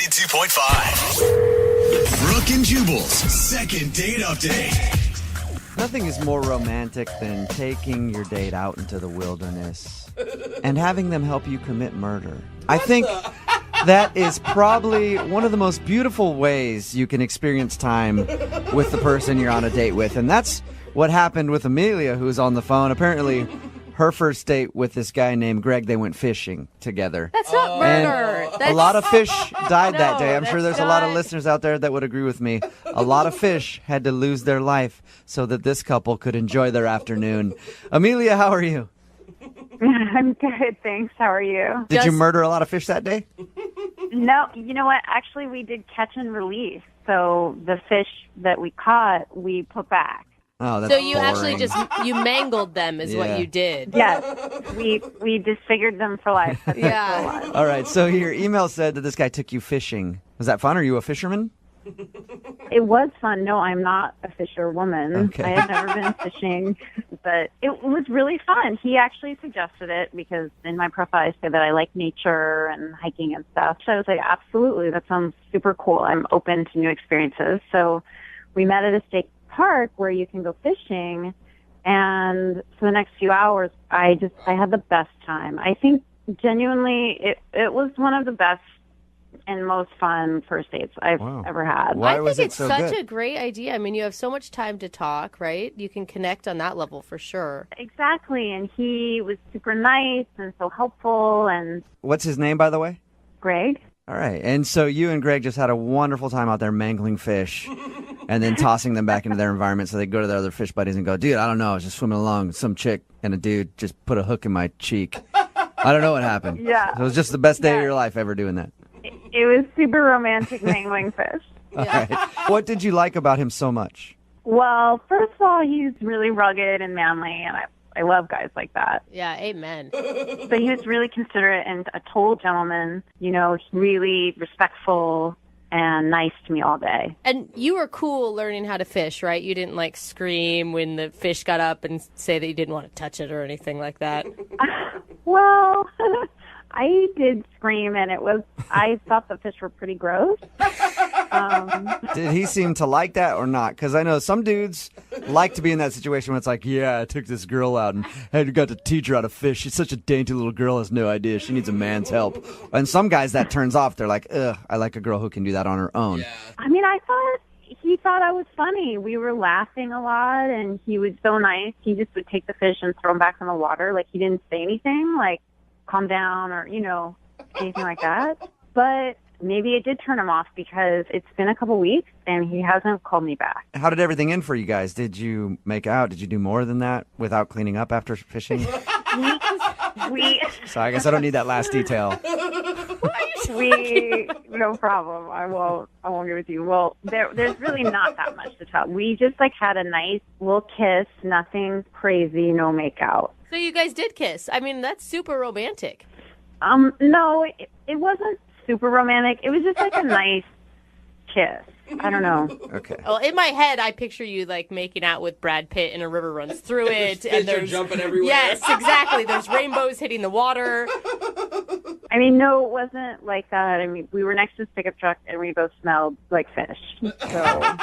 92.5. Brooke and Jubal's second date update. Nothing is more romantic than taking your date out into the wilderness and having them help you commit murder. I think that is probably one of the most beautiful ways you can experience time with the person you're on a date with. And that's what happened with Amelia, who's on the phone. Apparently, her first date with this guy named Greg, they went fishing together. That's not murder. A lot of fish died that day. I'm No, sure there's a lot of listeners out there that would agree with me. A lot of fish had to lose their life so that this couple could enjoy their afternoon. Amelia, how are you? I'm good, thanks. How are you? Did you murder a lot of fish that day? No, you know what? Actually, we did catch and release. So the fish that we caught, we put back. Oh, that's So you boring. actually you mangled them is Yeah. what you did. Yes, we disfigured them for life. But they're still alive. All right, so your email said that this guy took you fishing. Was that fun? Are you a fisherman? It was fun. No, I'm not a fisherwoman. Okay. I had never been fishing, but it was really fun. He actually suggested it because in my profile I say that I like nature and hiking and stuff. So I was like, absolutely, that sounds super cool. I'm open to new experiences. So we met at a state park where you can go fishing, and for the next few hours, I had the best time. I think genuinely it was one of the best and most fun first dates I've ever had. Why I was think it it's so such good? a great idea. I mean, you have so much time to talk, right? You can connect on that level for sure. Exactly, and he was super nice and so helpful, and What's his name, by the way? Greg. All right, and so you and Greg just had a wonderful time out there mangling fish and then tossing them back into their environment so they go to their other fish buddies and go, dude, I don't know, I was just swimming along. Some chick and a dude just put a hook in my cheek. I don't know what happened. Yeah. It was just the best day of Yeah. your life ever doing that. It was super romantic mangling fish. All right. What did you like about him so much? Well, first of all, he's really rugged and manly, and I love guys like that. Yeah, amen. But he was really considerate and a total gentleman, you know, really respectful and nice to me all day. And you were cool learning how to fish, right? You didn't like scream when the fish got up and say that you didn't want to touch it or anything like that. Well, I did scream, and I thought the fish were pretty gross. Did he seem to like that or not? Because I know some dudes like to be in that situation where it's like, yeah, I took this girl out and had got to teach her how to fish. She's such a dainty little girl, has no idea. She needs a man's help. And some guys that turns off. They're like, ugh, I like a girl who can do that on her own. I mean, he thought I was funny. We were laughing a lot, and he was so nice. He just would take the fish and throw them back in the water. Like, he didn't say anything, like, calm down or, you know, anything like that. But maybe it did turn him off because it's been a couple weeks, and he hasn't called me back. How did everything end for you guys? Did you make out? Did you do more than that without cleaning up after fishing? We So I guess I don't need that last detail. no problem. I won't give it to you. Well, there's really not that much to tell. We just like had a nice little kiss, nothing crazy, no makeout. So you guys did kiss. I mean, that's super romantic. No, it wasn't super romantic. It was just like a nice kiss. I don't know. Okay. Well, in my head, I picture you like making out with Brad Pitt and a river runs through it. Fish and are there's jumping everywhere. Yes, exactly. There's rainbows hitting the water. I mean, no, it wasn't like that. I mean, we were next to this pickup truck, and we both smelled like fish. So,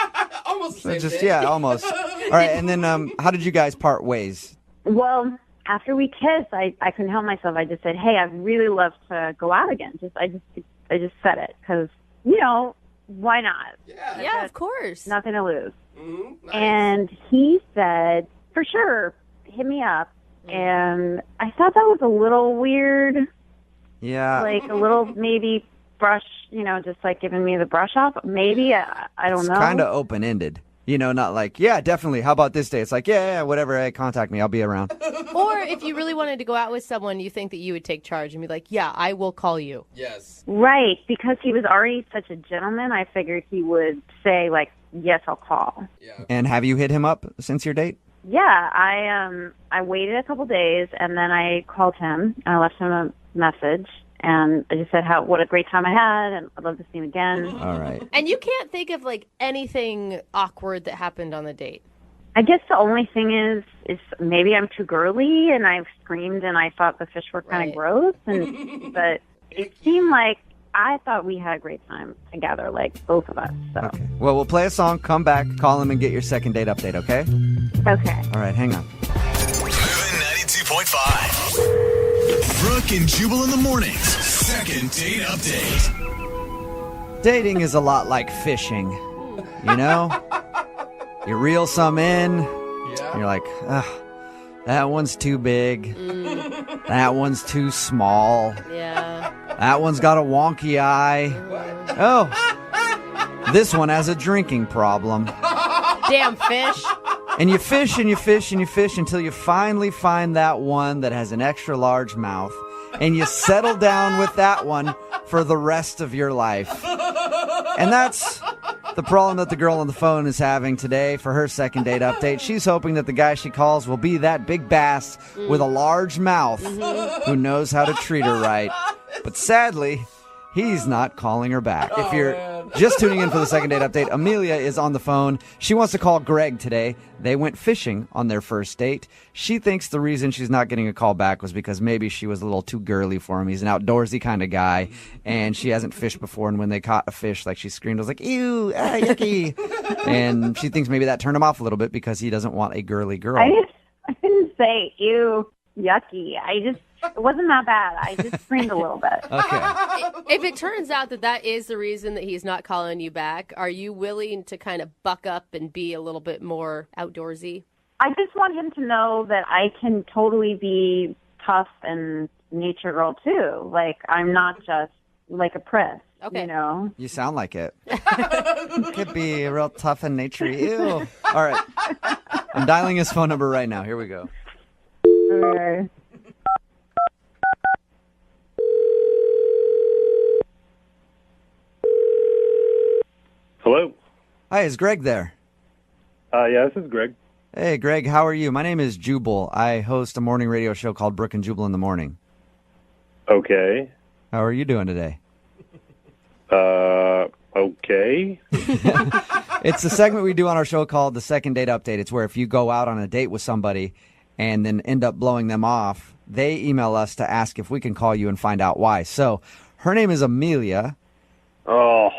Almost the So same just, thing. yeah, almost. All right, and then how did you guys part ways? well, after we kissed, I couldn't help myself. I just said, "Hey, I'd really love to go out again." I just said it because, you know, why not? Yeah, of course. Nothing to lose. Mhm, nice. And he said, for sure, hit me up. And I thought that was a little weird, Yeah. like a little maybe brush, you know, just like giving me the brush off. Maybe, I don't It's know. kind of open-ended. You know, not like, yeah, definitely. How about this day? It's like, yeah, whatever. Hey, contact me. I'll be around. Or if you really wanted to go out with someone, you think that you would take charge and be like, yeah, I will call you. Yes. Right, because he was already such a gentleman, I figured he would say, like, yes, I'll call. Yeah. And have you hit him up since your date? Yeah, I waited a couple days, and then I called him, and I left him a message, and I just said what a great time I had, and I'd love to see him again. All right. And you can't think of like anything awkward that happened on the date. I guess the only thing is maybe I'm too girly, and I've screamed, and I thought the fish were kind Right. of gross, and but it seemed like I thought we had a great time together, like both of us. So. Okay. Well, we'll play a song, come back, call him, and get your second date update, okay? Okay. All right, hang on. Moving 92.5. Brooke and Jubal in the mornings. Second date update. Dating is a lot like fishing, you know? You reel some in, and you're like, ugh, that one's too big. That one's too small. Yeah. That one's got a wonky eye. Oh, this one has a drinking problem. Damn fish. And you fish and you fish and you fish until you finally find that one that has an extra large mouth. And you settle down with that one for the rest of your life. And that's the problem that the girl on the phone is having today for her second date update. She's hoping that the guy she calls will be that big bass with a large mouth who knows how to treat her right. But sadly, he's not calling her back. If you're just tuning in for the second date update, Amelia is on the phone. She wants to call Greg today. They went fishing on their first date. She thinks the reason she's not getting a call back was because maybe she was a little too girly for him. He's an outdoorsy kind of guy, and she hasn't fished before. And when they caught a fish, like she screamed, I was like, ew, yucky. And she thinks maybe that turned him off a little bit because he doesn't want a girly girl. I didn't say ew, yucky. It wasn't that bad. I just screamed a little bit. Okay. If it turns out that is the reason that he's not calling you back, are you willing to kind of buck up and be a little bit more outdoorsy? I just want him to know that I can totally be tough and nature girl too. Like, I'm not just like a priss. Okay. You know? You sound like it. Could be real tough and naturey. Ew. All right. I'm dialing his phone number right now. Here we go. Okay. Hello. Hi, is Greg there? Yeah, this is Greg. Hey, Greg, how are you? My name is Jubal. I host a morning radio show called Brooke and Jubal in the morning. Okay. How are you doing today? Okay. It's a segment we do on our show called The Second Date Update. It's where if you go out on a date with somebody and then end up blowing them off, they email us to ask if we can call you and find out why. So her name is Amelia. Oh,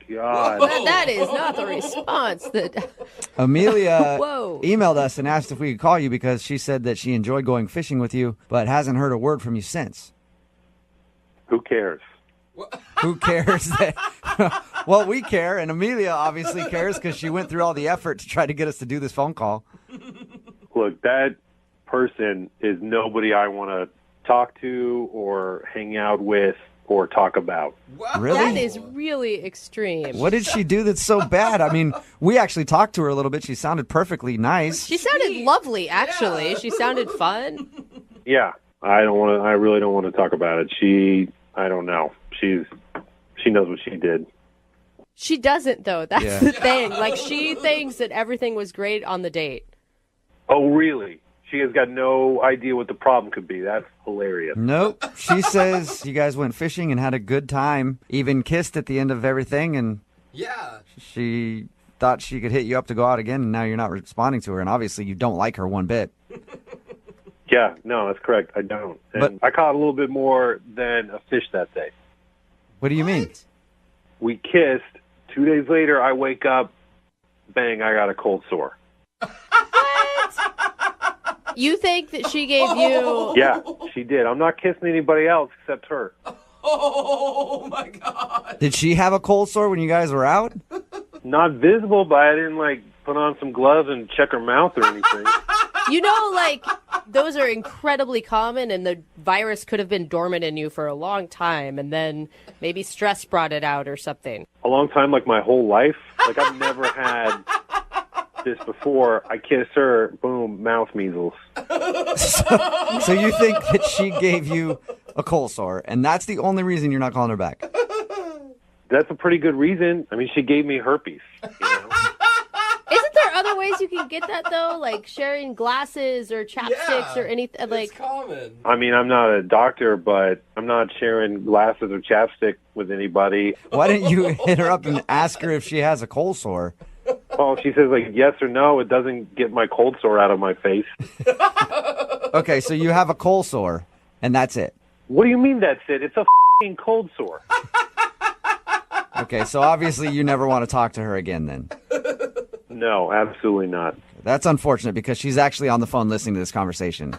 God. That is not the response that... Amelia Whoa. emailed us and asked if we could call you because she said that she enjoyed going fishing with you, but hasn't heard a word from you since. Who cares? Who cares? Well, we care, and Amelia obviously cares because she went through all the effort to try to get us to do this phone call. Look, that person is nobody I want to talk to or hang out with or talk about. Really? That is really extreme. What did she do that's so bad? I mean, we actually talked to her a little bit. She sounded perfectly nice. She sounded lovely, actually. She sounded fun. Yeah, I really don't want to talk about it. I don't know. She knows what she did. She doesn't, though. That's Yeah. the thing. Like, she thinks that everything was great on the date. Oh, really? She has got no idea what the problem could be. That's hilarious. Nope. She says you guys went fishing and had a good time, even kissed at the end of everything, and she thought she could hit you up to go out again, and now you're not responding to her, and obviously you don't like her one bit. Yeah, no, that's correct. I don't. And But- I caught a little bit more than a fish that day. What do you mean? We kissed. 2 days later, I wake up, bang, I got a cold sore. You think that she gave you... Yeah, she did. I'm not kissing anybody else except her. Oh, my God. Did she have a cold sore when you guys were out? Not visible, but I didn't, put on some gloves and check her mouth or anything. You know, those are incredibly common, and the virus could have been dormant in you for a long time, and then maybe stress brought it out or something. A long time, my whole life. I've never had this before. I kiss her, boom, mouth measles. So you think that she gave you a cold sore, and that's the only reason you're not calling her back? That's a pretty good reason. I mean, she gave me herpes. Isn't there other ways you can get that, though? Like sharing glasses or chapsticks or anything? It's common. I mean, I'm not a doctor, but I'm not sharing glasses or chapstick with anybody. Why didn't you hit her up and ask her if she has a cold sore? Oh, she says yes or no. It doesn't get my cold sore out of my face. Okay, so you have a cold sore, and that's it. What do you mean that's it? It's a f***ing cold sore. Okay, so obviously you never want to talk to her again then. No, absolutely not. That's unfortunate because she's actually on the phone listening to this conversation.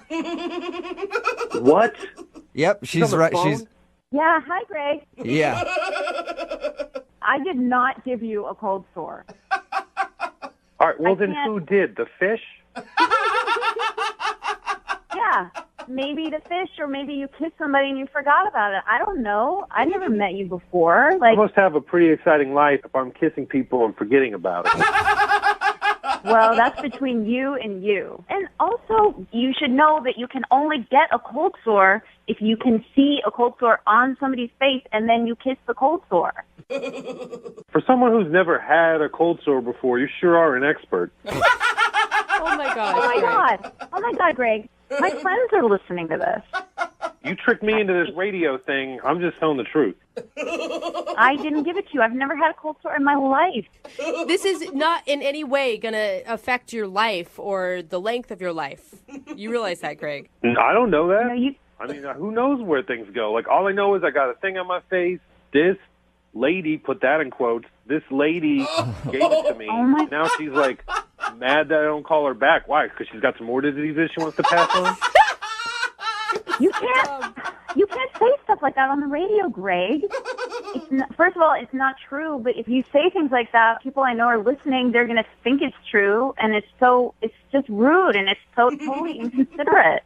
What? Yep, she's on the right. phone? Yeah, hi, Greg. Yeah. I did not give you a cold sore. All right, well, I then can't- who did? The fish? Yeah, maybe the fish, or maybe you kissed somebody and you forgot about it. I don't know. I never met you before. I Like, must have a pretty exciting life if I'm kissing people and forgetting about it. well, that's between you and you. And also, you should know that you can only get a cold sore if you can see a cold sore on somebody's face and then you kiss the cold sore. For someone who's never had a cold sore before, you sure are an expert. Oh my gosh. Oh my Greg. God. Oh my God, Greg. My friends are listening to this. You tricked me into this radio thing. I'm just telling the truth. I didn't give it to you. I've never had a cold sore in my life. This is not in any way going to affect your life or the length of your life. You realize that, Greg? I don't know that. You know, you, I mean, who knows where things go? Like, all I know is I got a thing on my face. This lady, put that in quotes, this lady gave it to me. Oh, my- Now she's, like, mad that I don't call her back. Why? Because she's got some more diseases she wants to pass on? you can't say stuff like that on the radio, Greg. It's not, first of all, it's not true, but if you say things like that, people I know are listening, they're going to think it's true, and it's just rude, and it's so totally inconsiderate.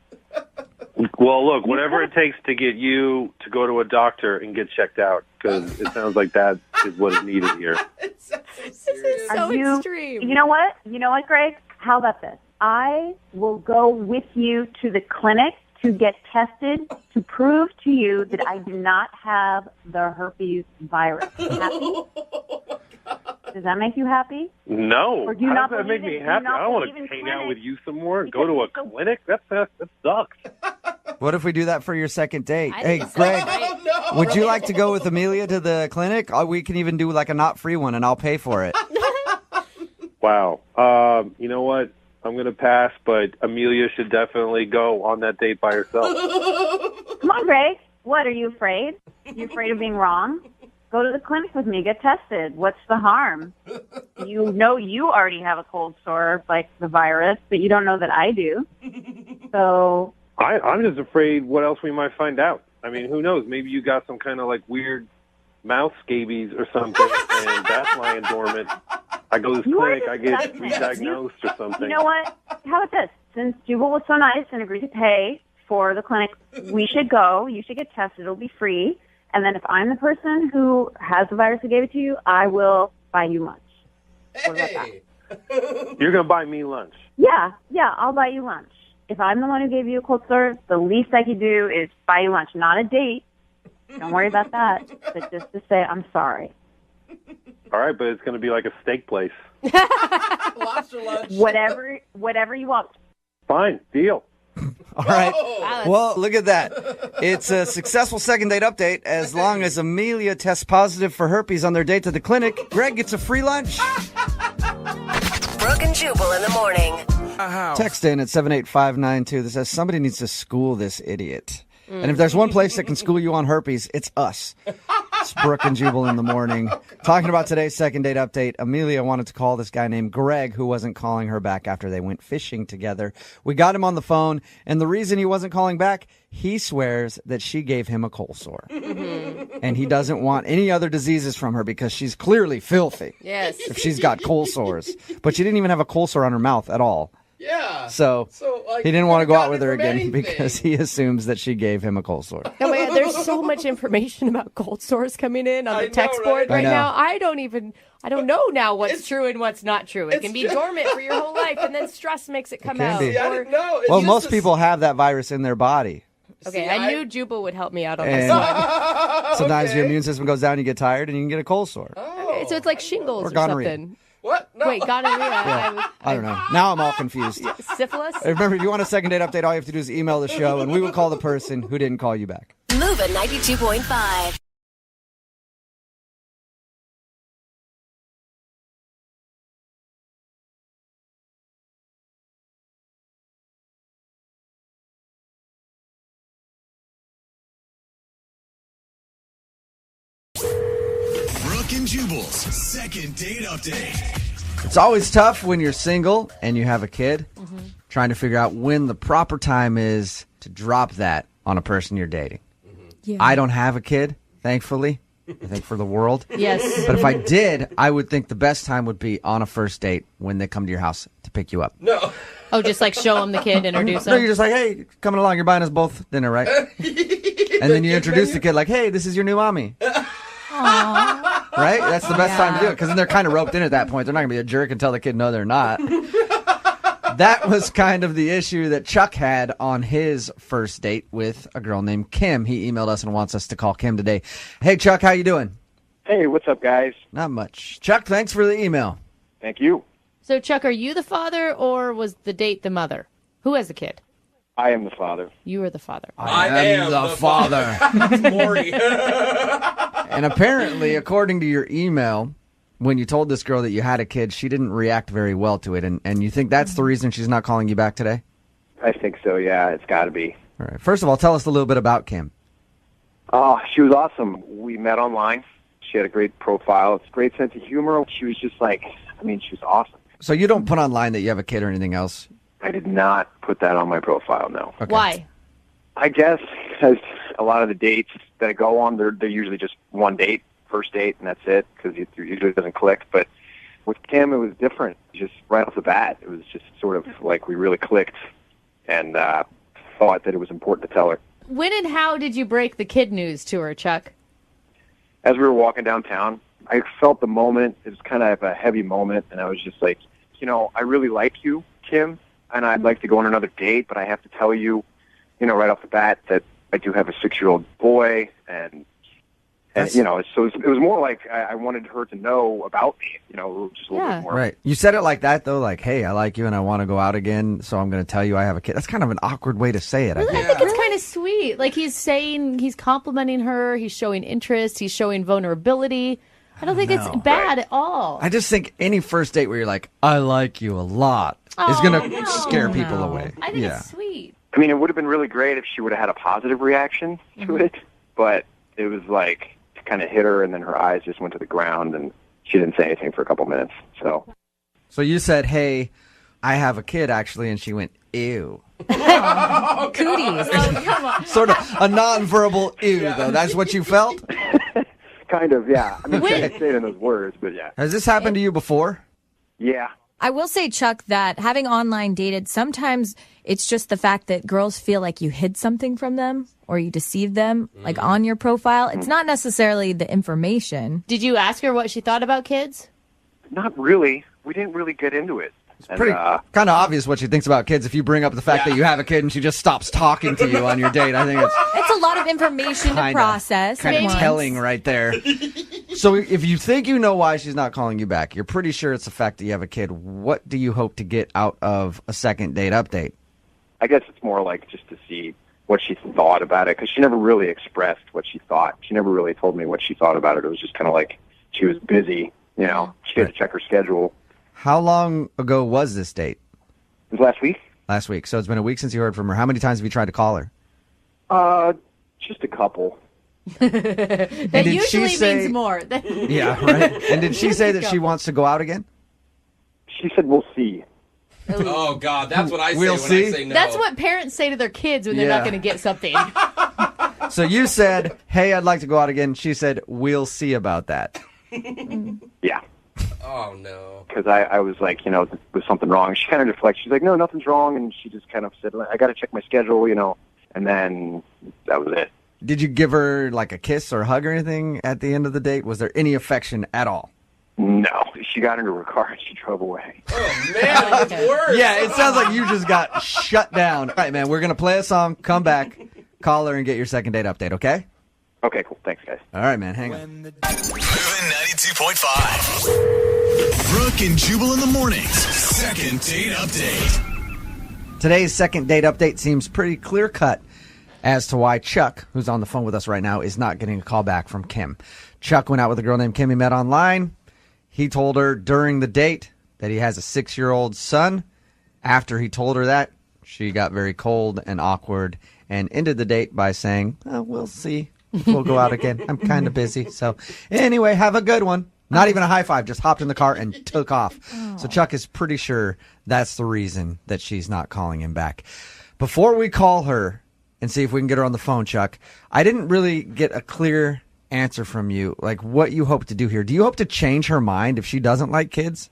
Well, look, whatever it takes to get you to go to a doctor and get checked out, because it sounds like that is what is needed here. This is so extreme. You know what? You know what, Greg? How about this? I will go with you to the clinic to get tested to prove to you that I do not have the herpes virus. Happy? Does that make you happy? No. Or do you How not does that make believe me in- do you happy? not I don't want believe in to hang out clinics? with you some more and Because go to a it's so- clinic? That sucks. What if we do that for your second date? I Hey, think so. Greg, Right. would you like to go with Amelia to the clinic? We can even do like a not free one and I'll pay for it. Wow. You know what? I'm going to pass, but Amelia should definitely go on that date by herself. Come on, Greg. What, are you afraid? You afraid of being wrong? Go to the clinic with me. Get tested. What's the harm? You know you already have a cold sore, like the virus, but you don't know that I do. So, I'm just afraid what else we might find out. I mean, who knows? Maybe you got some kind of like weird mouth scabies or something, and that's lying dormant. I go to this You are clinic, I get disgusting. re-diagnosed or something. you know what? How about this? Since Jubal was so nice and agreed to pay for the clinic, we should go. You should get tested. It'll be free. And then if I'm the person who has the virus who gave it to you, I will buy you lunch. What about that? Hey. You're going to buy me lunch. Yeah, I'll buy you lunch. If I'm the one who gave you a cold sore, the least I could do is buy you lunch. Not a date. Don't worry about that. But just to say, I'm sorry. All right, but it's going to be like a steak place. Lobster lunch. Whatever you want. Fine, deal. All right. Wow, Well, look at that. It's a successful second date update. As long as Amelia tests positive for herpes on their date to the clinic, Greg gets a free lunch. Brooke and Jubal in the morning. Text in at 78592 that says somebody needs to school this idiot. And if there's one place that can school you on herpes, it's us. It's Brooke and Jubal in the morning. Talking about today's second date update, Amelia wanted to call this guy named Greg who wasn't calling her back after they went fishing together. We got him on the phone, and the reason he wasn't calling back, he swears that she gave him a cold sore. And he doesn't want any other diseases from her because she's clearly filthy Yes. if she's got cold sores. But she didn't even have a cold sore on her mouth at all. Yeah. So like, he didn't want to go out could've with her gotten it again from because he assumes that she gave him a cold sore. Oh my God, there's so much information about cold sores coming in on I the know, text right? board I right know. now. I don't know now what's true and what's not true. It can be just- dormant for your whole life, and then stress makes it come can out. be. See, I Or- didn't know. It's Well, just most a- people have that virus in their body. okay, See, I knew Jubal would help me out on this And one. sometimes your Okay. immune system goes down, you get tired, and you can get a cold sore. Oh. So it's like shingles Or or, gonorrhea. something. What? No. Wait, gonorrhea. I don't know. Now I'm all confused. Syphilis? Remember, if you want a second date update, all you have to do is email the show, and we will call the person who didn't call you back. Move at 92.5. Brooke and Jubal's second date update. It's always tough when you're single and you have a kid, trying to figure out when the proper time is to drop that on a person you're dating. Yeah. I don't have a kid, thankfully. I think for the world. Yes. But if I did, I would think the best time would be on a first date when they come to your house to pick you up. No. Oh, just like show him the kid, introduce No, him. you're just like, hey, coming along, you're buying us both dinner, right? And then you introduce the kid like, hey, this is your new mommy. Right? That's the best time to do it, because then they're kind of roped in at that point. They're not going to be a jerk and tell the kid no, they're not. That was kind of the issue that Chuck had on his first date with a girl named Kim. He emailed us and wants us to call Kim today. Hey, Chuck, how you doing? Hey, what's up, guys? Not much. Chuck, thanks for the email. Thank you. So, Chuck, are you the father or was the date the mother? Who has the kid? I am the father. You are the father. I am the father. Maury. And apparently, according to your email, when you told this girl that you had a kid, she didn't react very well to it. And you think that's the reason she's not calling you back today? I think so, yeah. It's got to be. All right. First of all, tell us a little bit about Kim. Oh, she was awesome. We met online. She had a great profile. It's a great sense of humor. She was just like, she was awesome. So you don't put online that you have a kid or anything else? I did not put that on my profile, no. Okay. Why? I guess because a lot of the dates that I go on, they're usually just one date, first date, and that's it, because it usually doesn't click. But with Kim, it was different. Just right off the bat, it was just sort of like we really clicked and thought that it was important to tell her. When and how did you break the kid news to her, Chuck? As we were walking downtown, I felt the moment. It was kind of a heavy moment, and I was just like, I really like you, Kim, and I'd like to go on another date, but I have to tell you, right off the bat that I do have a 6-year-old boy, and so it was more like I wanted her to know about me, just a little bit more. Right. You said it like that, though, like, hey, I like you and I want to go out again, so I'm going to tell you I have a kid. That's kind of an awkward way to say it, I I think. think it's kind of sweet. Like he's complimenting her, he's showing interest, he's showing vulnerability. I don't think it's bad at all. I just think any first date where you're like, I like you a lot, is going to scare people away. I think it's sweet. It would have been really great if she would have had a positive reaction to it, but it was like it kind of hit her, and then her eyes just went to the ground, and she didn't say anything for a couple minutes. So you said, hey, I have a kid, actually, and she went, ew. Cooties. Oh, come on. Sort of a nonverbal ew, though. That's what you felt? Kind of, yeah. I didn't say it in those words, but yeah. Has this happened to you before? Yeah. I will say, Chuck, that having online dated, sometimes it's just the fact that girls feel like you hid something from them or you deceived them, like on your profile. It's not necessarily the information. Did you ask her what she thought about kids? Not really. We didn't really get into it. It's pretty kind of obvious what she thinks about kids if you bring up the fact that you have a kid and she just stops talking to you on your date. I think It's a lot of information to process. kind of at once. telling right there. So if you think you know why she's not calling you back, you're pretty sure it's the fact that you have a kid. What do you hope to get out of a second date update? I guess it's more like just to see what she thought about it, because she never really expressed what she thought. She never really told me what she thought about it. It was just kind of like she was busy, She had to check her schedule. How long ago was this date? It was last week. Last week. So it's been a week since you heard from her. How many times have you tried to call her? Just a couple. That usually means more. Yeah, right. And did she say that she wants to go out again? She said, we'll see. Oh, God, that's what I say We'll when see? I say no. That's what parents say to their kids when they're not going to get something. So you said, hey, I'd like to go out again. She said, we'll see about that. Yeah. Oh, no. Because I was like, was something wrong? She kind of deflected. She's like, no, nothing's wrong. And she just kind of said, I got to check my schedule, And then that was it. Did you give her like a kiss or a hug or anything at the end of the date? Was there any affection at all? No. She got into her car and she drove away. Oh, man, that's worse. Yeah, it sounds like you just got shut down. All right, man, we're going to play a song, come back, call her, and get your second date update, okay? Okay, cool. Thanks, guys. All right, man, hang on. Moving 92.5. Brooke and Jubal in the mornings. Second date update. Today's second date update seems pretty clear-cut as to why Chuck, who's on the phone with us right now, is not getting a call back from Kim. Chuck went out with a girl named Kim he met online. He told her during the date that he has a 6-year-old son. After he told her that, she got very cold and awkward and ended the date by saying, we'll see if we'll go out again. I'm kind of busy. So anyway, have a good one. Not even a high five, just hopped in the car and took off. So Chuck is pretty sure that's the reason that she's not calling him back. Before we call her and see if we can get her on the phone, Chuck, I didn't really get a clear answer from you, like what you hope to do here. Do you hope to change her mind if she doesn't like kids?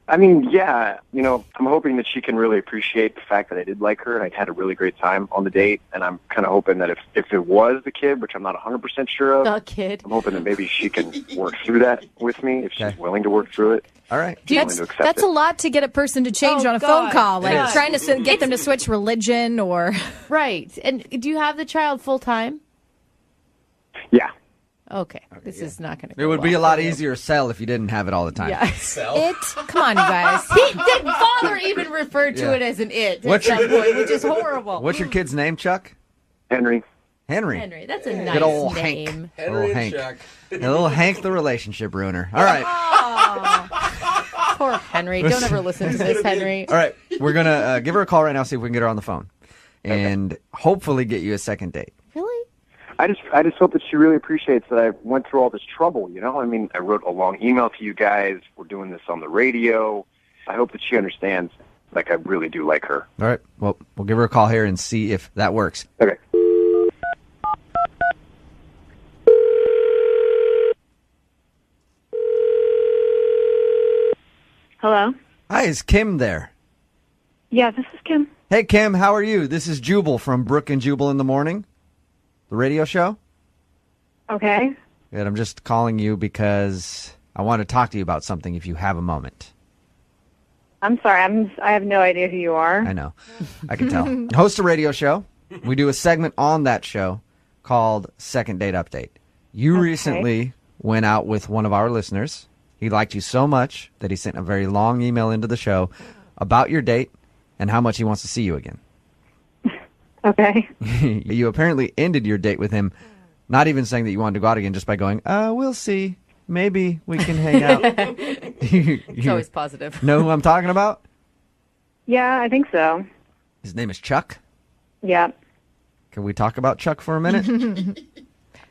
I mean, yeah, I'm hoping that she can really appreciate the fact that I did like her and I had a really great time on the date. And I'm kind of hoping that if it was the kid, which I'm not 100% sure of, The kid. I'm hoping that maybe she can work through that with me if she's willing to work through it. All right. That's a lot to get a person to change on a phone call, like trying to get them to switch religion or... Right. And do you have the child full time? Yeah. Okay. This is not going to go It would be a well lot for you. easier to sell if you didn't have it all the time. Yeah. Come on, you guys. Father even referred to it as an it at some point, which is horrible. What's your kid's name, Chuck? Henry. Henry. That's a nice Good old name. Hank. Little Hank. A little Hank the relationship ruiner. All right. Poor Henry. Don't ever listen to this, Henry. All right. We're going to give her a call right now, see if we can get her on the phone. And hopefully get you a second date. Really? I just hope that she really appreciates that I went through all this trouble, I mean, I wrote a long email to you guys. We're doing this on the radio. I hope that she understands, like, I really do like her. All right. Well, we'll give her a call here and see if that works. Okay. Hello? Hi, is Kim there? Yeah, this is Kim. Hey, Kim, how are you? This is Jubal from Brooke and Jubal in the Morning, the radio show. Okay. Good. I'm just calling you because I want to talk to you about something if you have a moment. I'm sorry. I have no idea who you are. I know. I can tell. Host a radio show. We do a segment on that show called Second Date Update. You recently went out with one of our listeners. He liked you so much that he sent a very long email into the show about your date and how much he wants to see you again. Okay. You apparently ended your date with him, not even saying that you wanted to go out again, just by going, we'll see. Maybe we can hang out. It's always positive. Know who I'm talking about? Yeah, I think so. His name is Chuck. Yeah. Can we talk about Chuck for a minute?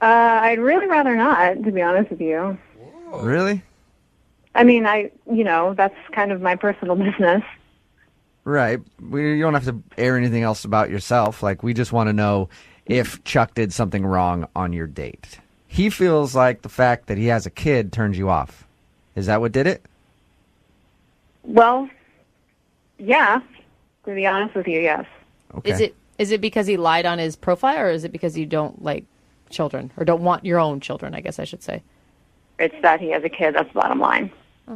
I'd really rather not, to be honest with you. Really? I mean, that's kind of my personal business. Right. You don't have to air anything else about yourself. Like, we just want to know if Chuck did something wrong on your date. He feels like the fact that he has a kid turns you off. Is that what did it? Well, yeah. To be honest with you, yes. Okay. Is it because he lied on his profile, or is it because you don't like children, or don't want your own children, I guess I should say? It's that he has a kid. That's the bottom line.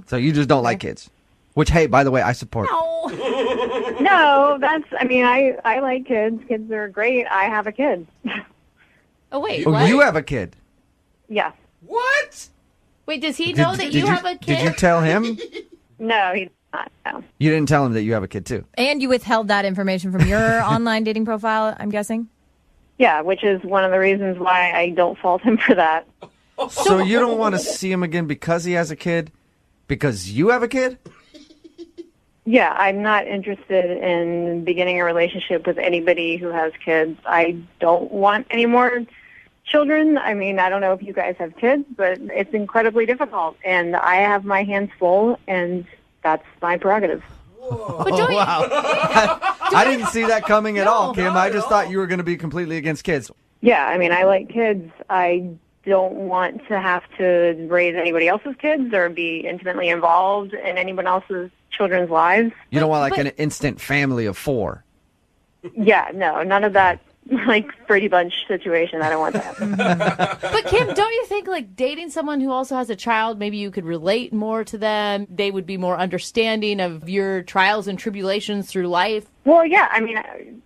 So you just don't like kids? Which, hey, by the way, I support. No, I like kids. Kids are great. I have a kid. Oh, wait. Oh, What? you have a kid? Yes. What? Wait, does he know that you have a kid? Did you tell him? No, he's not. No. You didn't tell him that you have a kid, too? And you withheld that information from your online dating profile, I'm guessing? Yeah, which is one of the reasons why I don't fault him for that. So you don't want to see him again because he has a kid? Because you have a kid? Yeah, I'm not interested in beginning a relationship with anybody who has kids. I don't want any more children. I mean, I don't know if you guys have kids, but it's incredibly difficult. And I have my hands full, and that's my prerogative. But don't Wow. I didn't see that coming at all, Kim. I just thought you were going to be completely against kids. Yeah, I mean, I like kids. I don't want to have to raise anybody else's kids or be intimately involved in anyone else's children's lives. You don't want like an instant family of 4. Yeah, no, none of that like Brady Bunch situation. I don't want that. But Kim, don't you think like dating someone who also has a child, maybe you could relate more to them? They would be more understanding of your trials and tribulations through life. Well, yeah, I mean,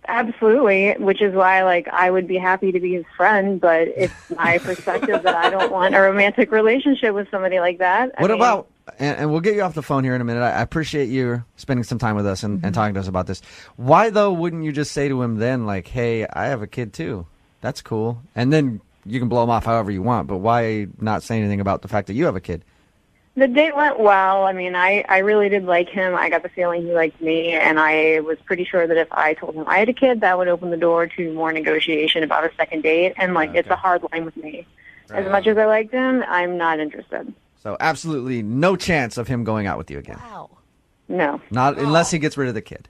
absolutely, which is why, like, I would be happy to be his friend, but it's my perspective that I don't want a romantic relationship with somebody like that. What about, and we'll get you off the phone here in a minute. I appreciate you spending some time with us and talking to us about this. Why, though, wouldn't you just say to him then, like, hey, I have a kid, too. That's cool. And then you can blow him off however you want, but why not say anything about the fact that you have a kid? The date went well. I mean, I really did like him. I got the feeling he liked me, and I was pretty sure that if I told him I had a kid, that would open the door to more negotiation about a second date. And, like, It's a hard line with me. As much as I liked him, I'm not interested. So absolutely no chance of him going out with you again. Wow. No. Not unless he gets rid of the kid.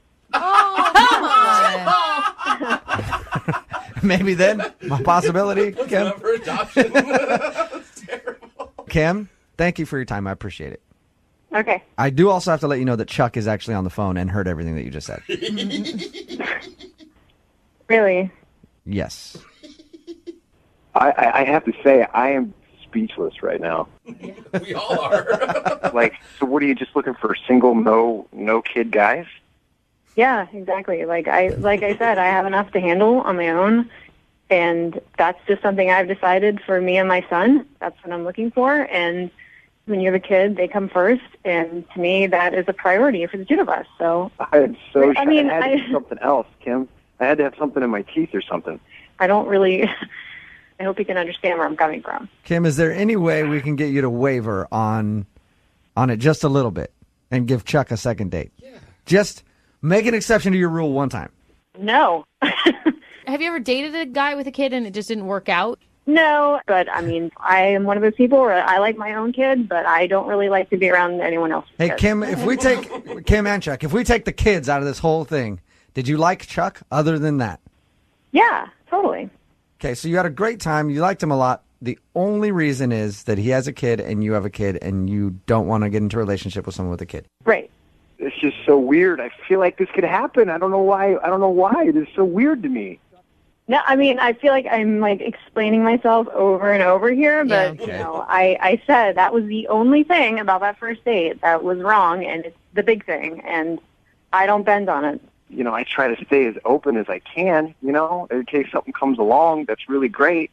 Maybe then, a possibility. Kim. For adoption. That's terrible. Kim, thank you for your time. I appreciate it. Okay. I do also have to let you know that Chuck is actually on the phone and heard everything that you just said. Really? Yes. I have to say, I am speechless right now. We all are. Like, so what are you just looking for? Single, no kid guys? Yeah, exactly. Like I said, I have enough to handle on my own, and that's just something I've decided for me and my son. That's what I'm looking for, and when you have a kid, they come first, and to me, that is a priority for the two of us. So I had to I do something else, Kim. I had to have something in my teeth or something. I don't really. I hope you can understand where I'm coming from. Kim, is there any way we can get you to waver on it just a little bit and give Chuck a second date? Yeah. Just make an exception to your rule one time. No. Have you ever dated a guy with a kid and it just didn't work out? No, but I mean, I am one of those people where I like my own kid, but I don't really like to be around anyone else's Hey, kids. Kim, if we take Kim and Chuck, if we take the kids out of this whole thing, did you like Chuck other than that? Yeah, totally. Okay, so you had a great time. You liked him a lot. The only reason is that he has a kid and you have a kid and you don't want to get into a relationship with someone with a kid. Right. It's just so weird. I feel like this could happen. I don't know why. It is so weird to me. No, I mean, I feel like I'm like explaining myself over and over here, but Yeah, okay. you know, I said that was the only thing about that first date that was wrong, and it's the big thing, and I don't bend on it. You know, I try to stay as open as I can, you know, in case something comes along that's really great.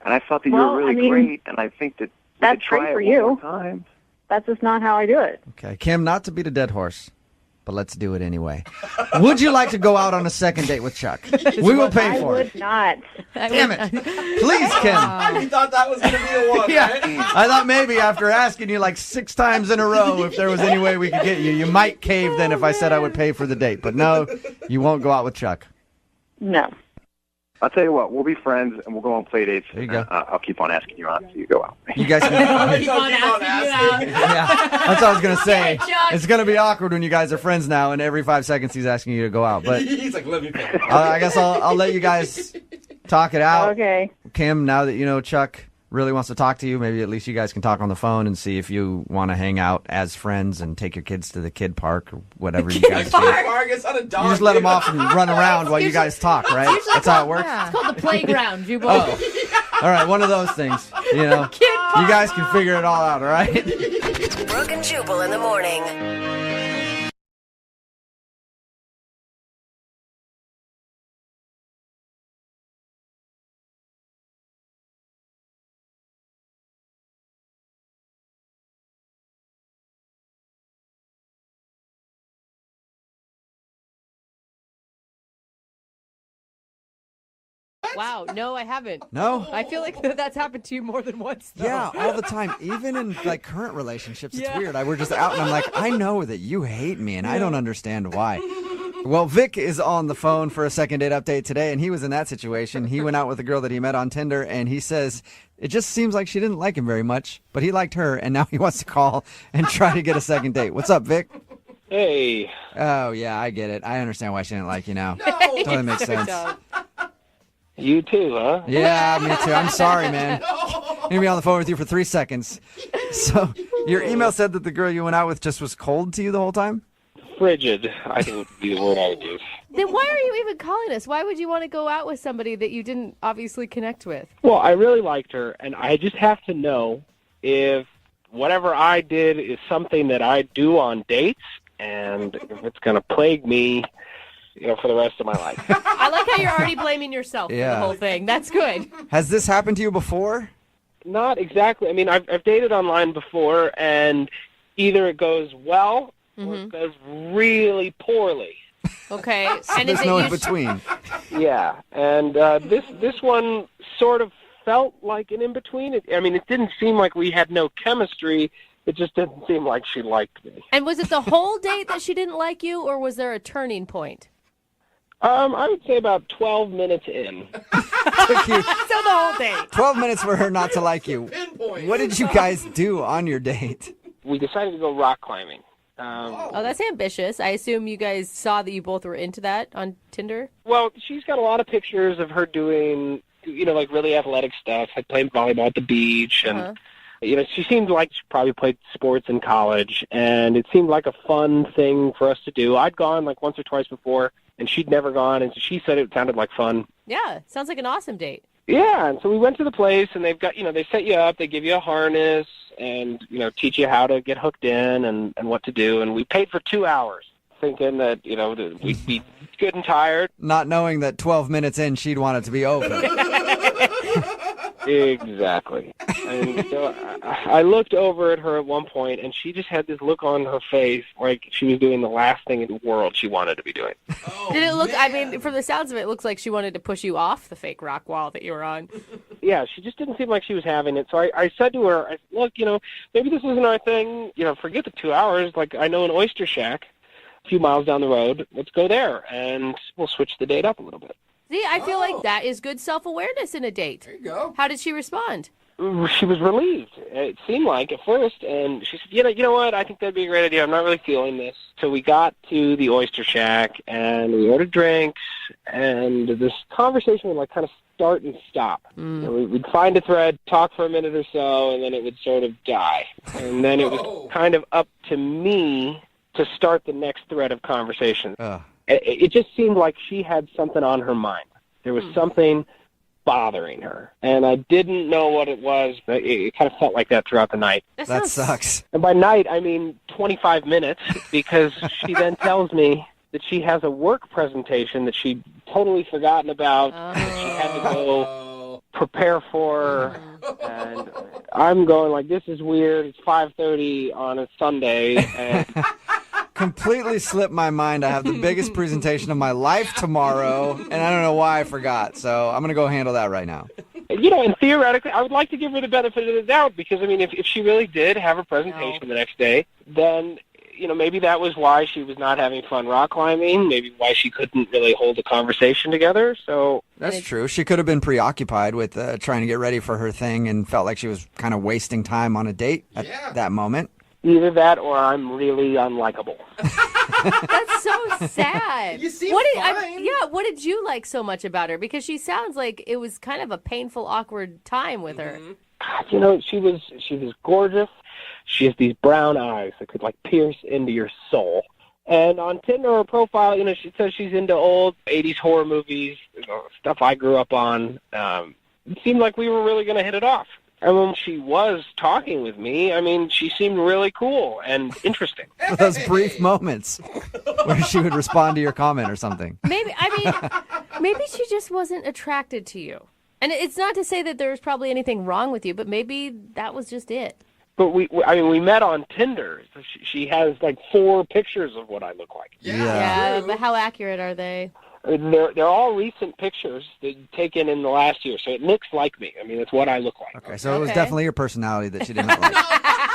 And I thought that you Well, were really I mean, great, and I think that we that's could try great for it you. one more time. That's just not how I do it. Okay, Kim, not to beat a dead horse, but let's do it anyway. Would you like to go out on a second date with Chuck? We will pay I for would it. not. Damn it. Please, Kim. You thought that was going to be the one, Yeah, right? I thought maybe after asking you like 6 times in a row if there was any way we could get you, you might cave then if I said I would pay for the date. But no, you won't go out with Chuck. No. I'll tell you what, we'll be friends, and we'll go on play dates. There you go. I'll keep on asking you out so you go out. You guys can... Keep on asking. Yeah, that's what I was going to say. It's going to be awkward when you guys are friends now, and every 5 seconds he's asking you to go out. But He's like, let me pay. I guess I'll let you guys talk it out. Okay. Kim, now that you know Chuck really wants to talk to you, maybe at least you guys can talk on the phone and see if you want to hang out as friends and take your kids to the kid park or whatever you guys do. Park, it's not a dog. You just let them off and run around while you guys talk, right? That's how it works? It's called the playground, Jubal. Oh. All right, one of those things. You know, you guys can figure it all out, all right? Brooke and Jubal in the morning. Wow, no, I haven't. No? I feel like that's happened to you more than once, though. Yeah, all the time. Even in like current relationships, it's Yeah. weird. We're just out and I'm like, I know that you hate me and I don't understand why. Well, Vic is on the phone for a second date update today, and he was in that situation. He went out with a girl that he met on Tinder, and he says it just seems like she didn't like him very much, but he liked her, and now he wants to call and try to get a second date. What's up, Vic? Hey. Oh, yeah, I get it. I understand why she didn't like you now. Totally makes sense. You too, huh? Yeah, me too. I'm sorry, man. I'm going to be on the phone with you for 3 seconds. So, your email said that the girl you went out with just was cold to you the whole time? Frigid, I think would be the word I would use. Then why are you even calling us? Why would you want to go out with somebody that you didn't obviously connect with? Well, I really liked her, and I just have to know if whatever I did is something that I do on dates, and if it's going to plague me, for the rest of my life. I like how you're already blaming yourself for the whole thing. That's good. Has this happened to you before? Not exactly. I mean, I've dated online before, and either it goes well or it goes really poorly. Okay. So and there's is it no in usually- between. Yeah, and this one sort of felt like an in-between. It didn't seem like we had no chemistry. It just didn't seem like she liked me. And was it the whole date that she didn't like you, or was there a turning point? I would say about 12 minutes in. Took you So the whole day. 12 minutes for her not to like you. Pinpoint. What did you guys do on your date? We decided to go rock climbing. Oh, that's ambitious. I assume you guys saw that you both were into that on Tinder? Well, she's got a lot of pictures of her doing, like really athletic stuff, like playing volleyball at the beach. And, she seemed like she probably played sports in college. And it seemed like a fun thing for us to do. I'd gone like once or twice before, and she'd never gone. And so she said it sounded like fun. Yeah, sounds like an awesome date. Yeah, and so we went to the place, and they've got, they set you up, they give you a harness, and, teach you how to get hooked in and what to do. And we paid for 2 hours, thinking that, that we'd be good and tired. Not knowing that 12 minutes in, she'd want it to be over. Exactly. And so I looked over at her at one point, and she just had this look on her face like she was doing the last thing in the world she wanted to be doing. Did it look, I mean, from the sounds of it, it looks like she wanted to push you off the fake rock wall that you were on. Yeah, she just didn't seem like she was having it. So I said to her, look, maybe this isn't our thing. Forget the 2 hours. Like, I know an oyster shack a few miles down the road. Let's go there, and we'll switch the date up a little bit. See, I feel like that is good self-awareness in a date. There you go. How did she respond? She was relieved, it seemed like, at first, and she said, you know what, I think that'd be a great idea. I'm not really feeling this. So we got to the oyster shack, and we ordered drinks, and this conversation would, kind of start and stop. We'd find a thread, talk for a minute or so, and then it would sort of die. And then it was kind of up to me to start the next thread of conversation. It just seemed like she had something on her mind. There was something bothering her, and I didn't know what it was. It kind of felt like that throughout the night. That sucks. And by night, I mean 25 minutes, because she then tells me that she has a work presentation that she'd totally forgotten about, that she had to go prepare for, and I'm going like, this is weird. It's 5:30 on a Sunday, and Completely slipped my mind. I have the biggest presentation of my life tomorrow, and I don't know why I forgot. So I'm going to go handle that right now. and theoretically, I would like to give her the benefit of the doubt, because, I mean, if she really did have a presentation the next day, then, maybe that was why she was not having fun rock climbing, maybe why she couldn't really hold a conversation together. So that's true. She could have been preoccupied with trying to get ready for her thing and felt like she was kind of wasting time on a date at that moment. Either that, or I'm really unlikable. That's so sad. You seem fine. What did you like so much about her? Because she sounds like it was kind of a painful, awkward time with her. She was gorgeous. She has these brown eyes that could pierce into your soul. And on Tinder, her profile, she says she's into old 80s horror movies, stuff I grew up on. It seemed like we were really going to hit it off. And when she was talking with me, I mean, she seemed really cool and interesting. Those brief moments where she would respond to your comment or something. Maybe she just wasn't attracted to you. And it's not to say that there was probably anything wrong with you, but maybe that was just it. But we met on Tinder. So she has 4 pictures of what I look like. Yeah, but how accurate are they? They're all recent pictures taken in the last year, so it looks like me. I mean, it's what I look like. Okay, so it was definitely your personality that she didn't like.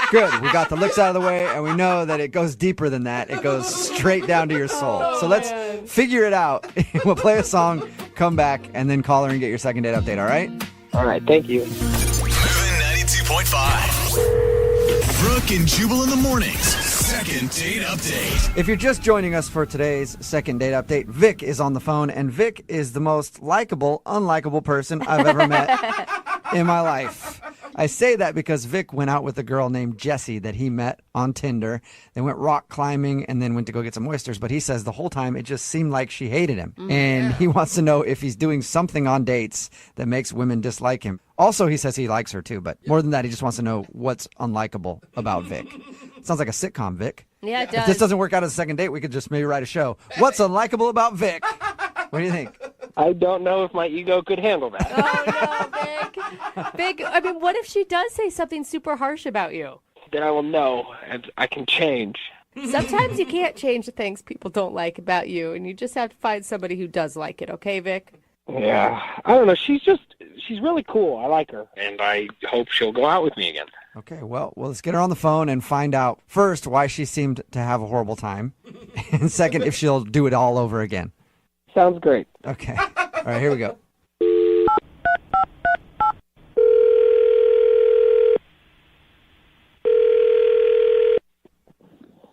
Good, we got the looks out of the way, and we know that it goes deeper than that. It goes straight down to your soul. So let's figure it out. We'll play a song, come back, and then call her and get your second date update, all right? All right, thank you. Moving 92.5. Brooke and Jubal in the mornings. Second date update. If you're just joining us for today's second date update, Vic is on the phone, and Vic is the most likable, unlikable person I've ever met in my life. I say that because Vic went out with a girl named Jessie that he met on Tinder. They went rock climbing and then went to go get some oysters, but he says the whole time it just seemed like she hated him. And he wants to know if he's doing something on dates that makes women dislike him. Also, he says he likes her too, but more than that, he just wants to know what's unlikable about Vic. Sounds like a sitcom, Vic. Yeah, it does. If this doesn't work out as a second date, we could just maybe write a show. What's unlikable about Vic? What do you think? I don't know if my ego could handle that. Oh, no, Vic. Vic, I mean, what if she does say something super harsh about you? Then I will know, and I can change. Sometimes you can't change the things people don't like about you, and you just have to find somebody who does like it, okay, Vic? Yeah, I don't know. She's really cool. I like her, and I hope she'll go out with me again. Okay, well, let's get her on the phone and find out, first, why she seemed to have a horrible time, and second, if she'll do it all over again. Sounds great. Okay. All right, here we go.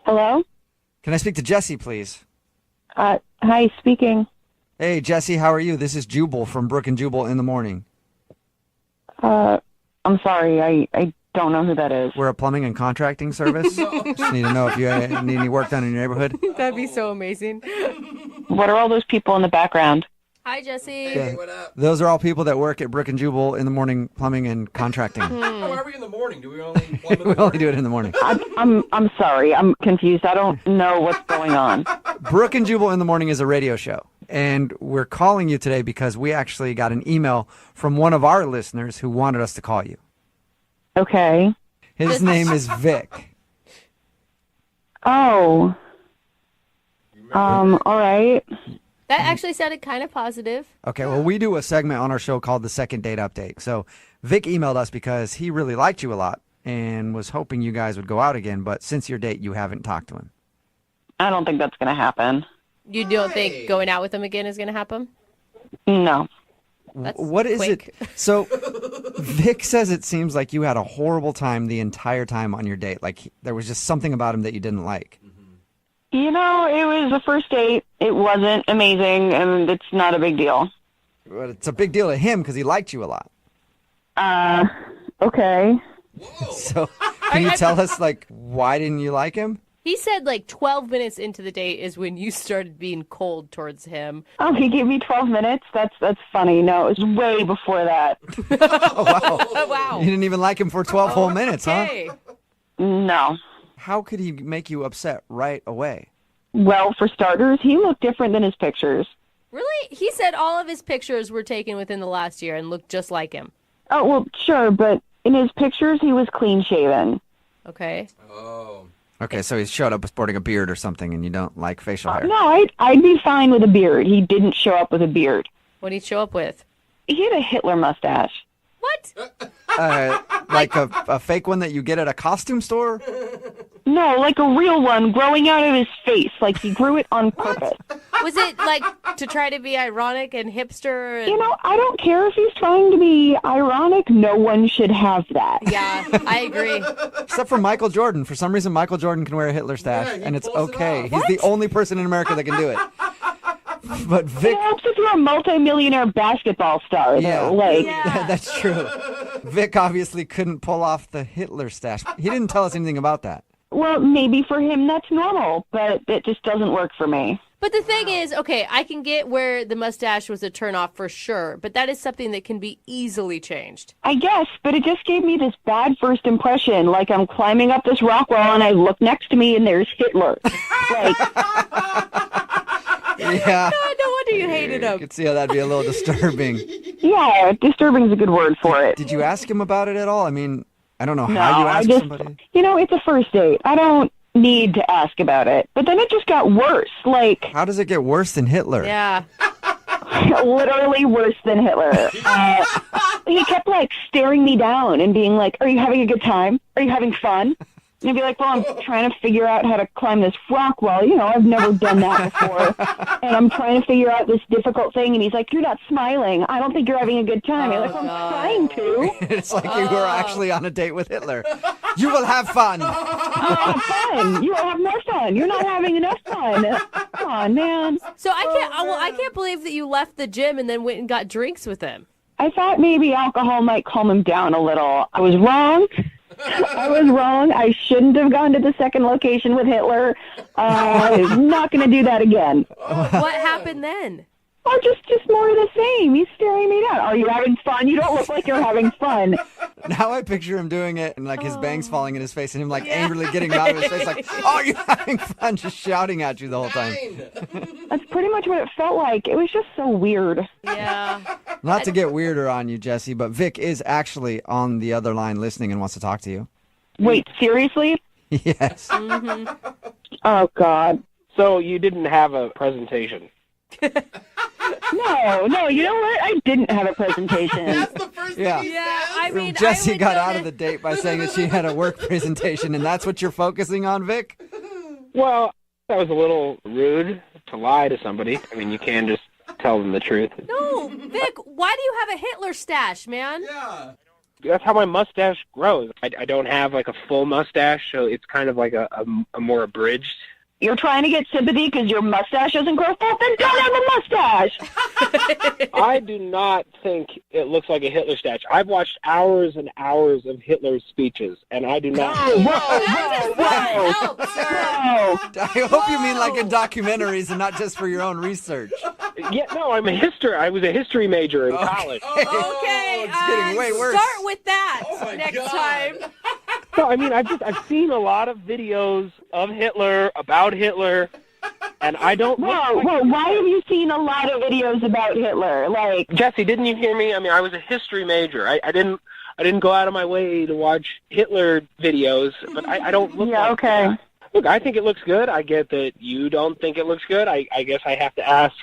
Hello? Can I speak to Jesse, please? Hi, speaking. Hey, Jesse, how are you? This is Jubal from Brooke and Jubal in the morning. I'm sorry, I don't know who that is. We're a plumbing and contracting service. Just need to know if you need any work done in your neighborhood. That'd be so amazing. What are all those people in the background? Hi, Jesse. Yeah. Those are all people that work at Brooke and Jubal in the morning, plumbing and contracting. Why are we in the morning? Do we only plumb in the We only morning? do it in the morning. I'm sorry, I'm confused. I don't know what's going on. Brooke and Jubal in the morning is a radio show. And we're calling you today because we actually got an email from one of our listeners who wanted us to call you. Okay. His name is Vic. Oh. All right. That actually sounded kind of positive. Okay, well, we do a segment on our show called the Second Date Update. So Vic emailed us because he really liked you a lot and was hoping you guys would go out again. But since your date, you haven't talked to him. I don't think that's going to happen. You don't think going out with him again is going to happen? No. That's What is quick. it? So Vic says it seems like you had a horrible time the entire time on your date. Like there was just something about him that you didn't like. You know, it was the first date. It wasn't amazing, and it's not a big deal. But it's a big deal to him because he liked you a lot. Okay. So can you tell us, like, why didn't you like him? He said like 12 minutes into the date is when you started being cold towards him. Oh, he gave me 12 minutes? That's funny. No, it was way before that. Oh, wow. Oh, wow. You didn't even like him for 12 whole minutes, huh? Okay. No. How could he make you upset right away? Well, for starters, he looked different than his pictures. Really? He said all of his pictures were taken within the last year and looked just like him. Oh, well, sure, but in his pictures, he was clean-shaven. Okay. Oh. Okay, so he showed up sporting a beard or something, and you don't like facial hair. No, I'd be fine with a beard. He didn't show up with a beard. What did he show up with? He had a Hitler mustache. What? Like a fake one that you get at a costume store? No, like a real one growing out of his face. Like he grew it on purpose. Was it like to try to be ironic and hipster? And... You know, I don't care if he's trying to be ironic. No one should have that. Yeah, I agree. Except for Michael Jordan. For some reason, Michael Jordan can wear a Hitler stash, Yeah, and it's pulls it okay. off. He's the only person in America that can do it. But Vic... It helps if you're a multimillionaire basketball star, Yeah. though. Like, That's true. Vic obviously couldn't pull off the Hitler stash. He didn't tell us anything about that. well, maybe for him that's normal, but it just doesn't work for me. But the thing is, okay, I can get where the mustache was a turnoff for sure, but that is something that can be easily changed. I guess, but it just gave me this bad first impression. Like I'm climbing up this rock wall and I look next to me and there's Hitler. Like, Yeah. No wonder you hated I him. could see how that'd be a little disturbing. yeah, disturbing is a good word for it. Did you ask him about it at all? I mean, I don't know No, how you I ask just, somebody. you know, it's a first date. I don't need to ask about it. But then it just got worse. Like, How does it get worse than Hitler? Yeah. literally worse than Hitler. He kept, like, staring me down and being like, are you having a good time? Are you having fun? And I'd be like, well, I'm trying to figure out how to climb this rock wall. You know, I've never done that before. And I'm trying to figure out this difficult thing. And he's like, you're not smiling. I don't think you're having a good time. I'm like, well, I'm trying to. It's like you were actually on a date with Hitler. You will have fun. Have fun. You will have more fun. You're not having enough fun. Come on, man. So I can't believe that you left the gym and then went and got drinks with him. I thought maybe alcohol might calm him down a little. I was wrong. I shouldn't have gone to the second location with Hitler. I'm not going to do that again. What happened then? Oh, just more of the same. He's staring me down. Are you having fun? You don't look like you're having fun. Now I picture him doing it and like his bangs falling in his face and him like angrily getting out of his face like, oh, you're having fun, just shouting at you the whole time. That's pretty much what it felt like. It was just so weird. Yeah. Not to get weirder on you, Jesse, but Vic is actually on the other line listening and wants to talk to you. Wait, seriously? Yes. Oh, God. So you didn't have a presentation? No, you know what? I didn't have a presentation. That's the first thing Yeah. he Yeah, says? I mean, Jesse I would got know out that- of the date by saying that she had a work presentation, and that's what you're focusing on, Vic? Well, that was a little rude to lie to somebody. I mean, you can just tell them the truth. No, Vic, why do you have a Hitler stash, man? Yeah. That's how my mustache grows. I don't have like a full mustache, so it's kind of like a more abridged. You're trying to get sympathy because your mustache doesn't grow full? Then don't have a mustache! I do not think it looks like a Hitler stash. I've watched hours and hours of Hitler's speeches, and I do not. Whoa! I hope you mean like in documentaries and not just for your own research. Yeah, no, I was a history major in college. Okay, it's getting way worse. Start with that my next God. time. No, I mean, I've seen a lot of videos of Hitler, about Hitler, and I don't. Whoa, why have you seen a lot of videos about Hitler? Like, Jesse, didn't you hear me? I mean, I was a history major. I didn't go out of my way to watch Hitler videos, but I don't look like okay. that. Look, I think it looks good. I get that you don't think it looks good. I guess I have to ask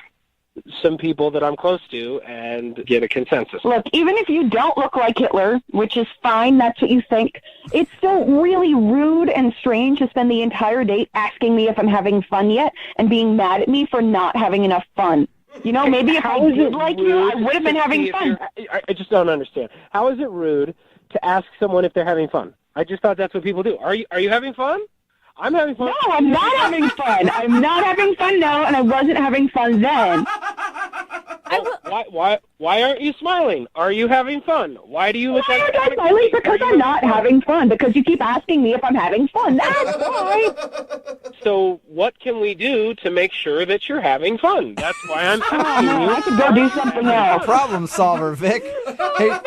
some people that I'm close to and get a consensus. Look, even if you don't look like Hitler, which is fine, that's what you think, it's still really rude and strange to spend the entire date asking me if I'm having fun yet and being mad at me for not having enough fun. You know, maybe if I did like you, I would have been having fun. I just don't understand. How is it rude to ask someone if they're having fun? I just thought that's what people do. Are you having fun? I'm having fun. No, I'm not having fun. I'm not having fun now, and I wasn't having fun then. Why aren't you smiling? Are you having fun? Why do you look like... Why aren't I smiling? Because I'm not having fun. Because you keep asking me if I'm having fun. That's why. So what can we do to make sure that you're having fun? That's why I'm asking you. I could go do something else. Problem solver, Vic. Hey,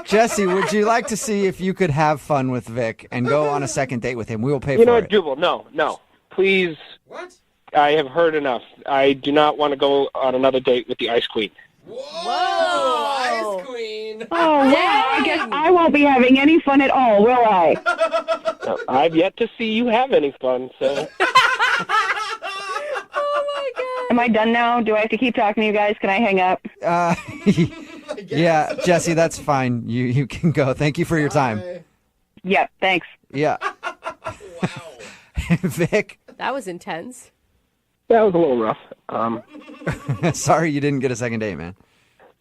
Jesse, would you like to see if you could have fun with Vic and go on a second date with him? We will pay for it. You know what, Jubal? No. Please. What? I have heard enough. I do not want to go on another date with the Ice Queen. Whoa! Ice Queen! Oh, wow. I guess I won't be having any fun at all, will I? I've yet to see you have any fun, so... Am I done now? Do I have to keep talking to you guys? Can I hang up? Yeah, Jesse, that's fine. You can go. Thank you for your time. Yep, thanks. Yeah. Wow. Vic? That was intense. That was a little rough. Sorry you didn't get a second date, man.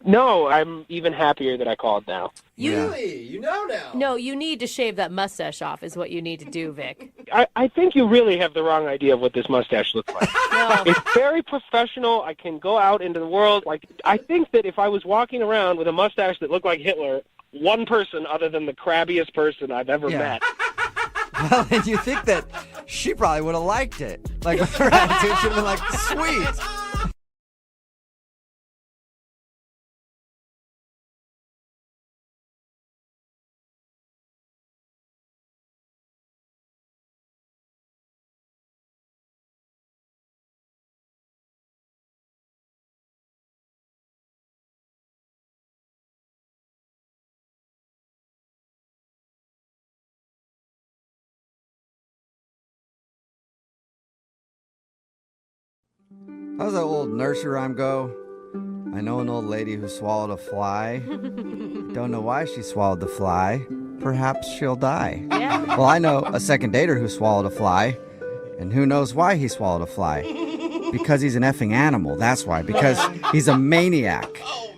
No, I'm even happier that I called now. Really? You know now. No, you need to shave that mustache off is what you need to do, Vic. I think you really have the wrong idea of what this mustache looks like. No. It's very professional. I can go out into the world. I think that if I was walking around with a mustache that looked like Hitler, one person other than the crabbiest person I've ever met. Well, and you think that she probably would have liked it. Like, her attitude should have been like, sweet. How's that old nursery rhyme go? I know an old lady who swallowed a fly. Don't know why she swallowed the fly. Perhaps she'll die. Yeah. Well, I know a second dater who swallowed a fly. And who knows why he swallowed a fly? Because he's an effing animal. That's why. Because he's a maniac.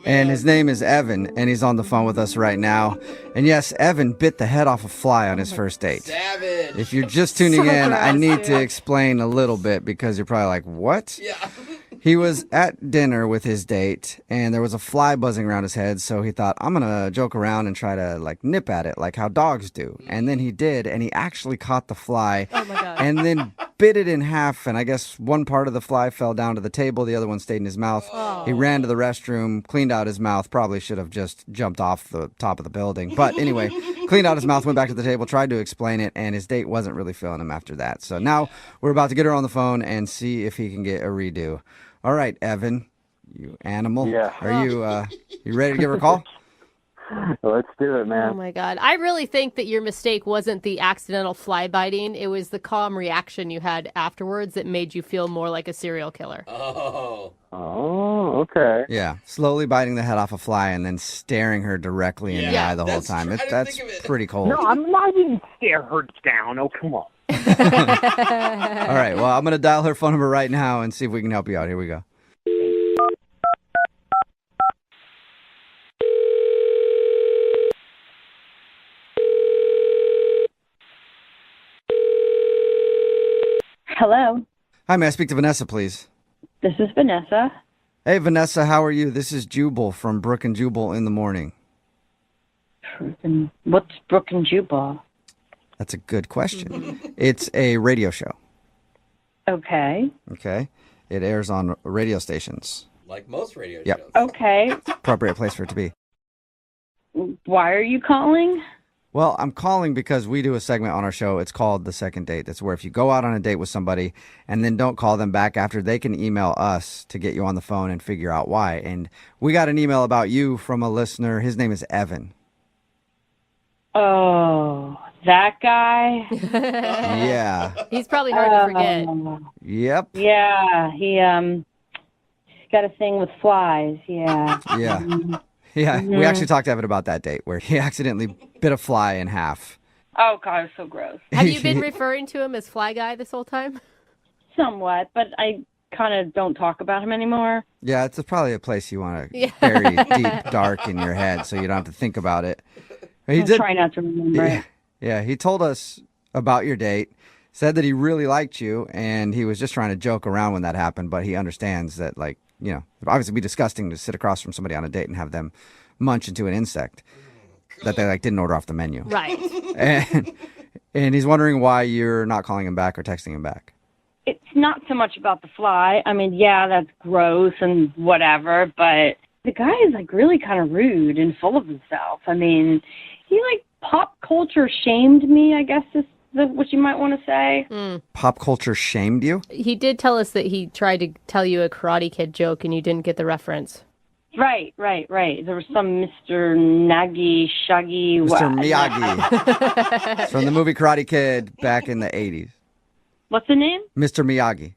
And his name is Evan, and he's on the phone with us right now. And yes, Evan bit the head off a fly on his first date. Savage. If you're just tuning in, I need to explain a little bit because you're probably like, what? Yeah. He was at dinner with his date, and there was a fly buzzing around his head, so he thought, I'm going to joke around and try to, nip at it, like how dogs do. And then he did, and he actually caught the fly. Oh, my God. And then bit it in half, and I guess one part of the fly fell down to the table, the other one stayed in his mouth. Oh. He ran to the restroom, cleaned out his mouth, probably should have just jumped off the top of the building. But anyway, cleaned out his mouth, went back to the table, tried to explain it, and his date wasn't really feeling him after that. So now we're about to get her on the phone and see if he can get a redo. All right, Evan, you animal. Yeah. Are you ready to give her a call? Let's do it, Oh, man. my God. I really think that your mistake wasn't the accidental fly biting. It was the calm reaction you had afterwards that made you feel more like a serial killer. Oh. Oh, okay. Yeah, slowly biting the head off a fly and then staring her directly in the Yeah, eye the whole that's time. true. I didn't That's think of it. pretty cold. No, I didn't stare her down. Oh, come on. All right, well, I'm going to dial her phone number right now and see if we can help you out. Here we go. Hello, Hi, may I speak to Vanessa, please? this is Vanessa. Hey, Vanessa, how are you? This is Jubal from Brooke and Jubal in the morning. What's Brooke and Jubal? That's a good question. It's a radio show. Okay. Okay. It airs on radio stations. Like most radio Yep. shows. Okay. Appropriate place for it to be. Why are you calling? Well, I'm calling because we do a segment on our show. It's called The Second Date. That's where if you go out on a date with somebody and then don't call them back after, they can email us to get you on the phone and figure out why. And we got an email about you from a listener. His name is Evan. Oh, that guy? Yeah. He's probably hard to forget. Yep. Yeah, he got a thing with flies. Yeah. Yeah. Yeah. We actually talked to Evan about that date where he accidentally bit a fly in half. Oh God, it's so gross. Have you been referring to him as Fly Guy this whole time? Somewhat, but I kind of don't talk about him anymore. Yeah, it's probably a place you want to bury deep, dark in your head so you don't have to think about it. He I'll try not to remember it. Yeah, he told us about your date, said that he really liked you, and he was just trying to joke around when that happened, but he understands that, like, you know, obviously it'd be disgusting to sit across from somebody on a date and have them munch into an insect that they, like, didn't order off the menu. Right. And he's wondering why you're not calling him back or texting him back. It's not so much about the fly. I mean, yeah, that's gross and whatever, but the guy is, like, really kind of rude and full of himself. I mean, he, like, pop culture shamed me, I guess is what you might want to say. Pop culture shamed you? He did tell us that he tried to tell you a Karate Kid joke and you didn't get the reference. Right. There was some Mr. Nagi, Shaggy... Mr. Miyagi. It's from the movie Karate Kid back in the 80s. What's the name? Mr. Miyagi.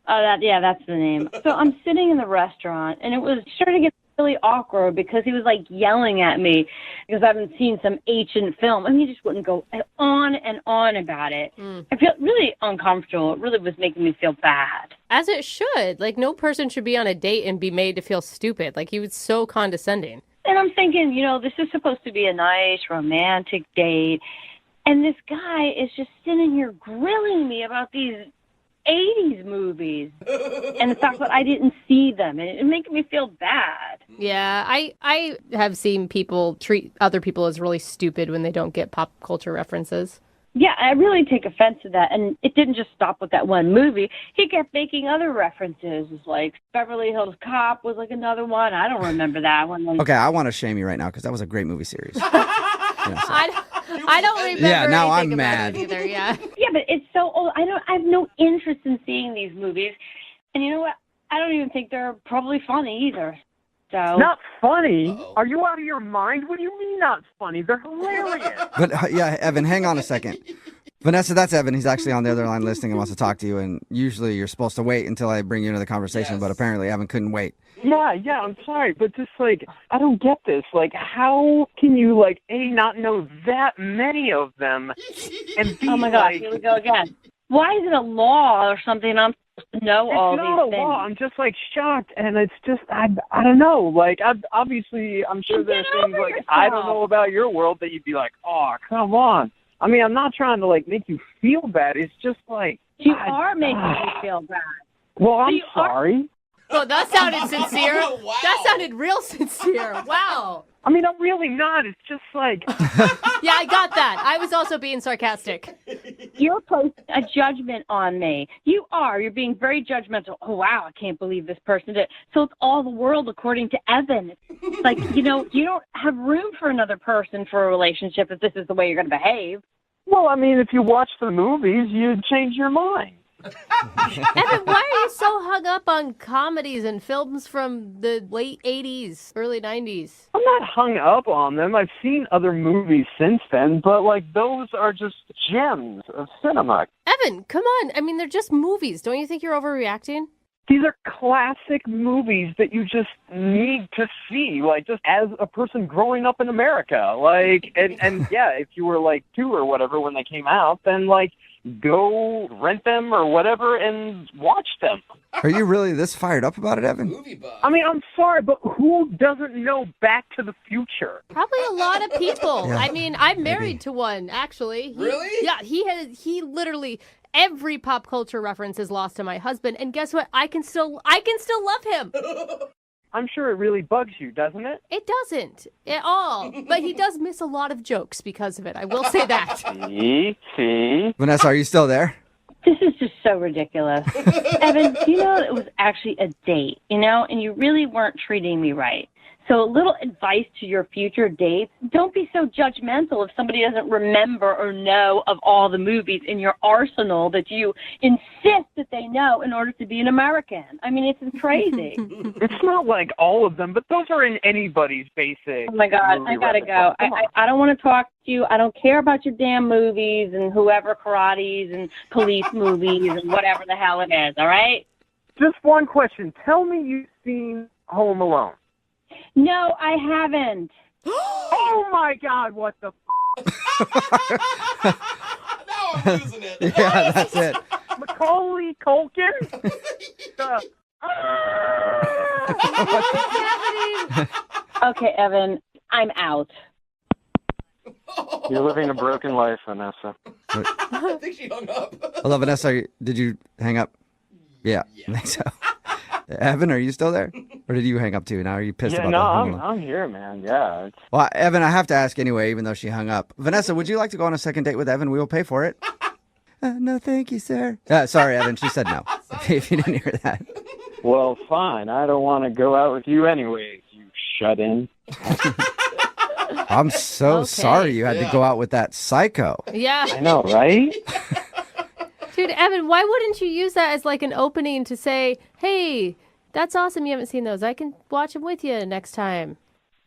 Oh, that's the name. So I'm sitting in the restaurant, and it was starting to get really awkward because he was, like, yelling at me because I haven't seen some ancient film, and he just wouldn't go on and on about it. I felt really uncomfortable. It really was making me feel bad. As it should. Like, no person should be on a date and be made to feel stupid. Like, he was so condescending. And I'm thinking, you know, this is supposed to be a nice, romantic date, and this guy is just sitting here grilling me about these 80s movies and the fact that I didn't see them, and it makes me feel bad. Yeah, I have seen people treat other people as really stupid when they don't get pop culture references. Yeah, I really take offense to that, and it didn't just stop with that one movie. He kept making other references, like Beverly Hills Cop was like another one. I don't remember that one. Okay, I want to shame you right now because that was a great movie series. I don't remember. Yeah, now anything I'm about mad. it either. Yeah. Yeah, but it's so old. I have no interest in seeing these movies, and you know what? I don't even think they're probably funny either. So Not funny? Are you out of your mind? What do you mean not funny? They're hilarious. But yeah, Evan, hang on a second. Vanessa, that's Evan. He's actually on the other line listening and wants to talk to you. And usually you're supposed to wait until I bring you into the conversation, but apparently Evan couldn't wait. Yeah, I'm sorry, but just, like, I don't get this. Like, how can you, like, A, not know that many of them, and B, oh my gosh, like, here we go again. Why is it a law or something? I'm supposed to know all it's these not a things. law. I'm just, like, shocked, and it's just, I don't know. Like, obviously, I'm sure there's things, like, I don't know about your world that you'd be like, oh, come on. I mean, I'm not trying to, like, make you feel bad. It's just, like... You are making me feel bad. Well, I'm sorry. Oh, that sounded sincere. Wow. That sounded real sincere. Wow. I mean, I'm really not. It's just like... Yeah, I got that. I was also being sarcastic. You're placing a judgment on me. You are. You're being very judgmental. Oh, wow, I can't believe this person did. So it's all the world according to Evan. It's like, you know, you don't have room for another person for a relationship if this is the way you're going to behave. Well, I mean, if you watch the movies, you'd change your mind. Evan, why are you so hung up on comedies and films from the late 80s, early 90s? I'm not hung up on them. I've seen other movies since then, but, like, those are just gems of cinema. Evan, come on. I mean, they're just movies. Don't you think you're overreacting? These are classic movies that you just need to see, like, just as a person growing up in America. Like, and yeah, if you were, like, 2 or whatever when they came out, then, like, go rent them or whatever and watch them. Are you really this fired up about it, Evan? I mean, I'm sorry, but who doesn't know Back to the Future? Probably a lot of people. Yeah, I mean, I'm married to one, actually. Really? Yeah, he literally every pop culture reference is lost to my husband, and guess what? I can still love him. I'm sure it really bugs you, doesn't it? It doesn't at all, but he does miss a lot of jokes because of it. I will say that. See? Vanessa, are you still there? This is just so ridiculous. Evan, do you know it was actually a date, and you really weren't treating me right. So a little advice to your future dates, don't be so judgmental if somebody doesn't remember or know of all the movies in your arsenal that you insist that they know in order to be an American. I mean, it's crazy. It's not like all of them, but those are in anybody's basic. Oh, my God, I gotta go. I don't want to talk to you. I don't care about your damn movies and whoever karates and police movies and whatever the hell it is, all right? Just one question. Tell me you've seen Home Alone. No, I haven't. Oh, my God, what the Now I'm losing it. Yeah, that's it. Macaulay Culkin? Okay, Evan, I'm out. You're living a broken life, Vanessa. I think she hung up. Hello, Vanessa. Did you hang up? Yeah. I think so. Evan, are you still there? Or did you hang up too? Now are you pissed about that? I'm here, man. Yeah. Well, Evan, I have to ask anyway, even though she hung up. Vanessa, would you like to go on a second date with Evan? We will pay for it. No, thank you, sir. Sorry, Evan. She said no. If you didn't hear that. Well, fine. I don't want to go out with you anyways, you shut-in. I'm so sorry you had to go out with that psycho. Yeah. I know, right? Dude, Evan, why wouldn't you use that as like an opening to say, hey, that's awesome you haven't seen those. I can watch them with you next time.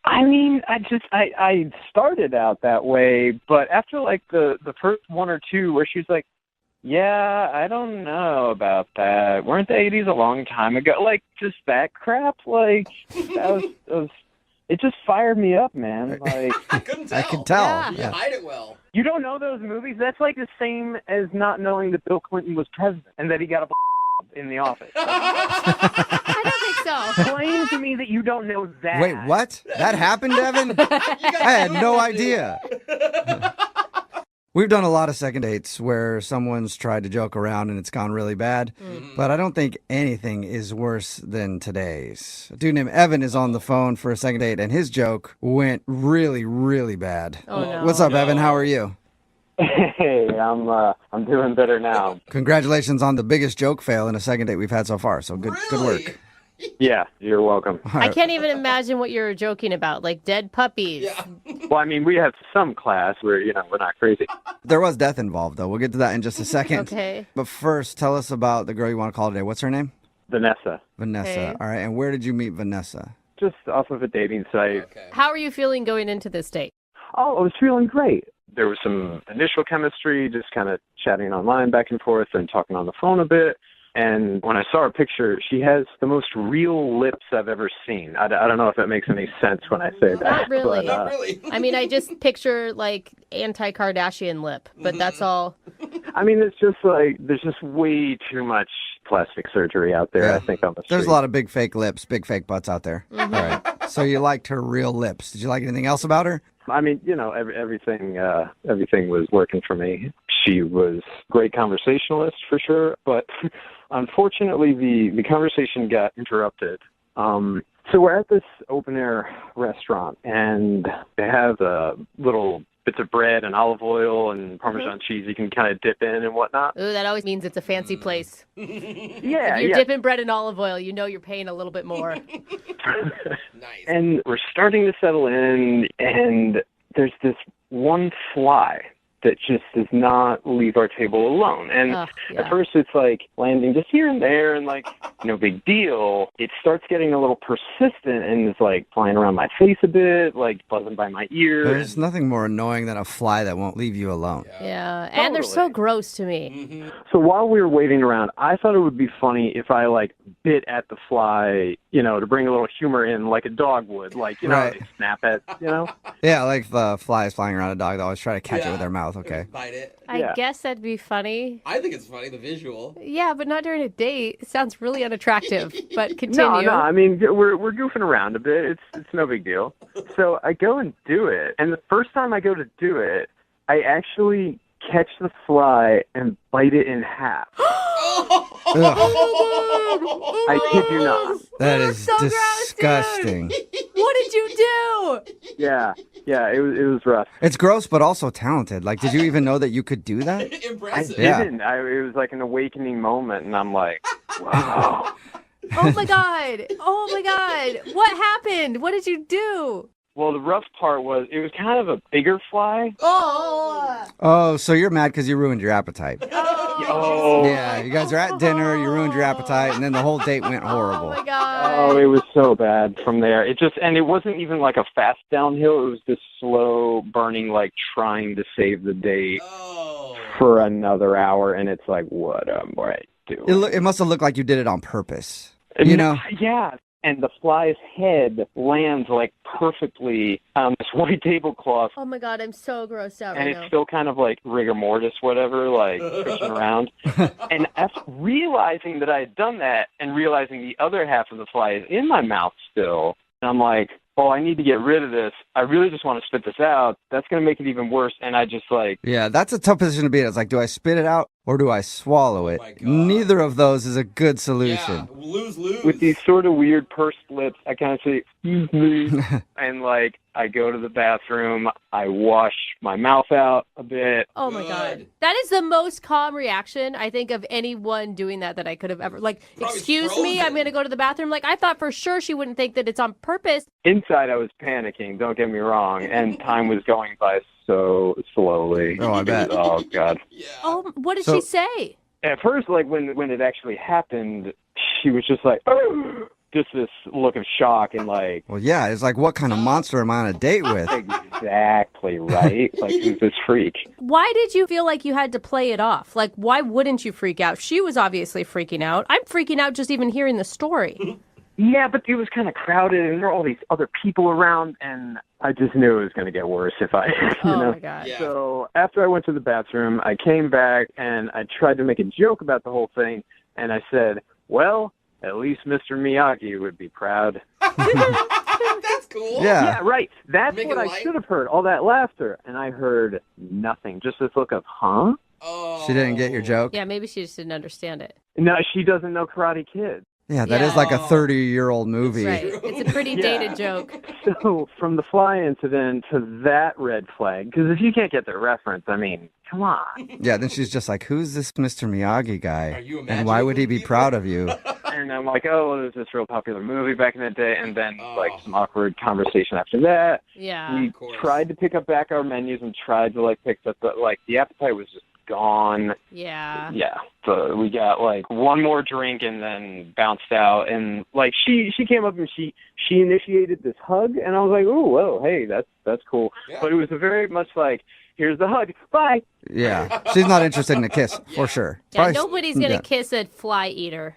I mean, I started out that way, but after like the first one or two where she's like, yeah, I don't know about that. Weren't the 80s a long time ago? Like, just that crap? Like, that was it just fired me up, man. Like, I couldn't tell. I can tell. Yeah. You hide it well. you don't know those movies? That's like the same as not knowing that Bill Clinton was president and that he got a in the office. I don't think so. Explain to me that you don't know that. Wait, what? That happened, Evan? I had no idea. We've done a lot of second dates where someone's tried to joke around and it's gone really bad, but I don't think anything is worse than today's. A dude named Evan is on the phone for a second date, and his joke went really, really bad. Oh, no. What's up, Evan? How are you? Hey, I'm doing better now. Congratulations on the biggest joke fail in a second date we've had so far. So good work. Yeah, you're welcome. I can't even imagine what you're joking about, like dead puppies. Yeah. Well, I mean, we have some class where, we're not crazy. There was death involved, though. We'll get to that in just a second. Okay. But first, tell us about the girl you want to call today. What's her name? Vanessa. Vanessa. Okay. All right. And where did you meet Vanessa? Just off of a dating site. Okay. How are you feeling going into this date? Oh, I was feeling great. There was some initial chemistry, just kind of chatting online back and forth and talking on the phone a bit. And when I saw her picture, she has the most real lips I've ever seen. I don't know if that makes any sense when I say that. Not really. But, Not really. I mean, I just picture like anti-Kardashian lip, but that's all. I mean, it's just like there's just way too much plastic surgery out there, Yeah. I think, on the street. There's a lot of big fake lips, big fake butts out there. Mm-hmm. All right. So you liked her real lips. Did you like anything else about her? I mean, everything was working for me. She was a great conversationalist for sure, but unfortunately the conversation got interrupted. So we're at this open air restaurant, and they have little bits of bread and olive oil and Parmesan cheese you can kind of dip in and whatnot. Ooh, that always means it's a fancy place. Yeah, If you're dipping bread in olive oil, you know you're paying a little bit more. Nice. And we're starting to settle in, and there's this one fly that just does not leave our table alone. And Yeah. at first it's like landing just here and there and like, no big deal. It starts getting a little persistent and is like flying around my face a bit, like buzzing by my ear. There's nothing more annoying than a fly that won't leave you alone. Yeah, and they're so gross to me. So while we were waiting around, I thought it would be funny if I like bit at the fly, to bring a little humor in like a dog would, like, Right. they snap at, Yeah, like the flies flying around a dog. They always try to catch it with their mouth. Okay. Bite it. I guess that'd be funny. I think it's funny, the visual. Yeah, but not during a date. It sounds really unattractive, but continue. No, I mean, we're goofing around a bit. It's no big deal. So I go and do it, and the first time I go to do it, I actually catch the fly and bite it in half. I kid you not. That is so gross, disgusting. What did you do? Yeah, it was rough. It's gross, but also talented. Like, did you even know that you could do that? I Impressive. didn't. It was like an awakening moment, and I'm like, wow. Oh my god! Oh my god! What happened? What did you do? Well, the rough part was it was kind of a bigger fly. Oh, so you're mad because you ruined your appetite. Oh, Yeah, you guys are at dinner, you ruined your appetite, and then the whole date went horrible. Oh my god! oh, it was so bad from there. And it wasn't even like a fast downhill. It was just slow burning, like trying to save the date for another hour. And it's like, what am I doing? It must have looked like you did it on purpose. You know? Yeah. And the fly's head lands like perfectly on this white tablecloth. Oh my god, I'm so grossed out And right it's now. still kind of like rigor mortis, whatever, like pushing around. And after realizing that I had done that and realizing the other half of the fly is in my mouth still, and I'm like, oh, I need to get rid of this. I really just want to spit this out. That's going to make it even worse. And I just like... Yeah, that's a tough position to be in. It's like, do I spit it out or do I swallow it? Neither of those is a good solution. Yeah, lose. With these sort of weird pursed lips, I kind of say, excuse me. And like, I go to the bathroom. I wash my mouth out a bit. Oh my god. That is the most calm reaction, I think, of anyone doing that I could have ever. Like, Probably excuse me, frozen. I'm going to go to the bathroom. Like, I thought for sure she wouldn't think that it's on purpose. Inside, I was panicking, don't get me wrong. And time was going by so slowly. Oh, I bet. Oh, God. Oh, what did So- she say? At first, like, when it actually happened, she was just like, oh! Just this look of shock and like... Well, yeah, it's like, what kind of monster am I on a date with? Exactly, right? Like, who's this freak? Why did you feel like you had to play it off? Like, why wouldn't you freak out? She was obviously freaking out. I'm freaking out just even hearing the story. Yeah, but it was kind of crowded, and there were all these other people around, and I just knew it was going to get worse if I, Oh my god. Yeah. So after I went to the bathroom, I came back, and I tried to make a joke about the whole thing, and I said, well, at least Mr. Miyagi would be proud. That's cool. Yeah. Yeah, right. That's Make what it I light? should have heard, all that laughter, and I heard nothing, just this look of, huh? Oh. She didn't get your joke? Yeah, maybe she just didn't understand it. No, she doesn't know Karate Kid. Yeah, that is Yeah. like a 30-year-old movie. Right. It's a pretty Yeah. dated joke. So from the fly incident to that red flag, because if you can't get the reference, I mean, come on. Yeah, then she's just like, who's this Mr. Miyagi guy? Are you And why would he be imagining proud of you? And I'm like, oh, well, there's this real popular movie back in the day, and then like some awkward conversation after that. Yeah. We Of course. tried to pick up back our menus and tried to like pick up, but like the appetite was just gone. Yeah. Yeah, so we got like one more drink and then bounced out, and like she came up and she initiated this hug, and I was like, oh, whoa, hey, that's cool. Yeah. But it was a very much like, here's the hug, bye. Yeah, she's not interested in a kiss, for sure. Yeah, Probably- nobody's going to yeah. kiss a fly eater.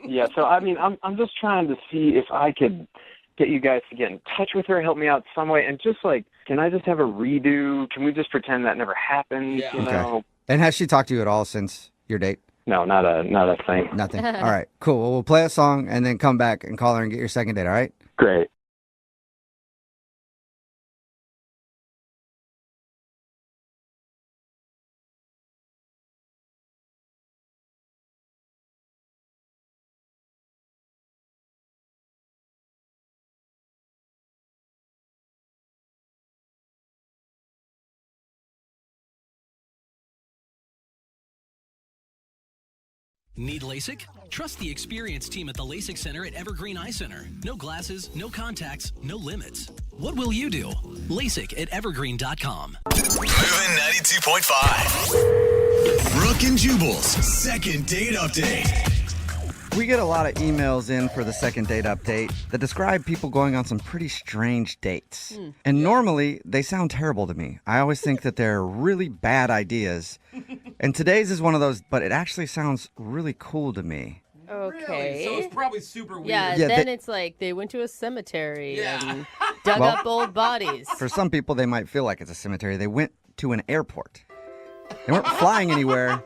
Yeah, so I mean, I'm just trying to see if I could get you guys to get in touch with her, help me out some way, and just like, can I just have a redo? Can we just pretend that never happened? Yeah. You Okay. know? And has she talked to you at all since your date? No, not a thing. Nothing. All right, cool. Well, we'll play a song and then come back and call her and get your second date, all right? Great. Need LASIK? Trust the experienced team at the LASIK Center at Evergreen Eye Center. No glasses, no contacts, no limits. What will you do? LASIK at evergreen.com. Moving 92.5. Brooke and Jubal's second date update. We get a lot of emails in for the second date update that describe people going on some pretty strange dates. And normally, they sound terrible to me. I always think that they're really bad ideas. And today's is one of those, but it actually sounds really cool to me. Okay. Really? So it's probably super weird. Yeah, Yeah, then they- it's like they went to a cemetery Yeah. and dug Well- up old bodies. For some people, they might feel like it's a cemetery. They went to an airport. They weren't flying anywhere,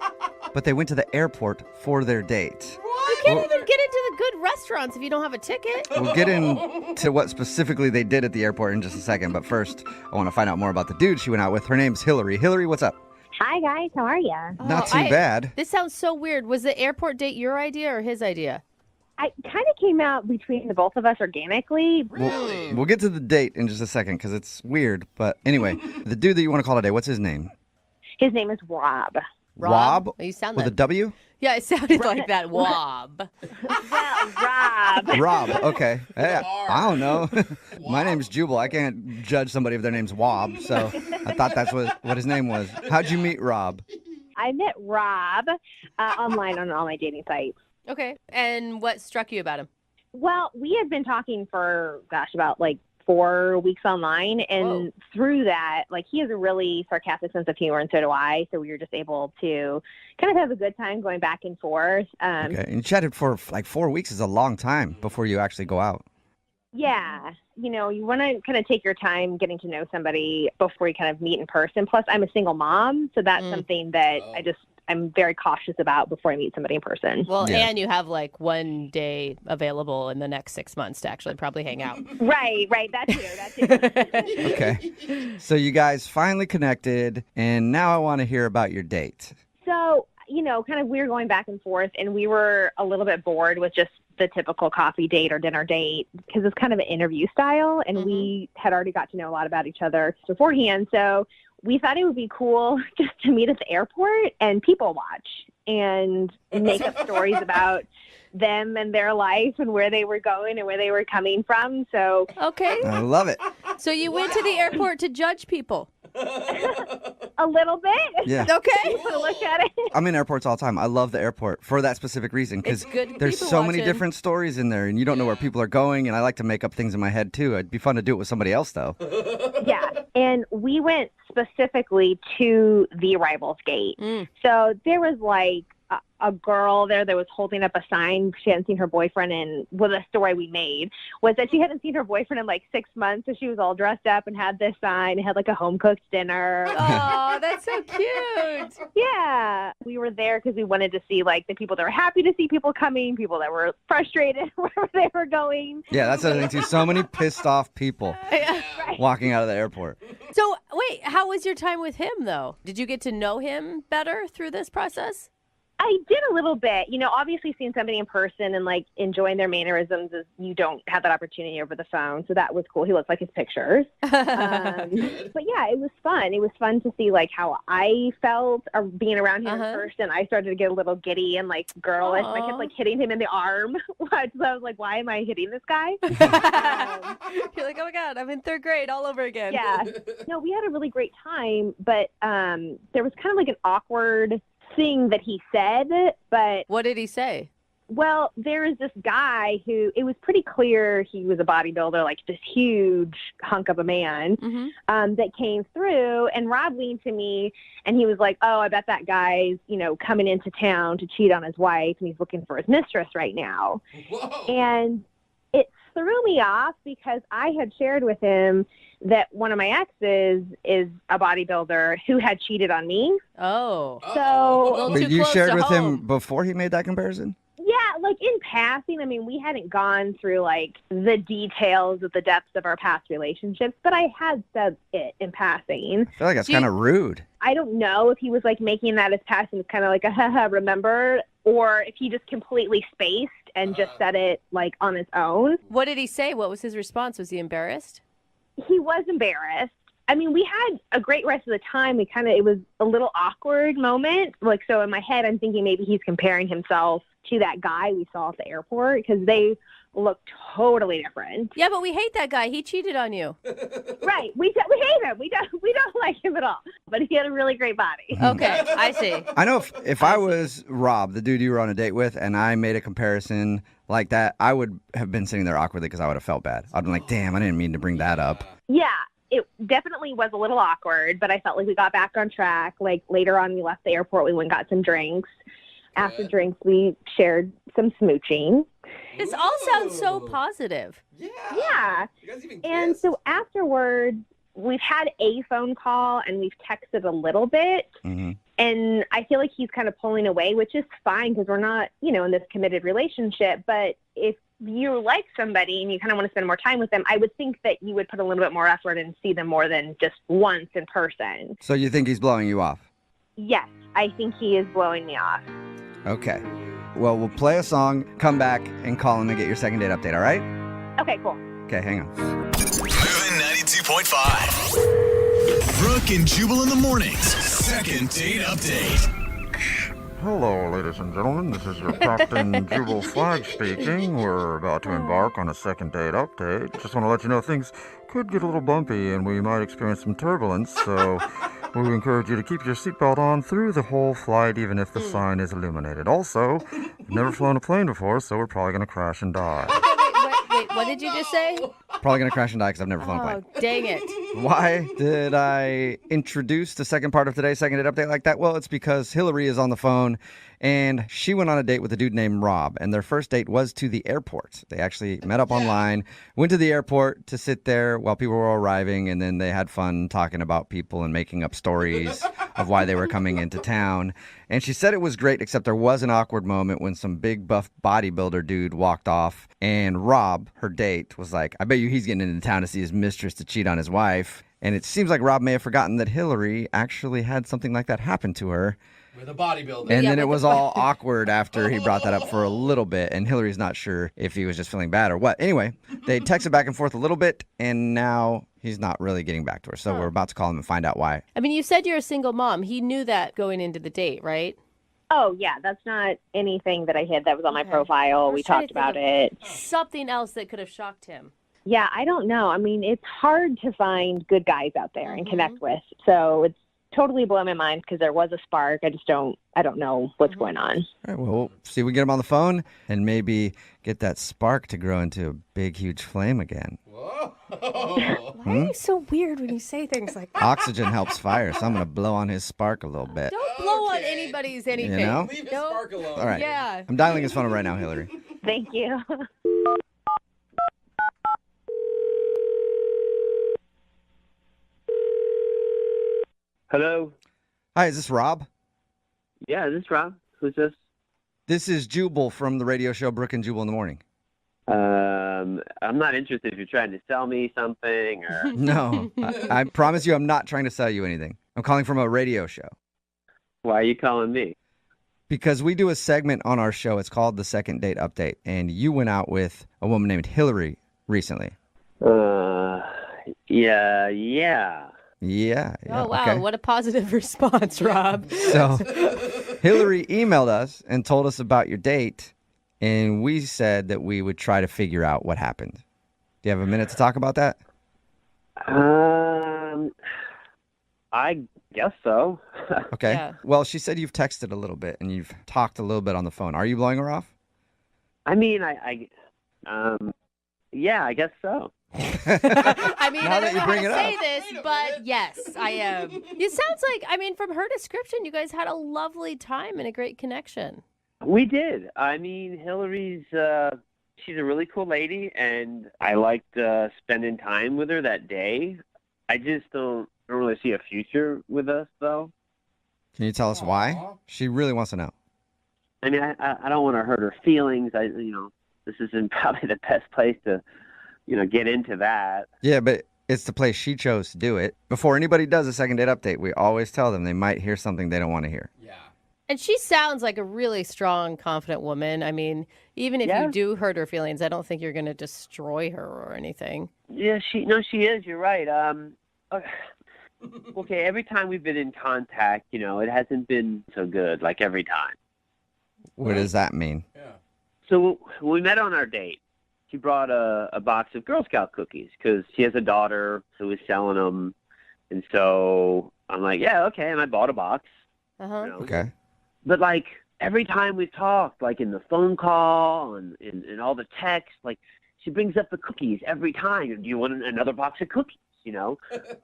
but they went to the airport for their date. You can't even get into the good restaurants if you don't have a ticket. We'll get into what specifically they did at the airport in just a second, but first, I want to find out more about the dude she went out with. Her name's Hillary. Hillary, what's up? Hi, guys. How are you? Not too bad. This sounds so weird. Was the airport date your idea or his idea? I kind of came out between the both of us organically. We'll get to the date in just a second because it's weird. But anyway, the dude that you want to call today, what's his name? His name is Rob. Rob? Oh, you sound With like a W? Yeah, it sounded like that. Wob. Well, Rob. Rob. Okay. Hey, I don't know. My name's Jubal. I can't judge somebody if their name's Wob. So I thought that's what his name was. How'd you meet Rob? I met Rob online on all my dating sites. Okay. And what struck you about him? Well, we had been talking for, about 4 weeks online. And through that, he has a really sarcastic sense of humor, and so do I. So we were just able to kind of have a good time going back and forth. Okay. And you chatted for 4 weeks is a long time before you actually go out. Yeah. You want to kind of take your time getting to know somebody before you kind of meet in person. Plus, I'm a single mom, so that's something that I'm very cautious about before I meet somebody in person. Well, and you have 1 day available in the next 6 months to actually probably hang out. Right. That too. Okay. So you guys finally connected, and now I want to hear about your date. So, kind of we were going back and forth, and we were a little bit bored with just the typical coffee date or dinner date because it's kind of an interview style, and we had already got to know a lot about each other beforehand. So we thought it would be cool just to meet at the airport and people watch and make up stories about them and their life and where they were going and where they were coming from. So okay. I love it. So you went to the airport to judge people. A little bit. Yeah. Okay. Look at it. I'm in airports all the time. I love the airport for that specific reason because there's so many different stories in there and you don't know where people are going, and I like to make up things in my head too. It'd be fun to do it with somebody else though. Yeah. And we went specifically to the arrivals gate. So there was a girl there that was holding up a sign. She hadn't seen her boyfriend, and the story we made was that she hadn't seen her boyfriend in 6 months, so she was all dressed up and had this sign and had a home-cooked dinner. Oh, that's so cute. Yeah. We were there because we wanted to see the people that were happy to see people coming, people that were frustrated wherever they were going. Yeah, that's the other thing too. So many pissed off people walking out of the airport. So wait, how was your time with him though? Did you get to know him better through this process? I did a little bit. Obviously seeing somebody in person and enjoying their mannerisms is you don't have that opportunity over the phone. So that was cool. He looks like his pictures. But yeah, it was fun. It was fun to see how I felt being around him in person. I started to get a little giddy and girlish. I kept hitting him in the arm. So I was like, why am I hitting this guy? You're like, oh my God, I'm in 3rd grade all over again. Yeah. No, we had a really great time, but there was kind of an awkward thing that he said, but what did he say? Well, there is this guy who it was pretty clear he was a bodybuilder, this huge hunk of a man that came through, and Rob leaned to me and he was like, oh, I bet that guy's coming into town to cheat on his wife and he's looking for his mistress right now. Whoa. And it threw me off because I had shared with him that one of my exes is a bodybuilder who had cheated on me. Oh. So But you shared with him before he made that comparison? Yeah, in passing. I mean, we hadn't gone through the details of the depths of our past relationships, but I had said it in passing. I feel like that's kind of rude. I don't know if he was making that as passing, kind of a haha, remember, or if he just completely spaced and just said it on its own. What did he say? What was his response? Was he embarrassed? He was embarrassed. I mean, we had a great rest of the time. It was a little awkward moment. So in my head, I'm thinking maybe he's comparing himself to that guy we saw at the airport because they look totally different. Yeah, but we hate that guy. He cheated on you. Right. We hate him. We don't like him at all. But he had a really great body. Okay, I see. I know if I was Rob, the dude you were on a date with, and I made a comparison like that, I would have been sitting there awkwardly because I would have felt bad. I'd been like, damn, I didn't mean to bring that up. Yeah. It definitely was a little awkward, but I felt like we got back on track. Later on, we left the airport. We went and got some drinks. After drinks, we shared some smooching. This all sounds so positive. Yeah. And so afterwards, we've had a phone call and we've texted a little bit. And I feel like he's kind of pulling away, which is fine because we're not, in this committed relationship. But if you like somebody and you kind of want to spend more time with them, I would think that you would put a little bit more effort and see them more than just once in person. So you think he's blowing you off? Yes, I think he is blowing me off. Okay. Well, we'll play a song, come back, and call him and get your second date update, all right? Okay, cool. Okay, hang on. Moving 92.5. Brooke and Jubal in the mornings. Second date update. Hello, ladies and gentlemen. This is your Captain Jubal Flag speaking. We're about to embark on a second date update. Just want to let you know things could get a little bumpy and we might experience some turbulence, so we encourage you to keep your seatbelt on through the whole flight, even if the sign is illuminated. Also, we've never flown a plane before, so we're probably going to crash and die. Wait, what did you just say? Probably going to crash and die because I've never flown a plane. Oh, dang it. Why did I introduce the second part of today's second date update like that? Well, it's because Hillary is on the phone, and she went on a date with a dude named Rob, and their first date was to the airport. They actually met up online, went to the airport to sit there while people were arriving, and then they had fun talking about people and making up stories of why they were coming into town. And she said it was great, except there was an awkward moment when some big buff bodybuilder dude walked off, and Rob, her date, was like, I bet you he's getting into town to see his mistress to cheat on his wife. And it seems like Rob may have forgotten that Hillary actually had something like that happen to her. With a bodybuilder. And then it was all awkward after he brought that up for a little bit, and Hillary's not sure if he was just feeling bad or what. Anyway, they texted back and forth a little bit, and now he's not really getting back to her. So we're about to call him and find out why. I mean, you said you're a single mom. He knew that going into the date, right? Oh, yeah, that's not anything that I hid that was on my profile. We talked about it. Something else that could have shocked him. Yeah, I don't know. I mean, it's hard to find good guys out there and connect with. So it's totally blowing my mind because there was a spark. I don't know what's going on. All right, well, we'll see if we can get him on the phone and maybe get that spark to grow into a big, huge flame again. Why are you so weird when you say things like that? Oxygen helps fire, so I'm going to blow on his spark a little bit. Don't blow on anybody's anything. You know? Leave his spark alone. All right. Yeah. I'm dialing his phone right now, Hillary. Thank you. Hello? Hi, is this Rob? Yeah, this is Rob. Who's this? This is Jubal from the radio show Brooke and Jubal in the Morning. I'm not interested if you're trying to sell me something or... No, I promise you I'm not trying to sell you anything. I'm calling from a radio show. Why are you calling me? Because we do a segment on our show. It's called The Second Date Update, and you went out with a woman named Hillary recently. Yeah. Yeah. Oh, wow. Okay. What a positive response, Rob. So Hillary emailed us and told us about your date, and we said that we would try to figure out what happened. Do you have a minute to talk about that? I guess so. Okay. Yeah. Well, she said you've texted a little bit and you've talked a little bit on the phone. Are you blowing her off? I mean, yeah, I guess so. I mean, Now I that don't you know bring how it to say up. this, but yes, I am. It sounds like, I mean, from her description, you guys had a lovely time and a great connection. We did. I mean, Hillary's, she's a really cool lady, and I liked spending time with her that day. I just don't really see a future with us, though. Can you tell us why? She really wants to know. I mean, I don't want to hurt her feelings. This isn't probably the best place to, get into that. Yeah, but it's the place she chose to do it. Before anybody does a second date update, we always tell them they might hear something they don't want to hear. Yeah. And she sounds like a really strong, confident woman. I mean, even if you do hurt her feelings, I don't think you're going to destroy her or anything. Yeah, she is. You're right. Okay, every time we've been in contact, it hasn't been so good, like every time. What does that mean? Yeah. So when we met on our date, she brought a box of Girl Scout cookies because she has a daughter who was selling them. And so I'm like, yeah, okay. And I bought a box. Uh-huh. Okay. But, every time we've talked, in the phone call and all the text, she brings up the cookies every time. Do you want another box of cookies,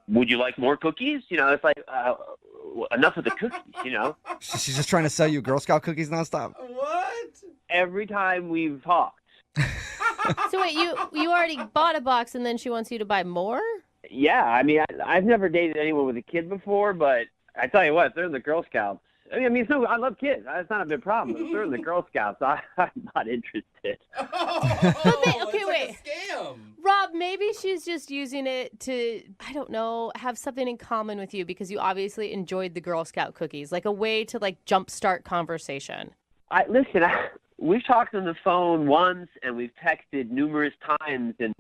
Would you like more cookies? It's like, enough of the cookies, She's just trying to sell you Girl Scout cookies nonstop? What? Every time we've talked. So wait, you already bought a box and then she wants you to buy more? Yeah, I mean, I've never dated anyone with a kid before, but I tell you what, if they're in the Girl Scouts, I mean, it's no, I love kids. That's not a big problem. But certainly Girl Scouts, I'm not interested. Okay, wait. Like a scam. Rob, maybe she's just using it to, I don't know, have something in common with you because you obviously enjoyed the Girl Scout cookies, like a way to like jumpstart conversation. Listen, we've talked on the phone once, and we've texted numerous times, and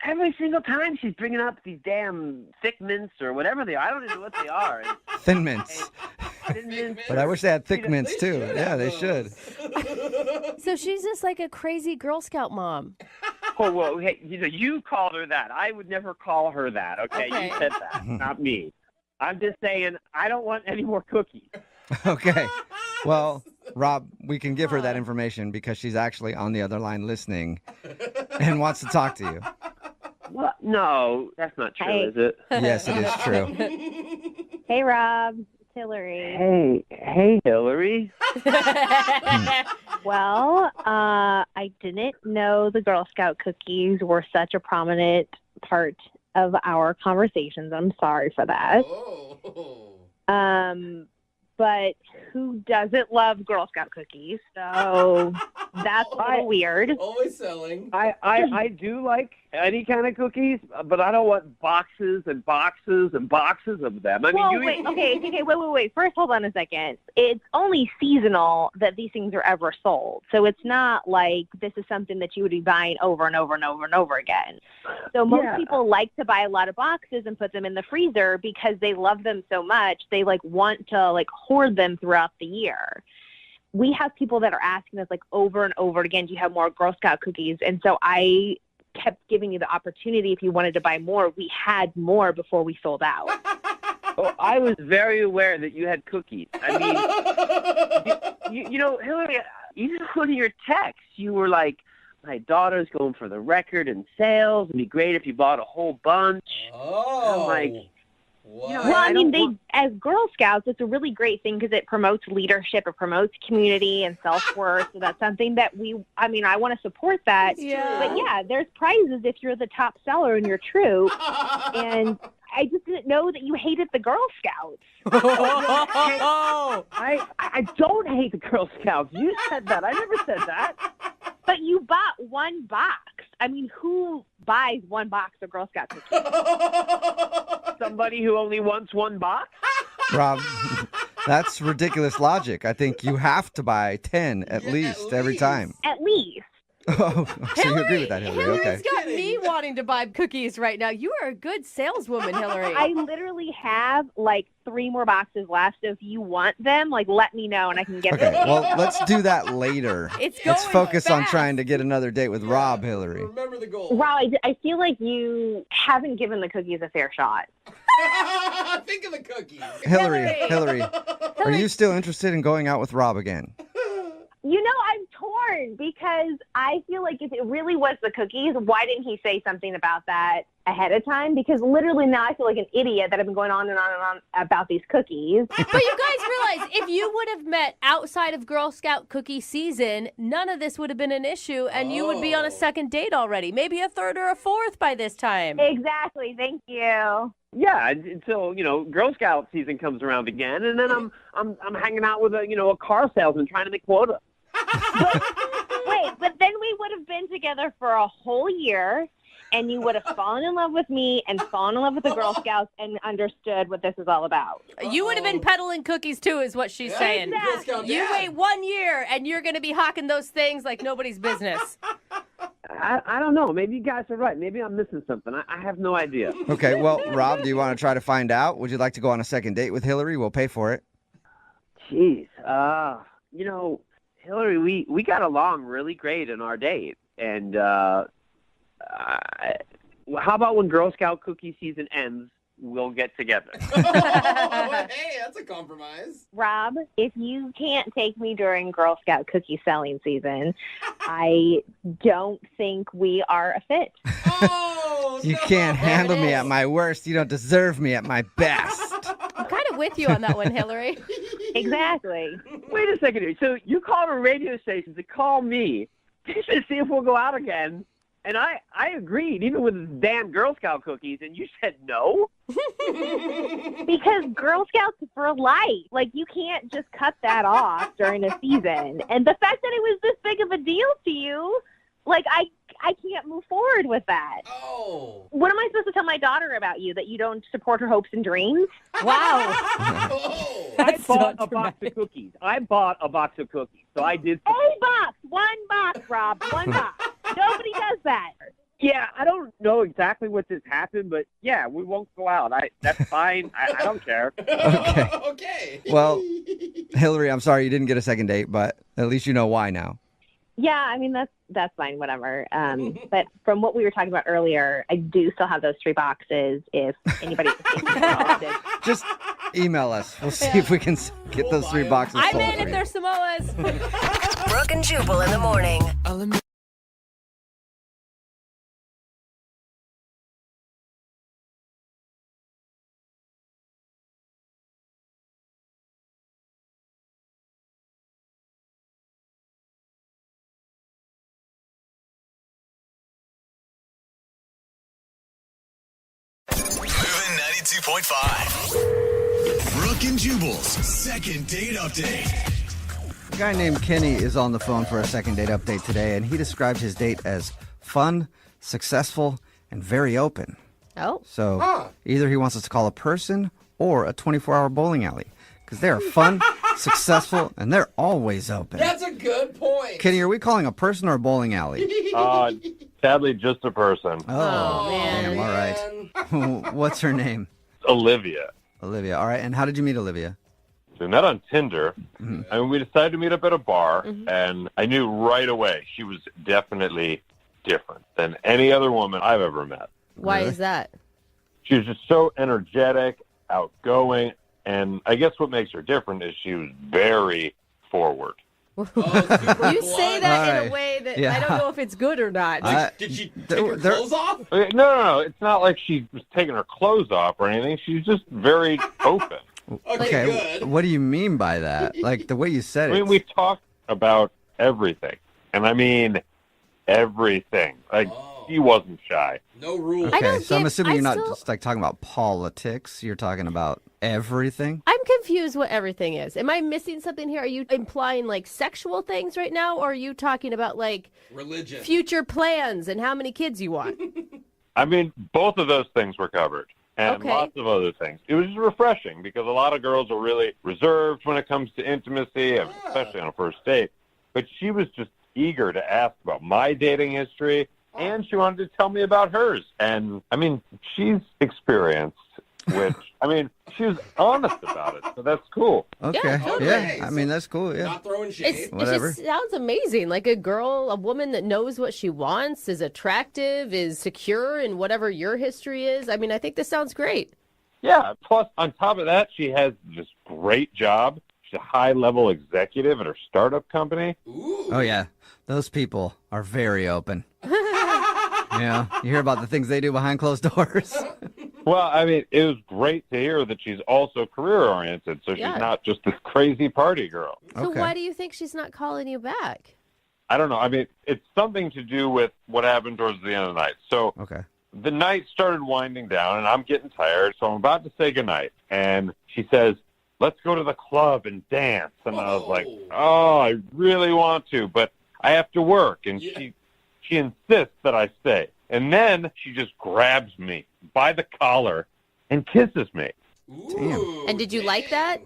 every single time she's bringing up these damn thick mints or whatever they are. I don't even know what they are. Thin mints. Thin mints. But I wish they had thick mints too. Yeah, they should. So she's just like a crazy Girl Scout mom. Oh, well, hey, you called her that. I would never call her that, okay? You said that, not me. I'm just saying I don't want any more cookies. Okay. Well, Rob, we can give her that information because she's actually on the other line listening and wants to talk to you. What? No, that's not true, is it? Yes, it is true. Hey, Rob. It's Hillary. Hey, Hillary. Well, I didn't know the Girl Scout cookies were such a prominent part of our conversations. I'm sorry for that. But who doesn't love Girl Scout cookies? So that's a little weird. Always selling. I do like any kind of cookies, but I don't want boxes and boxes and boxes of them. I mean, wait. First, hold on a second. It's only seasonal that these things are ever sold. So it's not like this is something that you would be buying over and over and over and over again. So most people like to buy a lot of boxes and put them in the freezer because they love them so much. They like want to like hoard them throughout the year. We have people that are asking us like over and over again, do you have more Girl Scout cookies? And so I kept giving you the opportunity if you wanted to buy more. We had more before we sold out. Oh, I was very aware that you had cookies. I mean, you know, Hillary, even on your texts, you were like, my daughter's going for the record in sales. It'd be great if you bought a whole bunch. Oh. I'm like, as Girl Scouts, it's a really great thing because it promotes leadership, it promotes community and self-worth. So that's something that I want to support that. Yeah. But yeah, there's prizes if you're the top seller in your troop. And I just didn't know that you hated the Girl Scouts. I don't hate the Girl Scouts. You said that. I never said that. But you bought one box. I mean, who buys one box of Girl Scout cookies? Somebody who only wants one box? Rob, that's ridiculous logic. I think you have to buy 10 at least every time. At least. Oh, so you agree with that, Hillary? Hillary's Okay. got me wanting to buy cookies right now. You are a good saleswoman, Hillary. I literally have like 3 more boxes left. So if you want them, like let me know and I can get Okay, them. well, let's do that later. It's Let's going focus on fast. trying to get another date with Rob, Hillary. Remember the goal. Wow, I feel like you haven't given the cookies a fair shot. Think of the cookies. Hillary, are you still interested in going out with Rob again? You know, I'm torn because I feel like if it really was the cookies, why didn't he say something about that ahead of time? Because literally now I feel like an idiot that I've been going on and on and on about these cookies. But you guys realize if you would have met outside of Girl Scout cookie season, none of this would have been an issue and you would be on a second date already. Maybe a third or a fourth by this time. Exactly. Thank you. Yeah, until Girl Scout season comes around again, and then I'm hanging out with a car salesman trying to make quota. But then we would have been together for a whole year, and you would have fallen in love with me and fallen in love with the Girl Scouts and understood what this is all about. You would have been peddling cookies too, is what she's saying. Exactly. You wait 1 year and you're going to be hawking those things like nobody's business. I don't know. Maybe you guys are right. Maybe I'm missing something. I have no idea. Okay, well, Rob, do you want to try to find out? Would you like to go on a second date with Hillary? We'll pay for it. Jeez. Hillary, we got along really great in our date. And how about when Girl Scout cookie season ends, we'll get together? Hey, that's a compromise. Rob, if you can't take me during Girl Scout cookie selling season, I don't think we are a fit. You can't handle me at my worst. You don't deserve me at my best. I'm kind of with you on that one, Hillary. Exactly. Wait a second here. So you called a radio station to call me to see if we'll go out again, And I agreed, even with the damn Girl Scout cookies, and you said no? Because Girl Scouts for life. Like, you can't just cut that off during a season. And the fact that it was this big of a deal to you, like, I can't move forward with that. Oh. What am I supposed to tell my daughter about you, that you don't support her hopes and dreams? Wow. I bought a box of cookies. So I did. A box. One box, Rob. One box. Nobody does that. Yeah, I don't know exactly what just happened, but yeah, we won't go out. That's fine. I don't care. Okay. Okay. Well, Hillary, I'm sorry you didn't get a second date, but at least you know why now. Yeah, I mean, that's fine, whatever. But from what we were talking about earlier, I do still have those 3 boxes if anybody is interested. Just email us. We'll see if we can get those 3 boxes I'm sold in for if you. they're Samoas. Brooke and Jubal in the morning. Moving 92.5. Brooke and Jubal's second date update. A guy named Kenny is on the phone for a second date update today, and he described his date as fun, successful, and very open. Oh. So either he wants us to call a person or a 24-hour bowling alley, because they are fun, successful, and they're always open. That's a good point. Kenny, are we calling a person or a bowling alley? Sadly, just a person. Oh, man. damn, all right. What's her name? Olivia. Olivia. All right, and how did you meet Olivia? So we met on Tinder, and we decided to meet up at a bar, and I knew right away she was definitely different than any other woman I've ever met. Why is that? She was just so energetic, outgoing, and I guess what makes her different is she was very forward. You say that in a way that Yeah. I don't know if it's good or not. Did she take her clothes off? No. It's not like she was taking her clothes off or anything. She's just very open. Okay, what do you mean by that? Like, the way you said it. I mean, we talked about everything. And I mean everything. Like, she wasn't shy. No rules. Okay, so I'm assuming you're not just like talking about politics. You're talking about everything. I'm confused what everything is. Am I missing something here? Are you implying like sexual things right now, or are you talking about like religion, future plans, and how many kids you want? I mean, both of those things were covered. And Okay. lots of other things. It was just refreshing because a lot of girls are really reserved when it comes to intimacy, especially on a first date. But she was just eager to ask about my dating history, and she wanted to tell me about hers. And, I mean, she's experienced, which, I mean, she was honest about it, so that's cool. Okay. Yeah, totally. Yeah, I mean, that's cool. Yeah. Not throwing shade. It Whatever. just sounds amazing. Like a woman that knows what she wants, is attractive, is secure in whatever your history is. I mean, I think this sounds great. Yeah, plus, on top of that, she has this great job. She's a high-level executive at her startup company. Oh, yeah. Those people are very open. Yeah, you hear about the things they do behind closed doors. Well, I mean, it was great to hear that she's also career-oriented, so she's Yeah. not just this crazy party girl. So why do you think she's not calling you back? I don't know. I mean, it's something to do with what happened towards the end of the night. So the night started winding down, and I'm getting tired, so I'm about to say goodnight. And she says, let's go to the club and dance. And I was like, oh, I really want to, but I have to work. And she insists that I stay. And then she just grabs me by the collar and kisses me. Damn. And did you like that?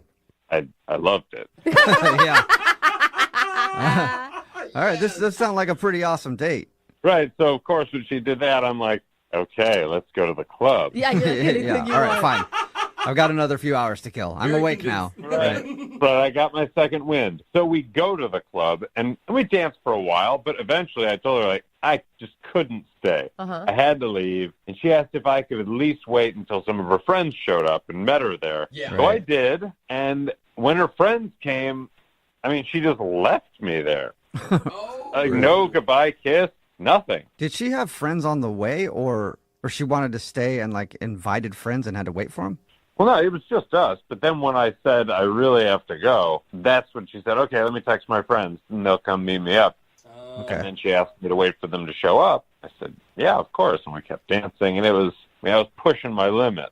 I loved it. Yeah. All right, this does sound like a pretty awesome date. Right. So, of course, when she did that, I'm like, okay, let's go to the club. Yeah, Yeah, all right, fine. I've got another few hours to kill. I'm awake now. Right. But I got my second wind. So we go to the club, and we danced for a while, but eventually I told her, like, I just couldn't stay. I had to leave, and she asked if I could at least wait until some of her friends showed up and met her there. Yeah. So I did, and when her friends came, I mean, she just left me there. Like, no goodbye kiss, nothing. Did she have friends on the way, or she wanted to stay and, like, invited friends and had to wait for them? Well, no, it was just us. But then when I said I really have to go, that's when she said, okay, let me text my friends, and they'll come meet me up. Okay. And then she asked me to wait for them to show up. I said, yeah, of course. And we kept dancing, and I was pushing my limit.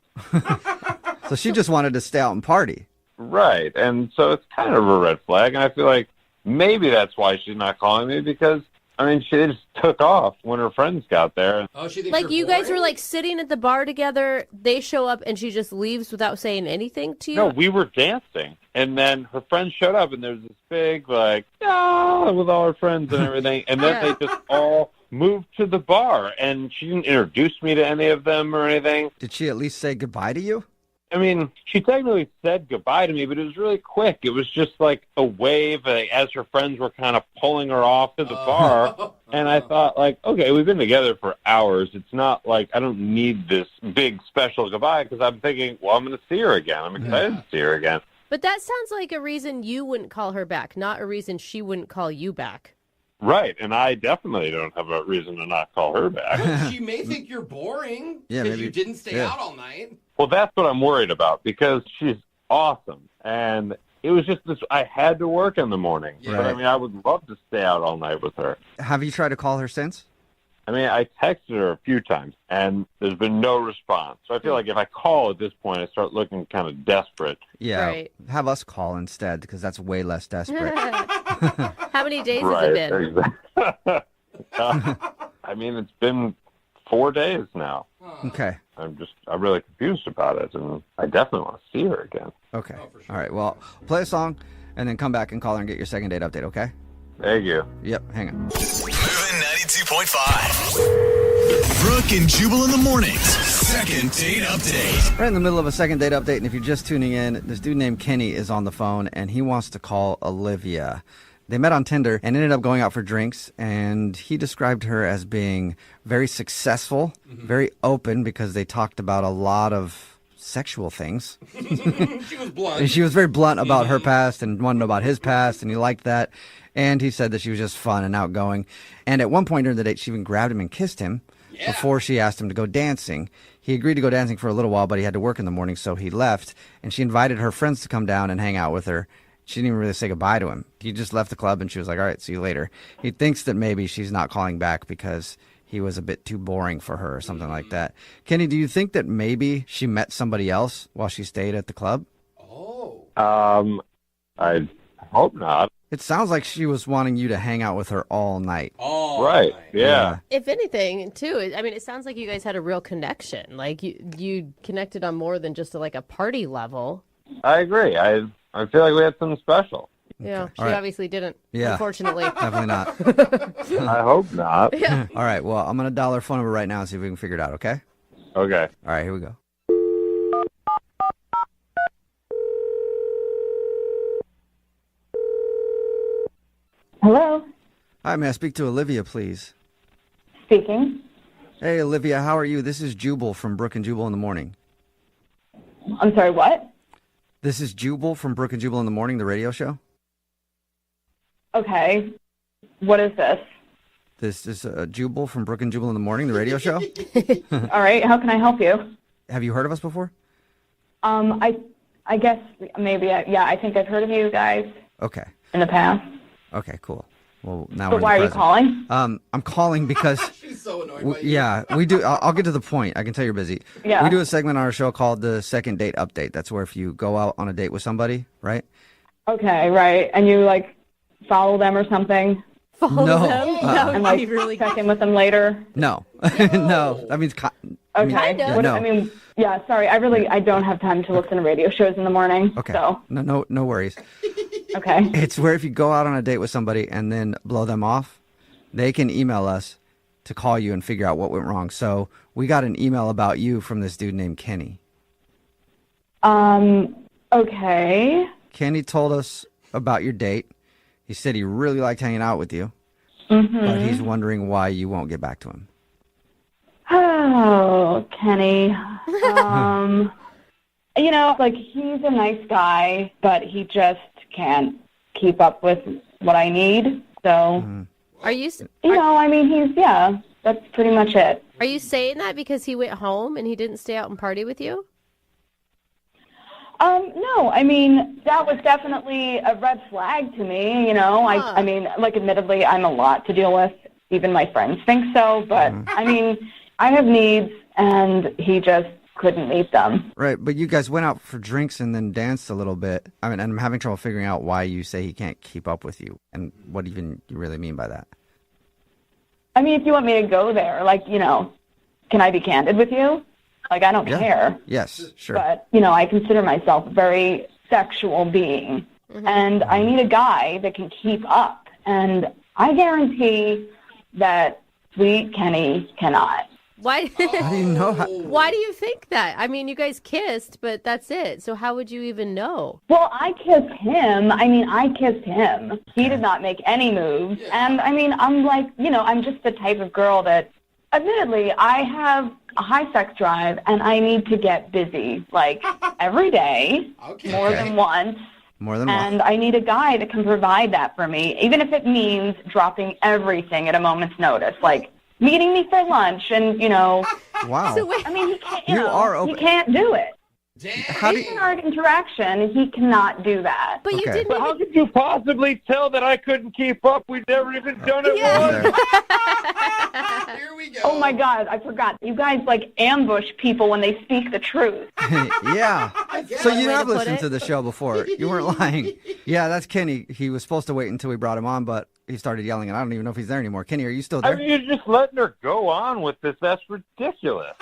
So she just wanted to stay out and party. Right. And so it's kind of a red flag, and I feel like maybe that's why she's not calling me, because she just took off when her friends got there. Oh, she thinks Like, you're you guys boring? were, like, sitting at the bar together, they show up, and she just leaves without saying anything to you? No, we were dancing, and then her friends showed up, and there was this big, like, ah, with all her friends and everything, and then they just all moved to the bar, and she didn't introduce me to any of them or anything. Did she at least say goodbye to you? She technically said goodbye to me, but it was really quick. It was just like a wave as her friends were kind of pulling her off to the bar. And I thought, like, okay, we've been together for hours. It's not like I don't need this big special goodbye, because I'm thinking, well, I'm going to see her again. I'm excited to see her again. But that sounds like a reason you wouldn't call her back, not a reason she wouldn't call you back. Right, and I definitely don't have a reason to not call her back. Well, she may think you're boring because you didn't stay out all night. Well, that's what I'm worried about, because she's awesome. And it was just this, I had to work in the morning. Yeah. But, I would love to stay out all night with her. Have you tried to call her since? I texted her a few times, and there's been no response. So I feel like if I call at this point, I start looking kind of desperate. Yeah. Right. Have us call instead, because that's way less desperate. How many days has it been? Exactly. It's been 4 days now. Okay. I'm really confused about it, and I definitely want to see her again. Okay. All right. Well, play a song, and then come back and call her and get your second date update, okay? Thank you. Yep. Hang on. Moving 92.5. Brooke and Jubal in the mornings. Second date update. We're in the middle of a second date update, and if you're just tuning in, this dude named Kenny is on the phone, and he wants to call Olivia. They met on Tinder and ended up going out for drinks, and he described her as being very successful, very open, because they talked about a lot of sexual things. She was blunt. And she was very blunt about her past and wanted to know about his past, and he liked that. And he said that she was just fun and outgoing. And at one point during the date, she even grabbed him and kissed him before she asked him to go dancing. He agreed to go dancing for a little while, but he had to work in the morning, so he left. And she invited her friends to come down and hang out with her. She didn't even really say goodbye to him. He just left the club, and she was like, all right, see you later. He thinks that maybe she's not calling back because he was a bit too boring for her or something like that. Kenny, do you think that maybe she met somebody else while she stayed at the club? I hope not. It sounds like she was wanting you to hang out with her all night. Oh, right. Yeah. If anything, too, it sounds like you guys had a real connection. Like, you connected on more than just a party level. I agree. I feel like we had something special. Yeah, she All right. obviously didn't, Yeah. unfortunately. Definitely not. I hope not. Yeah. All right, well, I'm going to dial her phone number right now and see if we can figure it out, okay? Okay. All right, here we go. Hello, Hi, may I speak to Olivia, please? speaking. Hey, Olivia, how are you? This is Jubal from Brooke and Jubal in the Morning. I'm sorry, what? This is Jubal from Brooke and Jubal in the Morning, the radio show. Okay. What is this? This is Jubal from Brooke and Jubal in the Morning, the radio show. All right, how can I help you? Have you heard of us before? I guess maybe, I think I've heard of you guys Okay. in the past. Okay, cool. Well, now But we're in why are the you present. calling? I'm calling because She's so annoyed by you. yeah, we do. I'll get to the point. I can tell you're busy. Yeah. We do a segment on our show called the Second Date Update. That's where if you go out on a date with somebody, right? Okay, right. And you, follow them or something? Follow No. them? That And, would be really check in with them later? No, no. That means Okay. Kind of. What- No. Yeah, sorry. I don't have time to listen to radio shows in the morning. okay. So, No worries. okay. It's where if you go out on a date with somebody and then blow them off, they can email us to call you and figure out what went wrong. So we got an email about you from this dude named Kenny. Okay. Kenny told us about your date. He said he really liked hanging out with you, Mm-hmm. but he's wondering why you won't get back to him. Oh, Kenny. He's a nice guy, but he just can't keep up with what I need. So, Are you that's pretty much it. Are you saying that because he went home and he didn't stay out and party with you? No, that was definitely a red flag to me, admittedly, I'm a lot to deal with even my friends think so. But I mean, I have needs, and he just couldn't meet them. Right, but you guys went out for drinks and then danced a little bit. I mean, and I'm having trouble figuring out why you say he can't keep up with you, and what even you really mean by that. I mean, if you want me to go there, like, you know, can I be candid with you? Like, I don't care. Yes, sure. But, you know, I consider myself a very sexual being, and I need a guy that can keep up. And I guarantee that sweet Kenny cannot. Why? How do you know? Why do you think that? I mean, you guys kissed, but that's it. So how would you even know? Well, I kissed him. I mean, I kissed him. He did not make any moves. And, I mean, I'm like, you know, I'm just the type of girl that, admittedly, I have a high sex drive, and I need to get busy, like, every day, more than once. More than once. And I need a guy that can provide that for me, even if it means dropping everything at a moment's notice, like meeting me for lunch and, you know. Wow. So, I mean, he can't, You are open. he can't do it. How do In our interaction, he cannot do that. But you Okay. didn't But how could you possibly tell that I couldn't keep up? We'd never even done it once. Here we go. Oh, my God, I forgot. You guys, like, ambush people when they speak the truth. Yeah. So you Way have to put listened it. to the show before. You weren't lying. Yeah, that's Kenny. He was supposed to wait until we brought him on, but he started yelling, and I don't even know if he's there anymore. Kenny, are you still I there? mean, you're just letting her go on with this. That's ridiculous.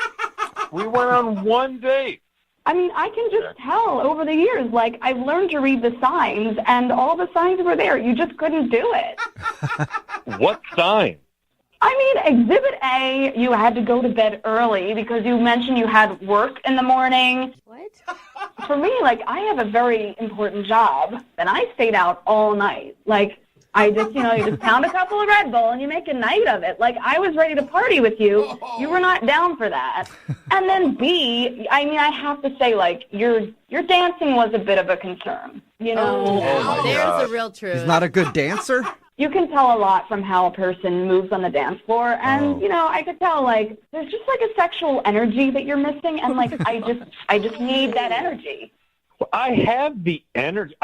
We went on one date. I mean, I can just tell over the years, like, I've learned to read the signs, and all the signs were there. You just couldn't do it. What sign? I mean, Exhibit A, you had to go to bed early because you mentioned you had work in the morning. What? For me, like, I have a very important job, and I stayed out all night. Like, I just, you know, you just pound a couple of Red Bull and you make a night of it. Like, I was ready to party with you. You were not down for that. And then B, I mean, I have to say, like, your dancing was a bit of a concern. You know, my There's God. the real truth. He's not a good dancer? you can tell a lot from how a person moves on the dance floor. And, you know, I could tell, like, there's just, like, a sexual energy that you're missing. And, like, I just need that energy. Well, I have the energy.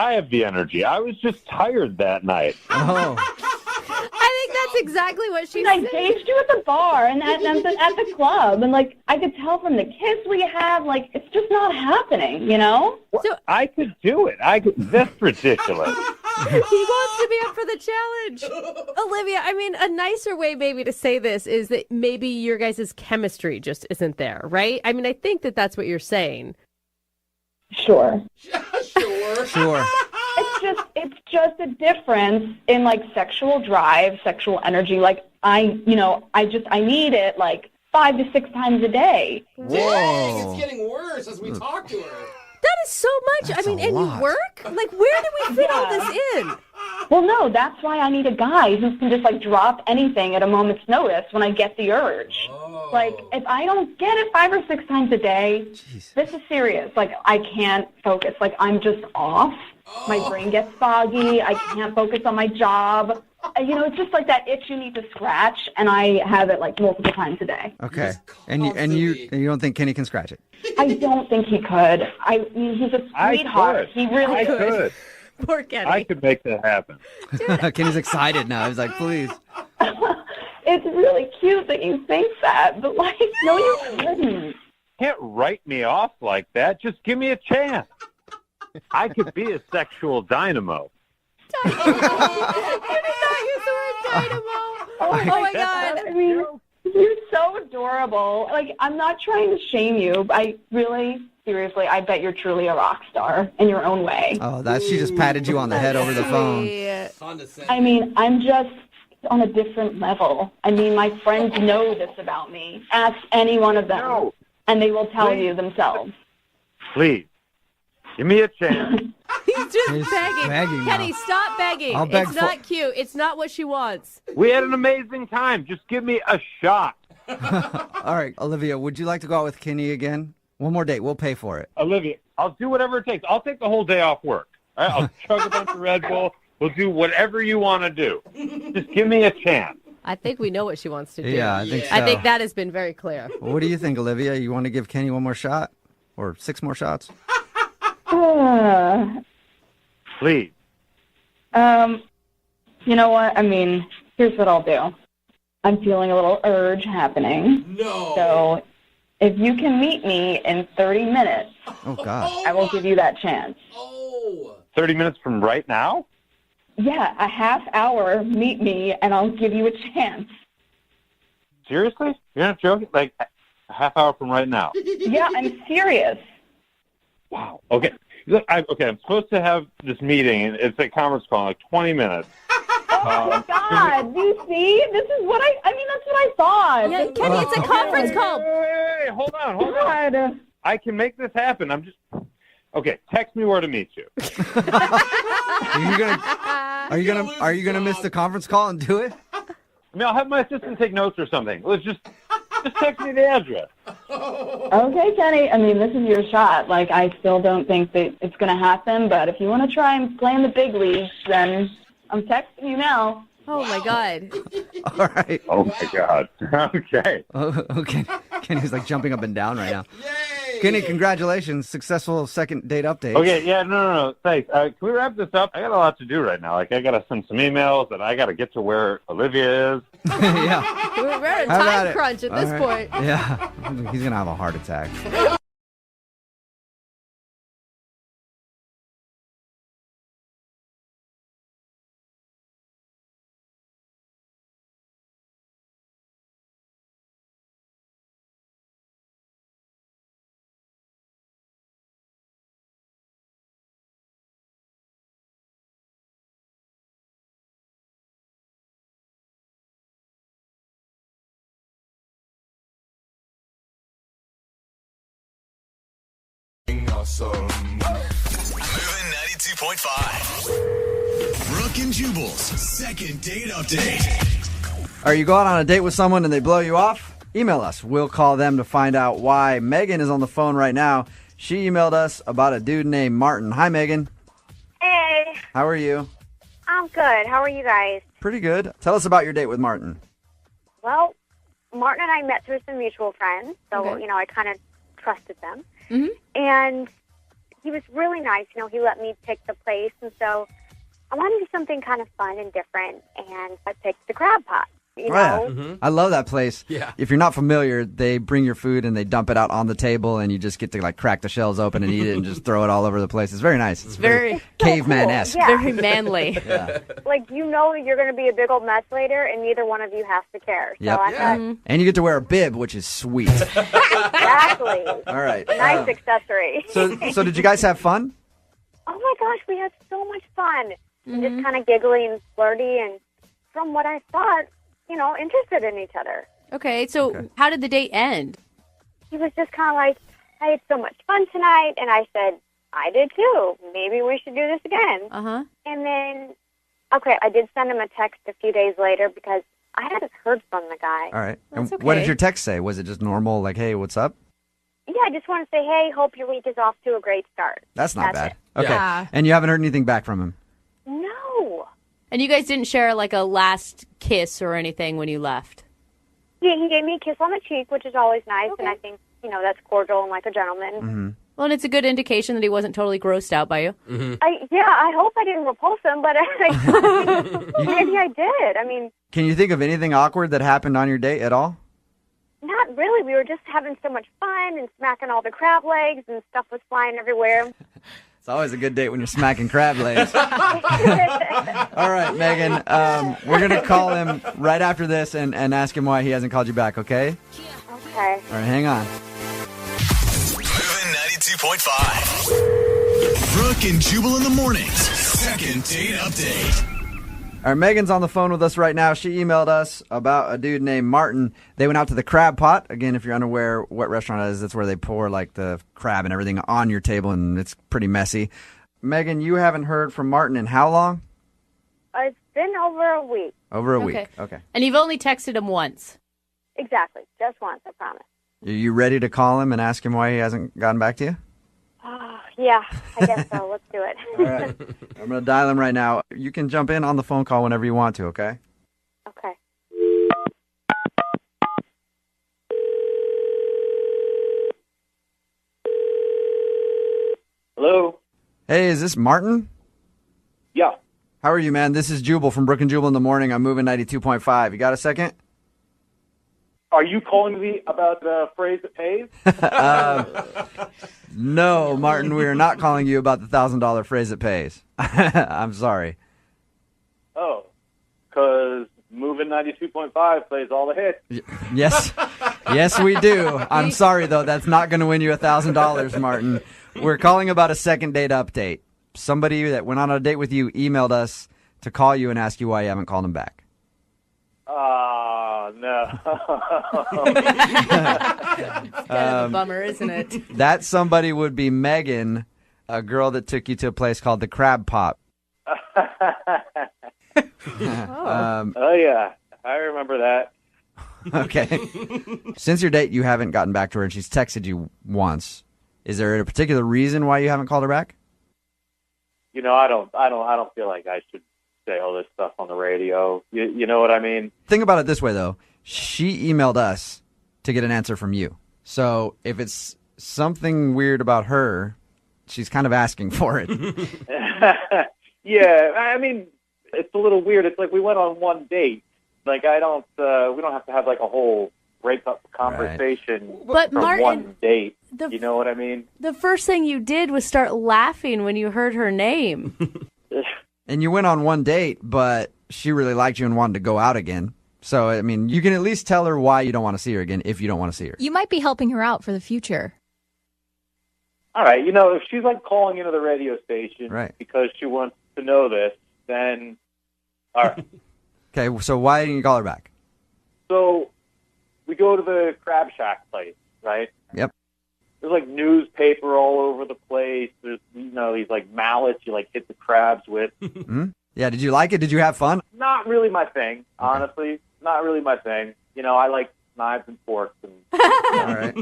I was just tired that night. Oh. I think that's exactly what she I said. engaged you at the bar and at the club, and like I could tell from the kiss we had, like it's just not happening, you know. So I could do it. That's ridiculous. he wants to be up for the challenge. Olivia, I mean, a nicer way maybe to say this is that maybe your guys' chemistry just isn't there, right? I mean, I think that that's what you're saying. Sure. Sure. It's just a difference in like sexual drive, sexual energy. Like I need it like 5 to 6 times a day. Dang, it's getting worse as we talk to her. That is so much. That's I mean, a and lot. you work? Like, where do we fit all this in? Well, no, that's why I need a guy who can just like drop anything at a moment's notice when I get the urge. Like, if I don't get it 5 or 6 times a day, this is serious. Like, I can't focus. Like, I'm just off. My brain gets foggy. I can't focus on my job. You know, it's just like that itch you need to scratch, and I have it like multiple times a day. Okay. And you don't think Kenny can scratch it? I don't think he could. I mean, he's a sweetheart. He really I could. Poor Kenny. I could make that happen. Kenny's excited now. He's like, please. It's really cute that you think that, but like, no, you couldn't. Can't write me off like that. Just give me a chance. I could be a sexual dynamo. You did not use the word dynamo. Oh my God. I mean, you're so adorable. Like, I'm not trying to shame you. I really, seriously, I bet you're truly a rock star in your own way. Oh, she just patted you on the head over the phone. I mean, I'm just on a different level. I mean, my friends know this about me. Ask any one of them, and they will tell you themselves. Please, give me a chance. He's just begging. begging Kenny, now. stop begging. I'll beg It's not cute. It's not what she wants. We had an amazing time. Just give me a shot. All right, Olivia, would you like to go out with Kenny again? One more date. We'll pay for it. Olivia, I'll do whatever it takes. I'll take the whole day off work. All right? I'll chug a bunch of Red Bull. We'll do whatever you want to do. Just give me a chance. I think we know what she wants to do. Yeah, I think so. I think that has been very clear. What do you think, Olivia? You want to give Kenny one more shot? Or 6 more shots? Please. You know what? I mean, here's what I'll do. I'm feeling a little urge happening. No. So if you can meet me in 30 minutes, Oh, God. I will give you that chance. 30 minutes from right now? Yeah, a half hour, meet me, and I'll give you a chance. Seriously? You're not joking? Like a half hour from right now? Yeah, I'm serious. Wow. Okay. Look, I'm supposed to have this meeting, and it's a conference call in like 20 minutes. Oh, my God. Do you see? This is what I mean, that's what I thought. Yeah, Kenny, it's a conference call. Wait, hold on. I can make this happen. Okay, text me where to meet you. Are you gonna miss the conference call and do it? I mean, I'll have my assistant take notes or something. Let's just text me the address. Okay, Kenny. I mean, this is your shot. Like, I still don't think that it's going to happen, but if you want to try and play in the big leagues, then I'm texting you now. Oh, my God. All right. Oh, my God. Okay. Okay. Kenny's like jumping up and down right now. Kenny, congratulations. Successful second date update. Okay, yeah, no. Thanks. Can we wrap this up? I got a lot to do right now. Like, I got to send some emails, and I got to get to where Olivia is. Yeah. We're at a How about time it? crunch at All this right. point. Yeah. He's going to have a heart attack. Awesome. Moving 92.5. Brooke and Jubal's second date update. Are you going on a date with someone and they blow you off? Email us. We'll call them to find out why. Megan is on the phone right now. She emailed us about a dude named Martin. Hi, Megan. Hey, How are you? I'm good. How are you guys? Pretty good. Tell us about your date with Martin. Well, Martin and I met through some mutual friends, so, Okay. I kind of trusted them. Mm-hmm. And he was really nice. He let me pick the place, and so I wanted to do something kind of fun and different, and I picked the crab pot. You know? Yeah. I love that place. Yeah. If you're not familiar, they bring your food and they dump it out on the table, and you just get to like crack the shells open and eat it and just throw it all over the place. It's very nice. It's very caveman-esque. Yeah. Very manly. Yeah. Like, you're going to be a big old mess later, and neither one of you has to care. So Yep. I thought, And you get to wear a bib, which is sweet. exactly. All right. Nice accessory. So did you guys have fun? Oh my gosh, we had so much fun. Just kind of giggly and flirty, and from what I thought, interested in each other. Okay, so how did the date end? He was just kind of like, I had so much fun tonight, and I said, I did too. Maybe we should do this again. Uh-huh. And then, I did send him a text a few days later because I hadn't heard from the guy. All right. And That's what did okay. your text say? Was it just normal, like, hey, what's up? Yeah, I just want to say, hey, hope your week is off to a great start. That's not bad. it. Okay. Yeah. And you haven't heard anything back from him? No. And you guys didn't share like a last kiss or anything when you left? Yeah, he gave me a kiss on the cheek, which is always nice, and I think, that's cordial and like a gentleman. Well, and it's a good indication that he wasn't totally grossed out by you. I hope I didn't repulse him, but maybe I did. I mean, Can you think of anything awkward that happened on your date at all? not really. We were just having so much fun and smacking all the crab legs, and stuff was flying everywhere. It's always a good date when you're smacking crab legs. All right, Megan. We're going to call him right after this and ask him why he hasn't called you back, okay? Okay. All right, hang on. Moving 92.5. Brooke and Jubal in the mornings. Second date update. All right, Megan's on the phone with us right now. She emailed us about a dude named Martin. They went out to the Crab Pot. Again, if you're unaware what restaurant it is, that's where they pour like the crab and everything on your table, and it's pretty messy. Megan, you haven't heard from Martin in how long? It's been over a week. Over a week. Okay. And you've only texted him once. Exactly. Just once, I promise. Are you ready to call him and ask him why he hasn't gotten back to you? Yeah, I guess so. Let's do it. All right. I'm going to dial him right now. You can jump in on the phone call whenever you want to, okay? Okay. Hello? Hey, is this Martin? Yeah. How are you, man? This is Jubal from Brooke and Jubal in the morning. I'm moving 92.5. You got a second? Are you calling me about the phrase that pays? No, Martin, we are not calling you about the $1,000 phrase that pays. I'm sorry. Oh, because Moving 92.5 plays all the hits. Yes. Yes, we do. I'm sorry, though. That's not going to win you $1,000, Martin. We're calling about a second date update. Somebody that went on a date with you emailed us to call you and ask you why you haven't called him back. Oh, no. Kind of a bummer, isn't it? That somebody would be Megan, a girl that took you to a place called the Crab Pot. Oh, yeah. I remember that. Okay. Since your date, you haven't gotten back to her, and she's texted you once. Is there a particular reason why you haven't called her back? You know, I don't feel like I should say all this stuff on the radio. You know what I mean? Think about it this way, though. She emailed us to get an answer from you. So if it's something weird about her, she's kind of asking for it. Yeah, I mean, it's a little weird. It's like we went on one date. Like, we don't have to have like a whole breakup conversation But from Martin, one date. You know what I mean? The first thing you did was start laughing when you heard her name. And you went on one date, but she really liked you and wanted to go out again. So, I mean, you can at least tell her why you don't want to see her again if you don't want to see her. You might be helping her out for the future. All right, you know, if she's like calling into the radio station because she wants to know this, then all right. Okay, so why didn't you call her back? So we go to the Crab Shack place, right? Yep. There's like newspaper all over the place. There's, you know, these like mallets you like hit the crabs with. Mm-hmm. Yeah, did you like it? Did you have fun? Not really my thing, honestly. Not really my thing. You know, I like knives and forks and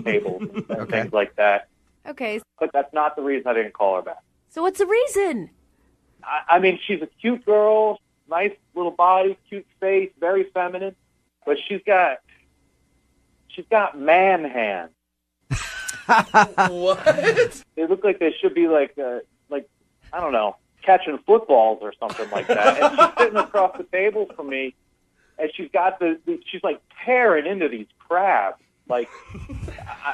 tables and things like that. Okay. But that's not the reason I didn't call her back. So what's the reason? I mean, she's a cute girl, nice little body, cute face, very feminine, but she's got man hands. What? They look like they should be like I don't know, catching footballs or something like that. And she's sitting across the table from me, and she's got she's like tearing into these crabs. Like,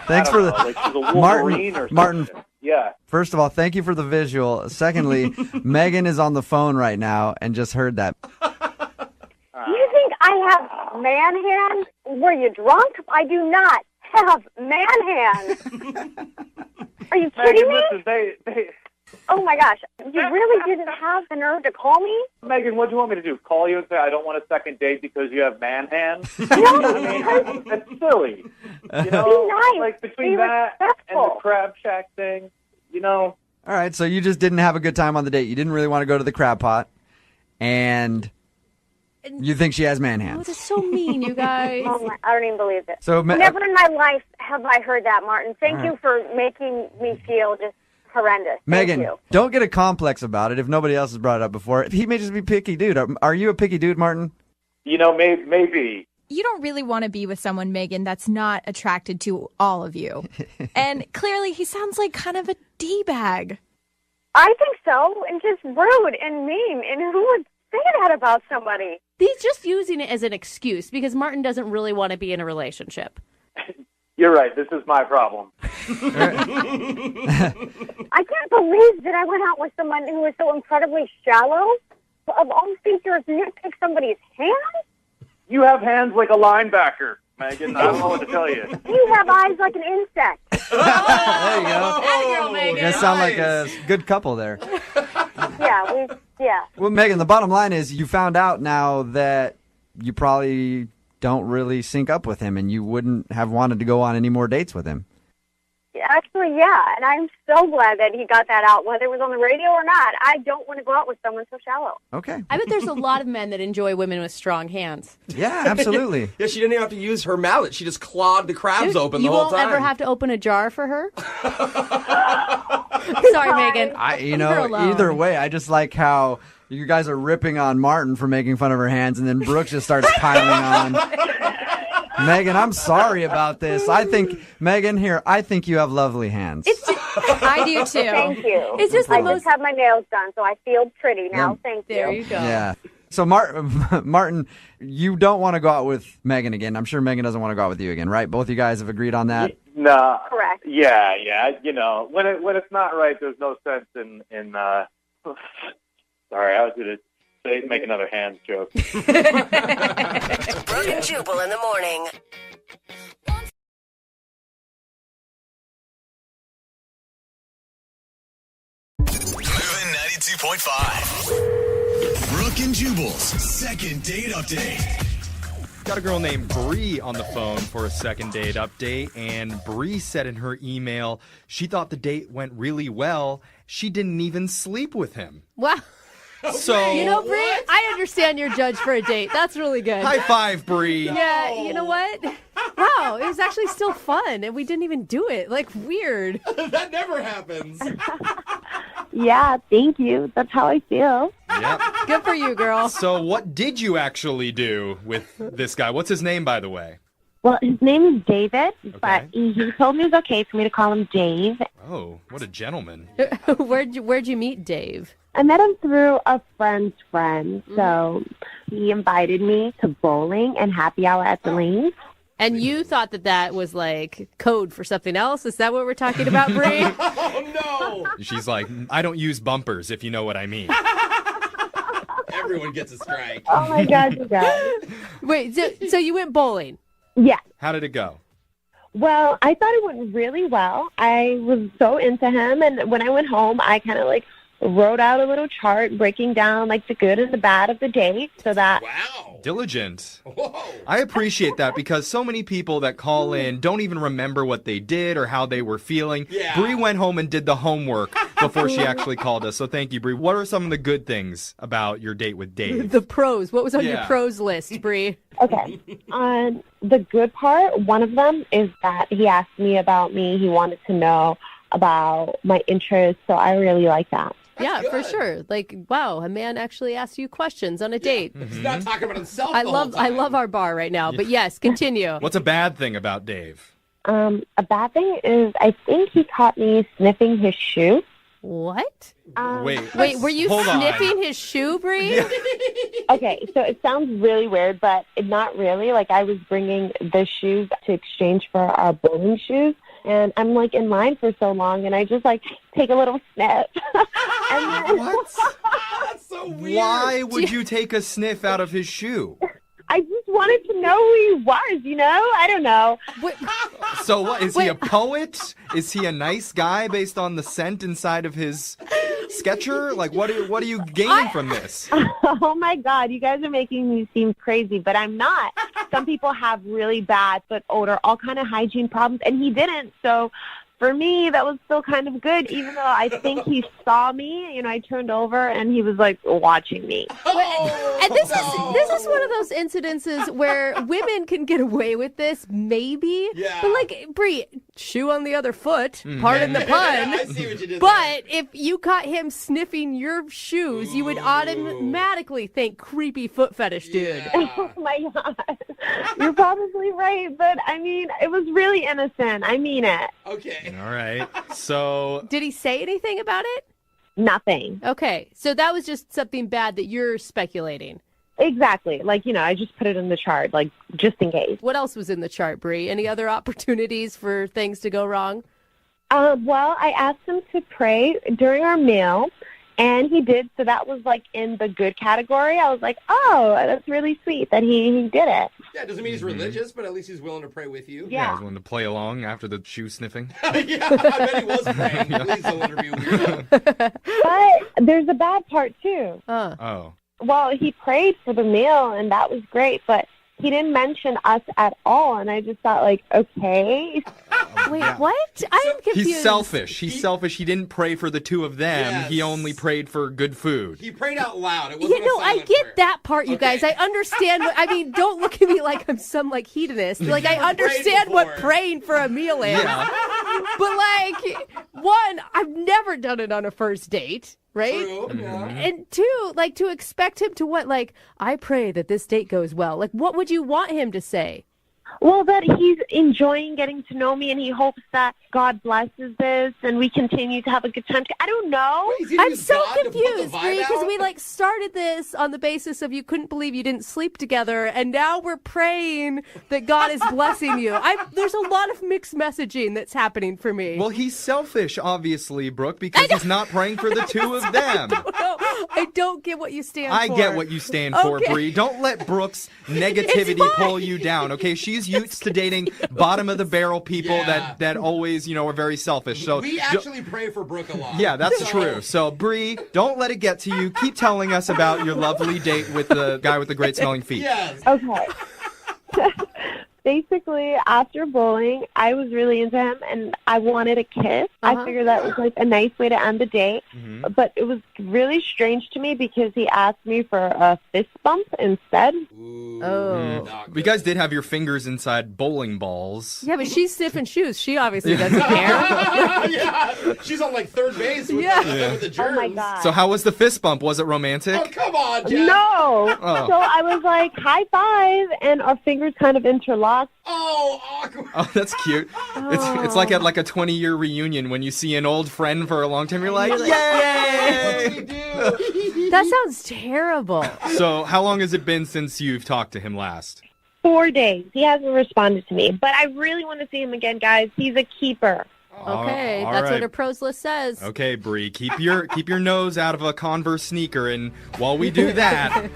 Thanks for the like she's a Wolverine or something. Martin. Yeah. First of all, thank you for the visual. Secondly, Megan is on the phone right now and just heard that. You think I have man hands? Were you drunk? I do not have man hands. Are you kidding me? Listen, they Oh my gosh, you really didn't have the nerve to call me? Megan, what do you want me to do? Call you and say I don't want a second date because you have man hands? No, I mean, that's silly. You know, be nice. like between Be that and the respectful. Crab Shack thing, you know. All right, so you just didn't have a good time on the date. You didn't really want to go to the Crab Pot, and you think she has man Oh, hands. that's so mean, you guys. Oh my, I don't even believe it. So, Never in my life have I heard that, Martin. Thank All you right. for making me feel just horrendous. Megan, Thank you. don't get a complex about it if nobody else has brought it up before. He may just be picky dude. Are you a picky dude, Martin? You know, maybe. You don't really want to be with someone, Megan, that's not attracted to all of you. And clearly he sounds like kind of a D-bag. I think so, and just rude and mean. And who would say that about somebody? He's just using it as an excuse because Martin doesn't really want to be in a relationship. You're right. This is my problem. I can't believe that I went out with someone who was so incredibly shallow. Of all features, you pick somebody's hands? You have hands like a linebacker, Megan. I don't know what to tell you. You have eyes like an insect. There you go. Girl, Megan. You guys sound like a good couple there. Yeah. Well, Megan, the bottom line is you found out now that you probably don't really sync up with him and you wouldn't have wanted to go on any more dates with him. Actually, yeah, and I'm so glad that he got that out, whether it was on the radio or not. I don't want to go out with someone so shallow. Okay. I bet there's a lot of men that enjoy women with strong hands. Yeah, absolutely. Yeah, she didn't even have to use her mallet. She just clawed the crabs open the whole time. You won't ever have to open a jar for her? Sorry, Megan. Leave her alone. Either way, I just like how you guys are ripping on Martin for making fun of her hands, and then Brooke just starts piling on. Megan, I'm sorry about this. I think you have lovely hands. I do too. Thank you. It's just I just had my nails done, so I feel pretty now. Yeah. Thank you. There you go. Yeah. So, Martin, you don't want to go out with Megan again. I'm sure Megan doesn't want to go out with you again, right? Both of you guys have agreed on that? No. Correct. Yeah. You know, when it's not right, there's no sense in sorry, I was going to make another hands joke. Brooke and Jubal in the morning. Moving 92.5. Brooke and Jubal's second date update. Got a girl named Bree on the phone for a second date update, and Bree said in her email she thought the date went really well. She didn't even sleep with him. Wow. So, you know, Bree, I understand your judge for a date. That's really good. High five, Bree. Yeah, you know what? Wow, it was actually still fun, and we didn't even do it. Like, weird. That never happens. Yeah, thank you. That's how I feel. Yep. Good for you, girl. So what did you actually do with this guy? What's his name, by the way? Well, his name is David, but he told me it was okay for me to call him Dave. Oh, what a gentleman. Where'd you meet Dave? I met him through a friend's friend, so he invited me to bowling and happy hour at the lanes. And you thought that was like code for something else? Is that what we're talking about, Bree? Oh, no. She's like, I don't use bumpers, if you know what I mean. Everyone gets a strike. Oh, my God, you guys. Wait, so you went bowling? Yeah. How did it go? Well, I thought it went really well. I was so into him, and when I went home, I kind of wrote out a little chart breaking down the good and the bad of the date so that Diligent. Whoa. I appreciate that because so many people that call in don't even remember what they did or how they were feeling. Yeah. Bree went home and did the homework before she actually called us. So thank you, Bree. What are some of the good things about your date with Dave? The pros. What was on your pros list, Bree? Okay. On the good part, one of them is that he asked me about me. He wanted to know about my interests, so I really like that. Yeah, for sure. Wow, a man actually asked you questions on a date. He's not talking about himself. I love our bar right now, but yes, continue. What's a bad thing about Dave? A bad thing is I think he caught me sniffing his shoe. What? Wait, were you sniffing his shoe, Bree? Yeah. Okay, so it sounds really weird, but not really. I was bringing the shoes to exchange for our bowling shoes. And I'm in line for so long, and I just take a little sniff. And then... What? That's so weird. Why would you take a sniff out of his shoe? I just wanted to know who he was, I don't know. So what, is he a poet? Is he a nice guy based on the scent inside of his Sketcher? What are you gaining from this? Oh my God, you guys are making me seem crazy, but I'm not. Some people have really bad foot odor, all kind of hygiene problems, and he didn't. So for me, that was still kind of good, even though I think he saw me. I turned over and he was watching me. And this is one of those incidences where women can get away with this, maybe. Yeah. But Bree, shoe on the other foot, pardon the pun. I see what you did But if you caught him sniffing your shoes, you would automatically think creepy foot fetish dude. Yeah. Oh my God. You're probably right, but it was really innocent. I mean it. Okay. All right. So Did he say anything about it? Nothing. Okay. So that was just something bad that you're speculating. Exactly. I just put it in the chart, just in case. What else was in the chart, Bree? Any other opportunities for things to go wrong? Well, I asked him to pray during our meal, and he did. So that was in the good category. I was like, oh, that's really sweet that he did it. Yeah, it doesn't mean he's religious, but at least he's willing to pray with you. I was willing to play along after the shoe sniffing. Yeah, I bet he was praying. Please don't interview weirdo. But there's a bad part, too. Oh. Well, he prayed for the meal, and that was great, but he didn't mention us at all, and I just thought, okay. Wait, what? I'm confused. He's selfish. He's selfish. He didn't pray for the two of them. Yes. He only prayed for good food. He prayed out loud. It wasn't I get that part, you guys. I understand. Don't look at me like I'm some hedonist. I understand what praying for a meal is. Yeah. But one, I've never done it on a first date. Right? True. Yeah. And two, to expect him to what? I pray that this date goes well. What would you want him to say? Well, that he's enjoying getting to know me, and he hopes that God blesses this, and we continue to have a good time. I don't know. I'm so confused, Bree, because we started this on the basis of you couldn't believe you didn't sleep together, and now we're praying that God is blessing you. There's a lot of mixed messaging that's happening for me. Well, he's selfish, obviously, Brooke, because he's not praying for the two of them. I don't get what you stand for. I get what you stand for, Bree. Don't let Brooke's negativity pull you down, okay? She's used to dating bottom-of-the-barrel people that always, are very selfish. So we actually pray for Brooke a lot. Yeah, that's true. So, Bree, don't let it get to you. Keep telling us about your lovely date with the guy with the great-smelling feet. Yes. Okay. Basically, after bowling, I was really into him, and I wanted a kiss. I figured that was a nice way to end the date. Mm-hmm. But it was really strange to me because he asked me for a fist bump instead. You guys did have your fingers inside bowling balls. Yeah, but she's sniffing shoes. She obviously doesn't care. Yeah, she's on third base with, with the germs. Oh my God. So how was the fist bump? Was it romantic? Oh, come on, Jen. No. Oh. So I was like, high five, and our fingers kind of interlocked. Oh, awkward. Oh, that's cute. It's like at a 20-year reunion when you see an old friend for a long time. You're like, yay! That sounds terrible. So how long has it been since you've talked to him last? 4 days. He hasn't responded to me, but I really want to see him again, guys. He's a keeper. Okay, all that's right. what her pros list says. Okay, Bree, keep your nose out of a Converse sneaker, and while we do that,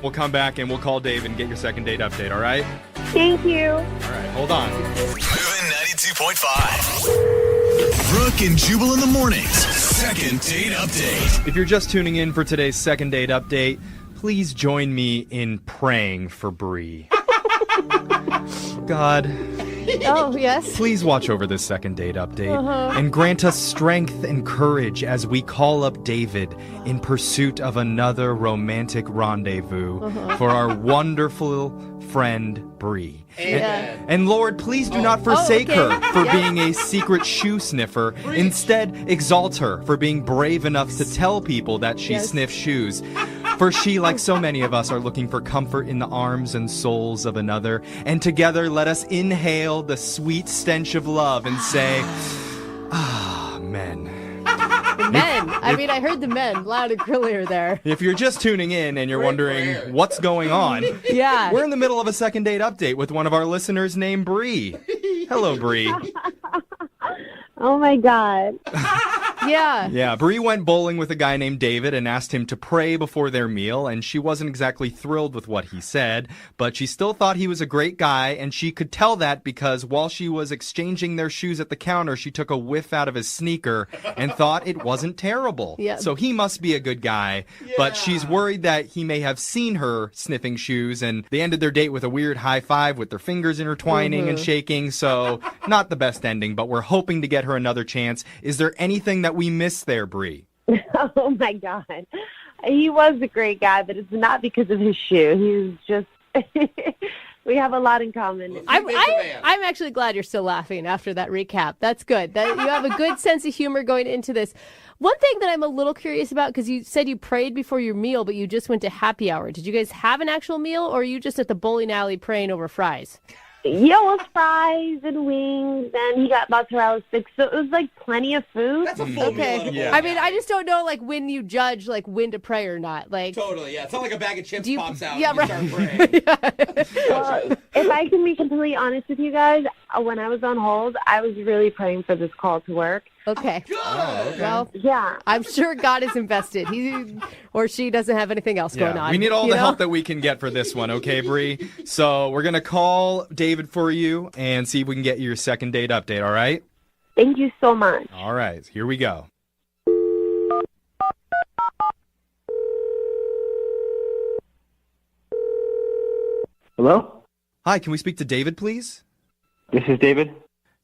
we'll come back and we'll call Dave and get your second date update, all right? Thank you. All right, hold on. Moving 92.5. Brooke and Jubal in the mornings. Second date update. If you're just tuning in for today's second date update, please join me in praying for Bree. God. Oh, yes. Please watch over this second date update and grant us strength and courage as we call up David in pursuit of another romantic rendezvous for our wonderful friend Bree. And Lord, please do not forsake her for being a secret shoe sniffer. Instead, exalt her for being brave enough to tell people that she sniffs shoes. For she, like so many of us, are looking for comfort in the arms and souls of another. And together, let us inhale the sweet stench of love and say, men. The men. I mean, I heard the men loud and clear there. If you're just tuning in and you're wondering what's going on, we're in the middle of a second date update with one of our listeners named Bree. Hello, Bree. Oh my God. Yeah, Bree went bowling with a guy named David and asked him to pray before their meal, and she wasn't exactly thrilled with what he said, but she still thought he was a great guy, and she could tell that because while she was exchanging their shoes at the counter, she took a whiff out of his sneaker and thought it wasn't terrible. Yeah. So he must be a good guy, but she's worried that he may have seen her sniffing shoes, and they ended their date with a weird high five with their fingers intertwining and shaking, so not the best ending, but we're hoping to get her another chance. Is there anything that we missed there, Bree? Oh my God. He was a great guy, but it's not because of his shoe. He's just we have a lot in common. I'm actually glad you're still laughing after that recap. That's good. That you have a good sense of humor going into this. One thing that I'm a little curious about, because you said you prayed before your meal, but you just went to happy hour. Did you guys have an actual meal, or are you just at the bowling alley praying over fries? It was fries and wings, and he got mozzarella sticks, so it was plenty of food. That's a full meal. Yeah. I mean, I just don't know when you judge when to pray or not. Totally, yeah. It's not like a bag of chips pops out yeah, and you start praying. Well, if I can be completely honest with you guys, when I was on hold, I was really praying for this call to work. Okay. Good. Well, yeah. I'm sure God is invested. He or she doesn't have anything else going on. We need all the help that we can get for this one, okay, Bree? So we're going to call David for you and see if we can get your second date update, all right? Thank you so much. All right, here we go. Hello? Hi, can we speak to David, please? This is David.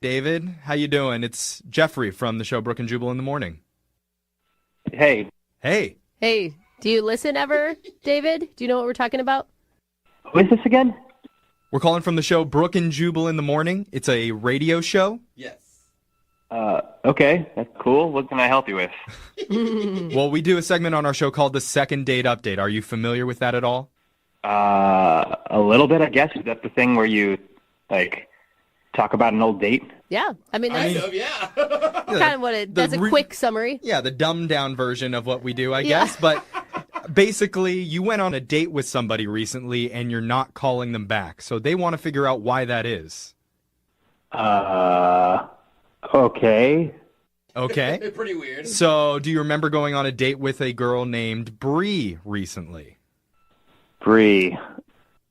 David, how you doing? It's Jeffrey from the show Brooke and Jubal in the Morning. Hey. Hey. Hey, do you listen ever, David? Do you know what we're talking about? Who is this again? We're calling from the show Brooke and Jubal in the Morning. It's a radio show. Yes. Okay, that's cool. What can I help you with? Well, we do a segment on our show called the Second Date Update. Are you familiar with that at all? A little bit, I guess. Is that the thing where you Like, talk about an old date? Yeah. I mean, that's yeah. kind of what that's a quick summary. Yeah, the dumbed down version of what we do, I Yeah. guess. But basically, you went on a date with somebody recently and you're not calling them back. So they want to figure out why that is. Okay. Okay. Pretty weird. So do you remember going on a date with a girl named Bree recently? Bree.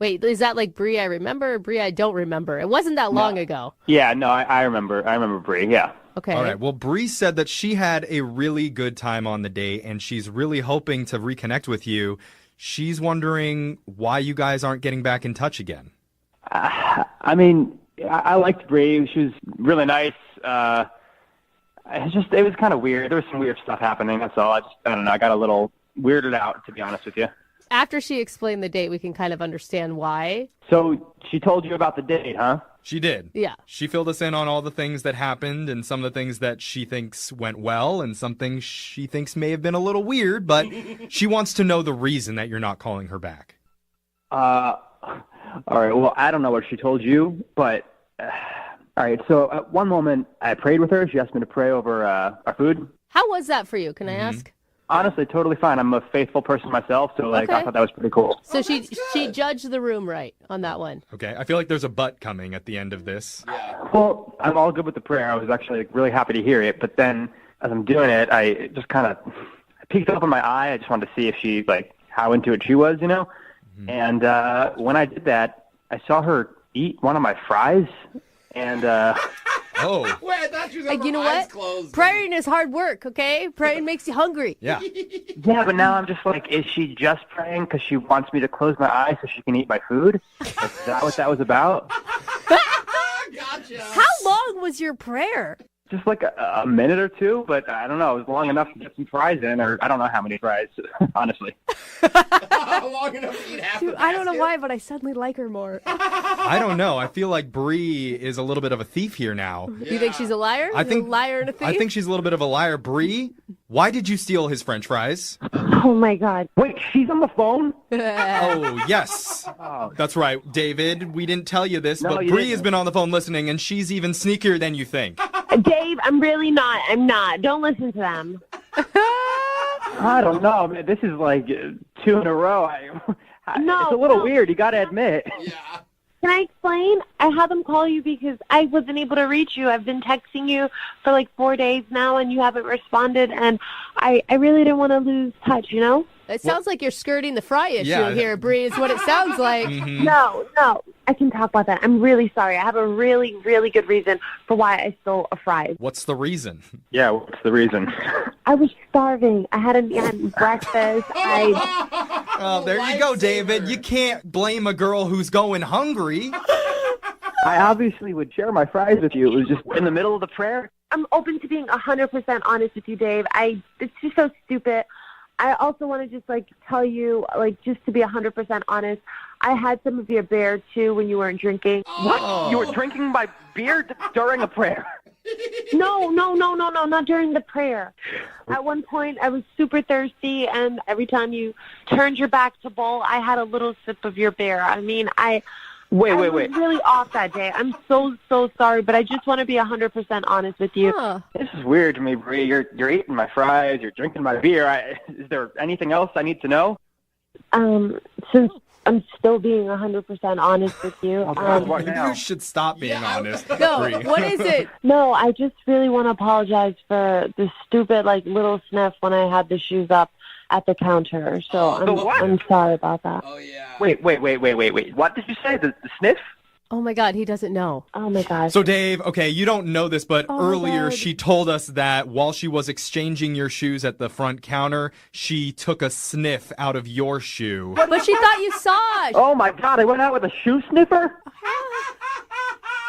Wait, is that like Bree I remember or Bree I don't remember? It wasn't that long ago. Yeah, no, I remember. I remember Bree, yeah. Okay. All right. Well, Bree said that she had a really good time on the date and she's really hoping to reconnect with you. She's wondering why you guys aren't getting back in touch again. I mean, I liked Bree. She was really nice. It was kind of weird. There was some weird stuff happening. That's all. I don't know. I got a little weirded out, to be honest with you. After she explained the date, we can kind of understand why. So she told you about the date, huh? She did. Yeah. She filled us in on all the things that happened and some of the things that she thinks went well and some things she thinks may have been a little weird, but she wants to know the reason that you're not calling her back. All right. Well, I don't know what she told you, but all right. So at one moment, I prayed with her. She asked me to pray over our food. How was that for you? Can I ask? Honestly, totally fine. I'm a faithful person myself, so I Okay. thought that was pretty cool. So she judged the room right on that one. Okay. I feel like there's a but coming at the end of this. Well, I'm all good with the prayer. I was actually really happy to hear it, but then as I'm doing it, I just kind of peeked up in my eye. I just wanted to see if she, like, how into it she was, you know? And when I did that, I saw her eat one of my fries, and oh. Wait, I thought you was Like, you know what? Praying is hard work, okay? Praying makes you hungry. Yeah. Yeah, but now I'm just like, is she just praying because she wants me to close my eyes so she can eat my food? Is that what that was about? Gotcha. How long was your prayer? Just like a minute or two, but I don't know. It was long enough to get some fries in, or I don't know how many fries, honestly. Long enough to eat half Dude, the I don't know basket? why, but I suddenly like her more. I don't know. I feel like Bree is a little bit of a thief here now. You think she's a liar? I think a liar and a thief? I think she's a little bit of a liar. Bree, why did you steal his French fries? Oh my God. Wait, she's on the phone? Oh, yes. That's right, David. We didn't tell you this, No, but you Bree didn't. has been on the phone listening, and she's even sneakier than you think. Dave, I'm really not. I'm not. Don't listen to them. I don't know. Man, this is like two in a row. No, it's a little no. weird. You got to admit. Can I explain? I had them call you because I wasn't able to reach you. I've been texting you for like 4 days now, and you haven't responded, and I really didn't want to lose touch, you know? It sounds like you're skirting the fry issue Yeah. here, Bree, is what it sounds like. No, I can talk about that. I'm really sorry. I have a really, really good reason for why I stole a fries. What's the reason? Yeah, what's the reason? I was starving. I hadn't eaten breakfast. Oh, there you go, David. You can't blame a girl who's going hungry. I obviously would share my fries with you. It was just in the middle of the prayer. I'm open to being 100% honest with you, Dave. It's just so stupid. I also want to just, like, tell you, like, just to be 100% honest, I had some of your beer, too, when you weren't drinking. What? You were drinking my beer during a prayer? No, not during the prayer. At one point, I was super thirsty, and every time you turned your back to bowl, I had a little sip of your beer. I mean, I was really off that day. I'm so sorry, but I just want to be 100% honest with you. This is weird to me, Bree. You're eating my fries. You're drinking my beer. Is there anything else I need to know? Since I'm still being 100% honest with you. Maybe you should stop being honest. No, Bree. what is it? No, I just really want to apologize for the stupid, like, little sniff when I had the shoes up at the counter. So I'm sorry about that. Wait. What did you say? The sniff? Oh, my God, he doesn't know. Oh, my God. So, Dave, okay, you don't know this, but Oh, my earlier God. she told us that while she was exchanging your shoes at the front counter, she took a sniff out of your shoe. But she thought you saw it. Oh, my God, I went out with a shoe sniffer?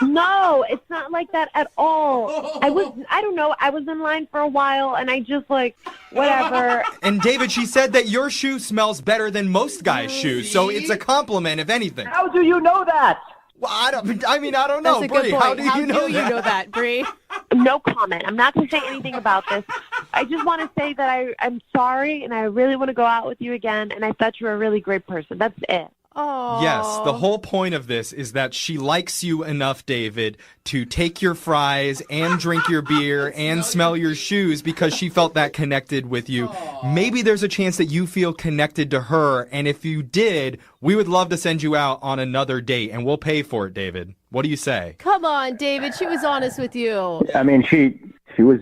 No, it's not like that at all. I don't know, I was in line for a while, and I just, like, whatever. And, David, she said that your shoe smells better than most guys' shoes, so it's a compliment, if anything. How do you know that? Well, I don't know, That's a good Bree. point. How do you know that? Bree? No comment. I'm not going to say anything about this. I just want to say that I'm sorry, and I really want to go out with you again, and I thought you were a really great person. That's it. Oh. Yes, the whole point of this is that she likes you enough, David, to take your fries and drink your beer and smell your shoes because she felt that connected with you. Maybe there's a chance that you feel connected to her, and if you did, we would love to send you out on another date, and we'll pay for it, David. What do you say? Come on, David. She was honest with you. I mean, she was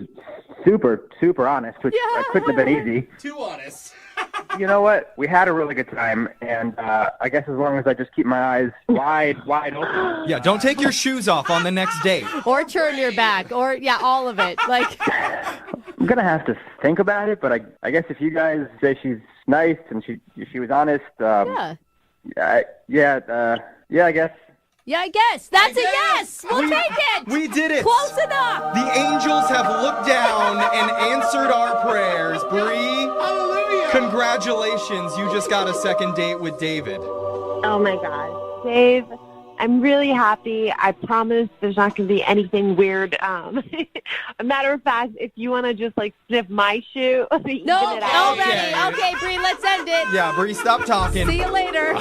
super honest, which couldn't have been easy. Too honest. You know what? We had a really good time, and I guess as long as I just keep my eyes wide open. Yeah, don't take your shoes off on the next date. Or turn your back, or all of it. Like, I'm gonna have to think about it, but I guess if you guys say she's nice and she was honest, I guess. yeah, I guess. That's a yes. We'll take it. We did it. Close enough. The angels have looked down and answered our prayers. Bree, hallelujah. Congratulations. You just got a second date with David. Oh, my God. Dave, I'm really happy. I promise there's not going to be anything weird. A matter of fact, if you want to just, sniff my shoe, No, already. Okay, Bree, let's end it. Yeah, Bree, stop talking. See you later.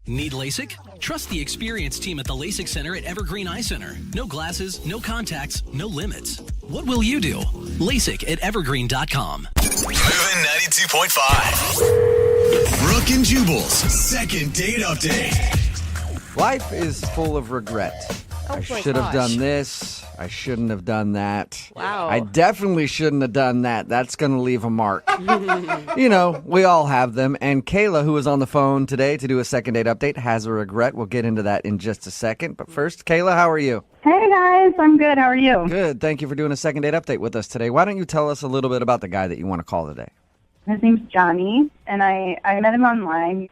Need LASIK? Trust the experienced team at the LASIK Center at Evergreen Eye Center. No glasses, no contacts, no limits. What will you do? LASIK at evergreen.com. Moving 92.5. Brooke and Jubal's second date update. Life is full of regret. I should have done this. I shouldn't have done that. Wow. I definitely shouldn't have done that. That's going to leave a mark. We all have them. And Kayla, who is on the phone today to do a second date update, has a regret. We'll get into that in just a second. But first, Kayla, how are you? Hey, guys. I'm good. How are you? Good. Thank you for doing a second date update with us today. Why don't you tell us a little bit about the guy that you want to call today? His name's Johnny, and I met him online.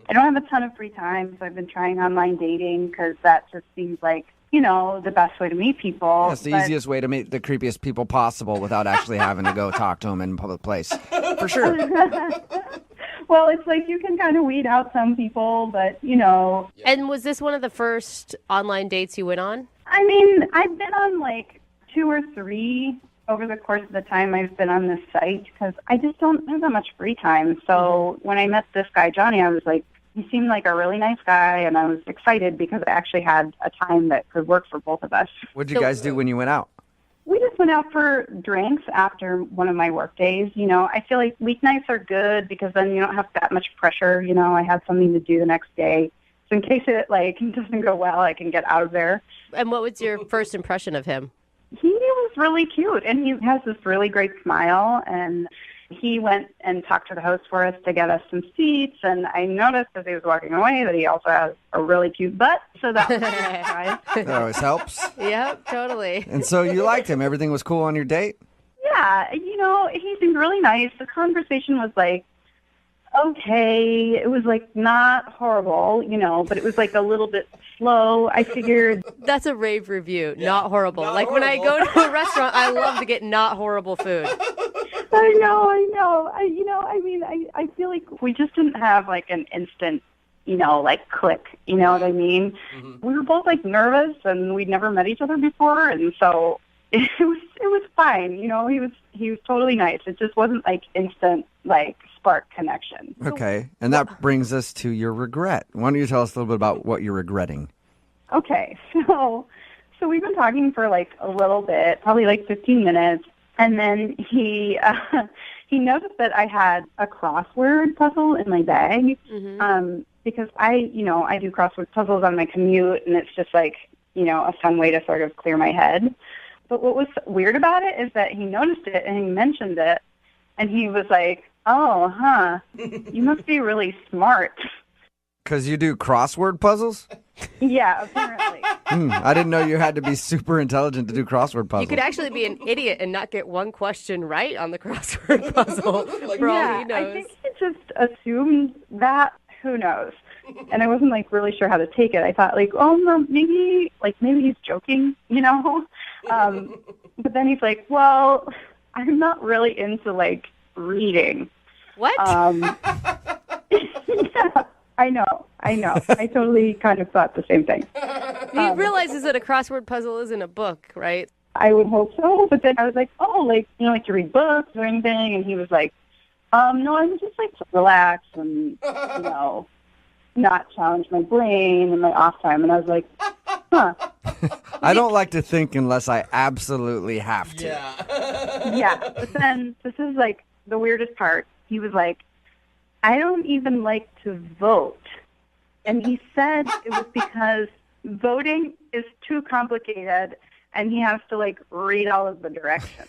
I don't have a ton of free time, so I've been trying online dating because that just seems like, the best way to meet people. That's the easiest way to meet the creepiest people possible without actually having to go talk to them in a public place. For sure. Well, it's like you can kind of weed out some people, but, And was this one of the first online dates you went on? I mean, I've been on 2 or 3 over the course of the time I've been on this site because I just don't have that much free time. So when I met this guy, Johnny, I was like, he seemed like a really nice guy, and I was excited because I actually had a time that could work for both of us. What did you guys do when you went out? We just went out for drinks after one of my work days. I feel like weeknights are good because then you don't have that much pressure. I have something to do the next day. So in case it doesn't go well, I can get out of there. And what was your first impression of him? He was really cute, and he has this really great smile, and he went and talked to the host for us to get us some seats, and I noticed as he was walking away that he also has a really cute butt, so that was a surprise. That always helps. Yep, totally. And so you liked him. Everything was cool on your date? Yeah, he seemed really nice. The conversation was okay. It was not horrible, but it was a little bit slow. I figured that's a rave review. Not horrible. Not horrible. When I go to a restaurant, I love to get not horrible food. I know. I feel like we just didn't have an instant, click. You know what I mean? Mm-hmm. We were both nervous, and we'd never met each other before, and so it was fine. He was totally nice. It just wasn't instant spark connection. Okay, and that brings us to your regret. Why don't you tell us a little bit about what you're regretting? Okay, so we've been talking for a little bit, probably 15 minutes, and then he noticed that I had a crossword puzzle in my bag, because I do crossword puzzles on my commute, and it's just a fun way to sort of clear my head. But what was weird about it is that he noticed it and he mentioned it, and he was like, "Oh, huh, you must be really smart." Because you do crossword puzzles? Yeah, apparently. I didn't know you had to be super intelligent to do crossword puzzles. You could actually be an idiot and not get one question right on the crossword puzzle. For all he knows. I think he just assumed that. Who knows? And I wasn't really sure how to take it. I thought oh no, maybe he's joking, But then he's like, well, I'm not really into reading. What? Yeah, I know. I totally kind of thought the same thing. He realizes that a crossword puzzle isn't a book, right? I would hope so. But then I was like, oh, like, you know, like to read books or anything? And he was like, no, I would just like to relax and, you know, not challenge my brain in my off time. And I was like, huh. I don't like to think unless I absolutely have to. Yeah. But then this is like the weirdest part. He was like, I don't even like to vote. And he said it was because voting is too complicated and he has to like read all of the directions.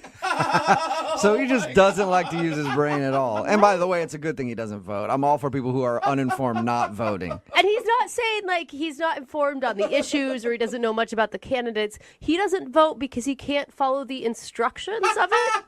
So he just doesn't like to use his brain at all. And by the way, it's a good thing he doesn't vote. I'm all for people who are uninformed not voting. And he's not saying like he's not informed on the issues or he doesn't know much about the candidates. He doesn't vote because he can't follow the instructions of it.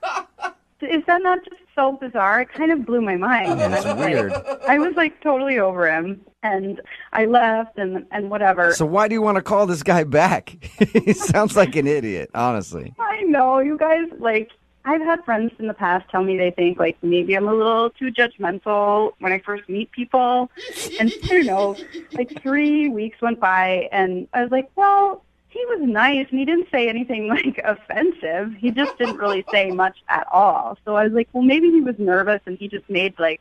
Is that not just so bizarre? It kind of blew my mind. Yeah, that's weird. I was like totally over him, and I left and whatever. So why do you want to call this guy back? He sounds like an idiot, honestly. I know, you guys, like, I've had friends in the past tell me they think, like, maybe I'm a little too judgmental when I first meet people. And I don't know, like 3 weeks went by, and I was like, well, he was nice, and he didn't say anything, like, offensive. He just didn't really say much at all. So I was like, well, maybe he was nervous, and he just made, like,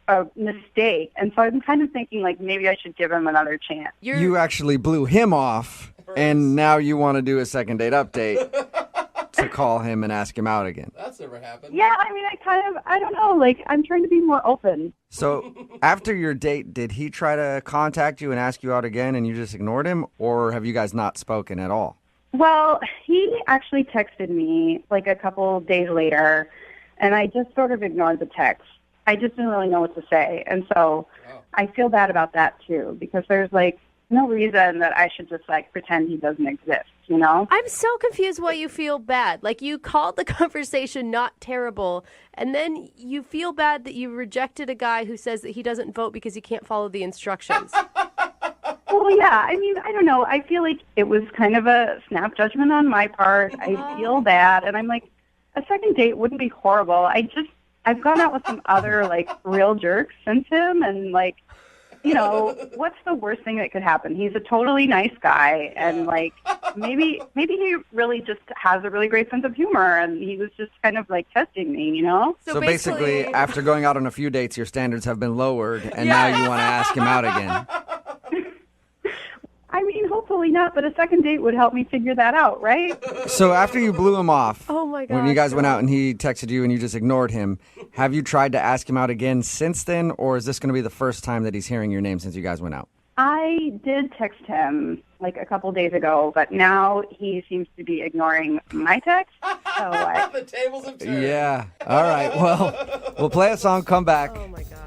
a mistake. And so I'm kind of thinking, like, maybe I should give him another chance. You actually blew him off, and now you want to do a second date update to call him and ask him out again. That's never happened. Yeah, I mean, I don't know, like, I'm trying to be more open. So after your date, did he try to contact you and ask you out again and you just ignored him, or have you guys not spoken at all? Well, he actually texted me like a couple days later, and I just sort of ignored the text. I just didn't really know what to say. And so I feel bad about that, too, because there's, like, no reason that I should just, like, pretend he doesn't exist, you know? I'm so confused why you feel bad. Like, you called the conversation not terrible, and then you feel bad that you rejected a guy who says that he doesn't vote because he can't follow the instructions. Well, yeah, I mean, I don't know. I feel like it was kind of a snap judgment on my part. I feel bad, and I'm like, a second date wouldn't be horrible. I've gone out with some other, like, real jerks since him, and, like, you know, what's the worst thing that could happen? He's a totally nice guy, and, like, maybe he really just has a really great sense of humor, and he was just kind of, like, testing me, you know? So basically, after going out on a few dates, your standards have been lowered, and now you want to ask him out again. I mean, hopefully not, but a second date would help me figure that out, right? So after you blew him off, oh my God, when you guys went out and he texted you and you just ignored him, have you tried to ask him out again since then, or is this going to be the first time that he's hearing your name since you guys went out? I did text him like a couple days ago, but now he seems to be ignoring my text. So the tables have turned. Yeah. All right. Well, we'll play a song, come back,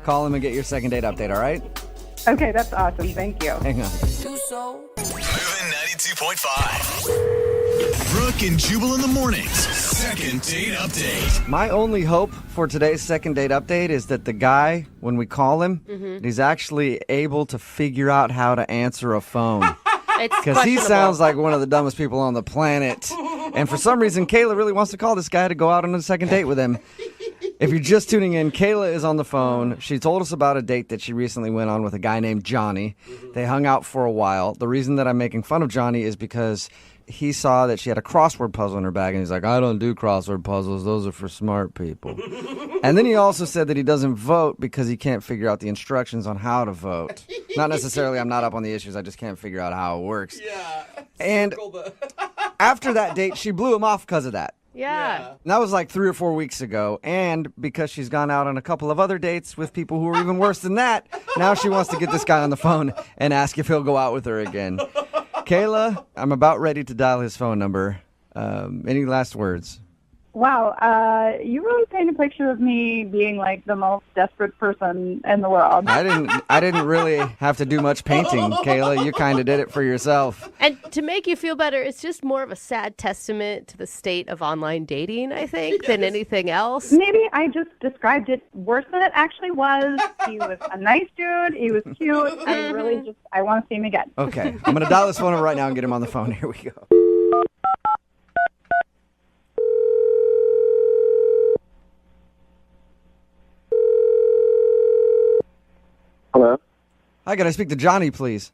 call him and get your second date update, all right? Okay, that's awesome. Thank you. Hang on. Moving 92.5. Brooke and Jubal in the mornings. Second date update. My only hope for today's second date update is that the guy, when we call him, he's actually able to figure out how to answer a phone. Because he sounds like one of the dumbest people on the planet. And for some reason, Kayla really wants to call this guy to go out on a second date with him. If you're just tuning in, Kayla is on the phone. She told us about a date that she recently went on with a guy named Johnny. They hung out for a while. The reason that I'm making fun of Johnny is because he saw that she had a crossword puzzle in her bag, and he's like, I don't do crossword puzzles. Those are for smart people. And then he also said that he doesn't vote because he can't figure out the instructions on how to vote. Not necessarily I'm not up on the issues. I just can't figure out how it works. Yeah. And after that date, she blew him off because of that. Yeah. And that was like 3 or 4 weeks ago. And because she's gone out on a couple of other dates with people who are even worse than that, now she wants to get this guy on the phone and ask if he'll go out with her again. Kayla, I'm about ready to dial his phone number. Any last words? Wow, you really paint a picture of me being like the most desperate person in the world. I didn't really have to do much painting, Kayla. You kind of did it for yourself. And to make you feel better, it's just more of a sad testament to the state of online dating, I think, than anything else. Maybe I just described it worse than it actually was. He was a nice dude. He was cute. I want to see him again. Okay, I'm going to dial this phone number right now and get him on the phone. Here we go. Hello? Hi, can I speak to Johnny, please?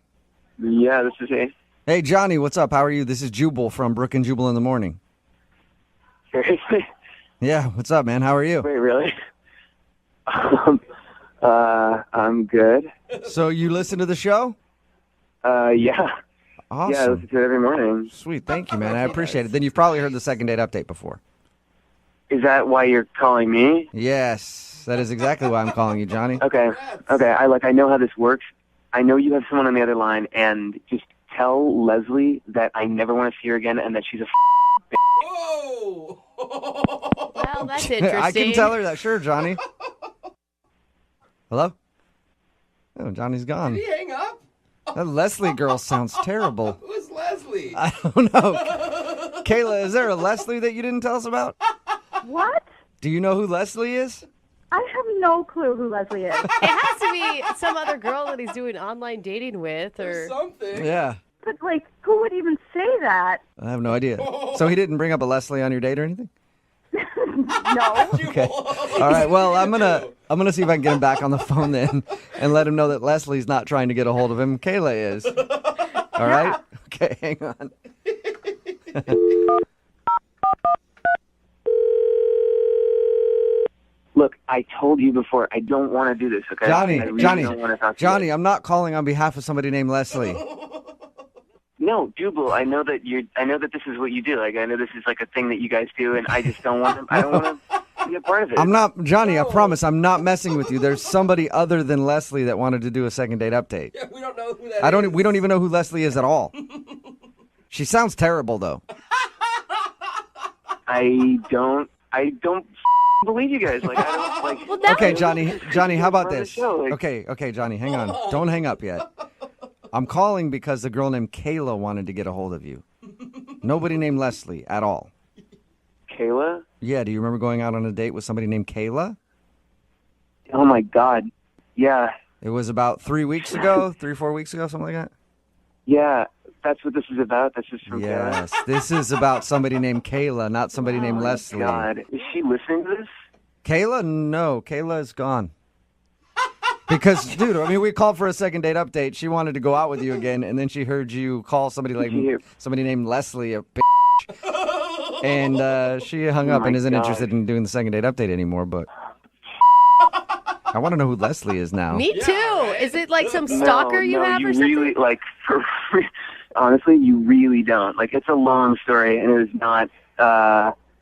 Yeah, this is he. Hey, Johnny, what's up? How are you? This is Jubal from Brooke and Jubal in the morning. Seriously? Yeah, what's up, man? How are you? Wait, really? I'm good. So you listen to the show? Yeah. Awesome. Yeah, I listen to it every morning. Sweet, thank you, man. I appreciate it. Then you've probably heard the second date update before. Is that why you're calling me? Yes, that is exactly why I'm calling you, Johnny. Okay. I know how this works. I know you have someone on the other line, and just tell Leslie that I never want to see her again, and that she's a Whoa! Well, that's interesting. I can tell her that. Sure, Johnny. Hello? Oh, Johnny's gone. Did he hang up? That Leslie girl sounds terrible. Who's Leslie? I don't know. Kayla, is there a Leslie that you didn't tell us about? What? Do you know who Leslie is? I have no clue who Leslie is. It has to be some other girl that he's doing online dating with or something. Yeah. But, like, who would even say that? I have no idea. So he didn't bring up a Leslie on your date or anything? No. Okay. All right. Well, I'm gonna see if I can get him back on the phone then, and let him know that Leslie's not trying to get a hold of him. Kayla is. All right. Okay. Hang on. Look, I told you before, I don't want to do this, okay? Johnny, I really don't want to talk to Johnny, you. I'm not calling on behalf of somebody named Leslie. No, Jubal, I know that this is what you do. Like, I know this is like a thing that you guys do, and I just don't want to. I don't want to be a part of it. I'm not, Johnny. I promise, I'm not messing with you. There's somebody other than Leslie that wanted to do a second date update. Yeah, we don't know who that is. We don't even know who Leslie is at all. She sounds terrible, though. I don't believe you guys. Like, I don't like. Okay, Johnny, how about this? Show, like- Okay, Johnny, hang on. Don't hang up yet. I'm calling because a girl named Kayla wanted to get a hold of you. Nobody named Leslie at all. Kayla? Yeah, do you remember going out on a date with somebody named Kayla? Oh my God. Yeah. It was about 3 weeks ago, 3 or 4 weeks ago, something like that? Yeah, that's what this is about. This is from Yes, Kayla. this is about somebody named Kayla, not somebody named Leslie. God, is she listening to this? Kayla? No, Kayla is gone. Because, dude, I mean, we called for a second date update. She wanted to go out with you again, and then she heard you call somebody named Leslie a bitch. And she hung up and isn't interested in doing the second date update anymore, but I want to know who Leslie is now. Me too. Is it like some stalker you have you or something? really, like, honestly, you really don't. Like, it's a long story, and it was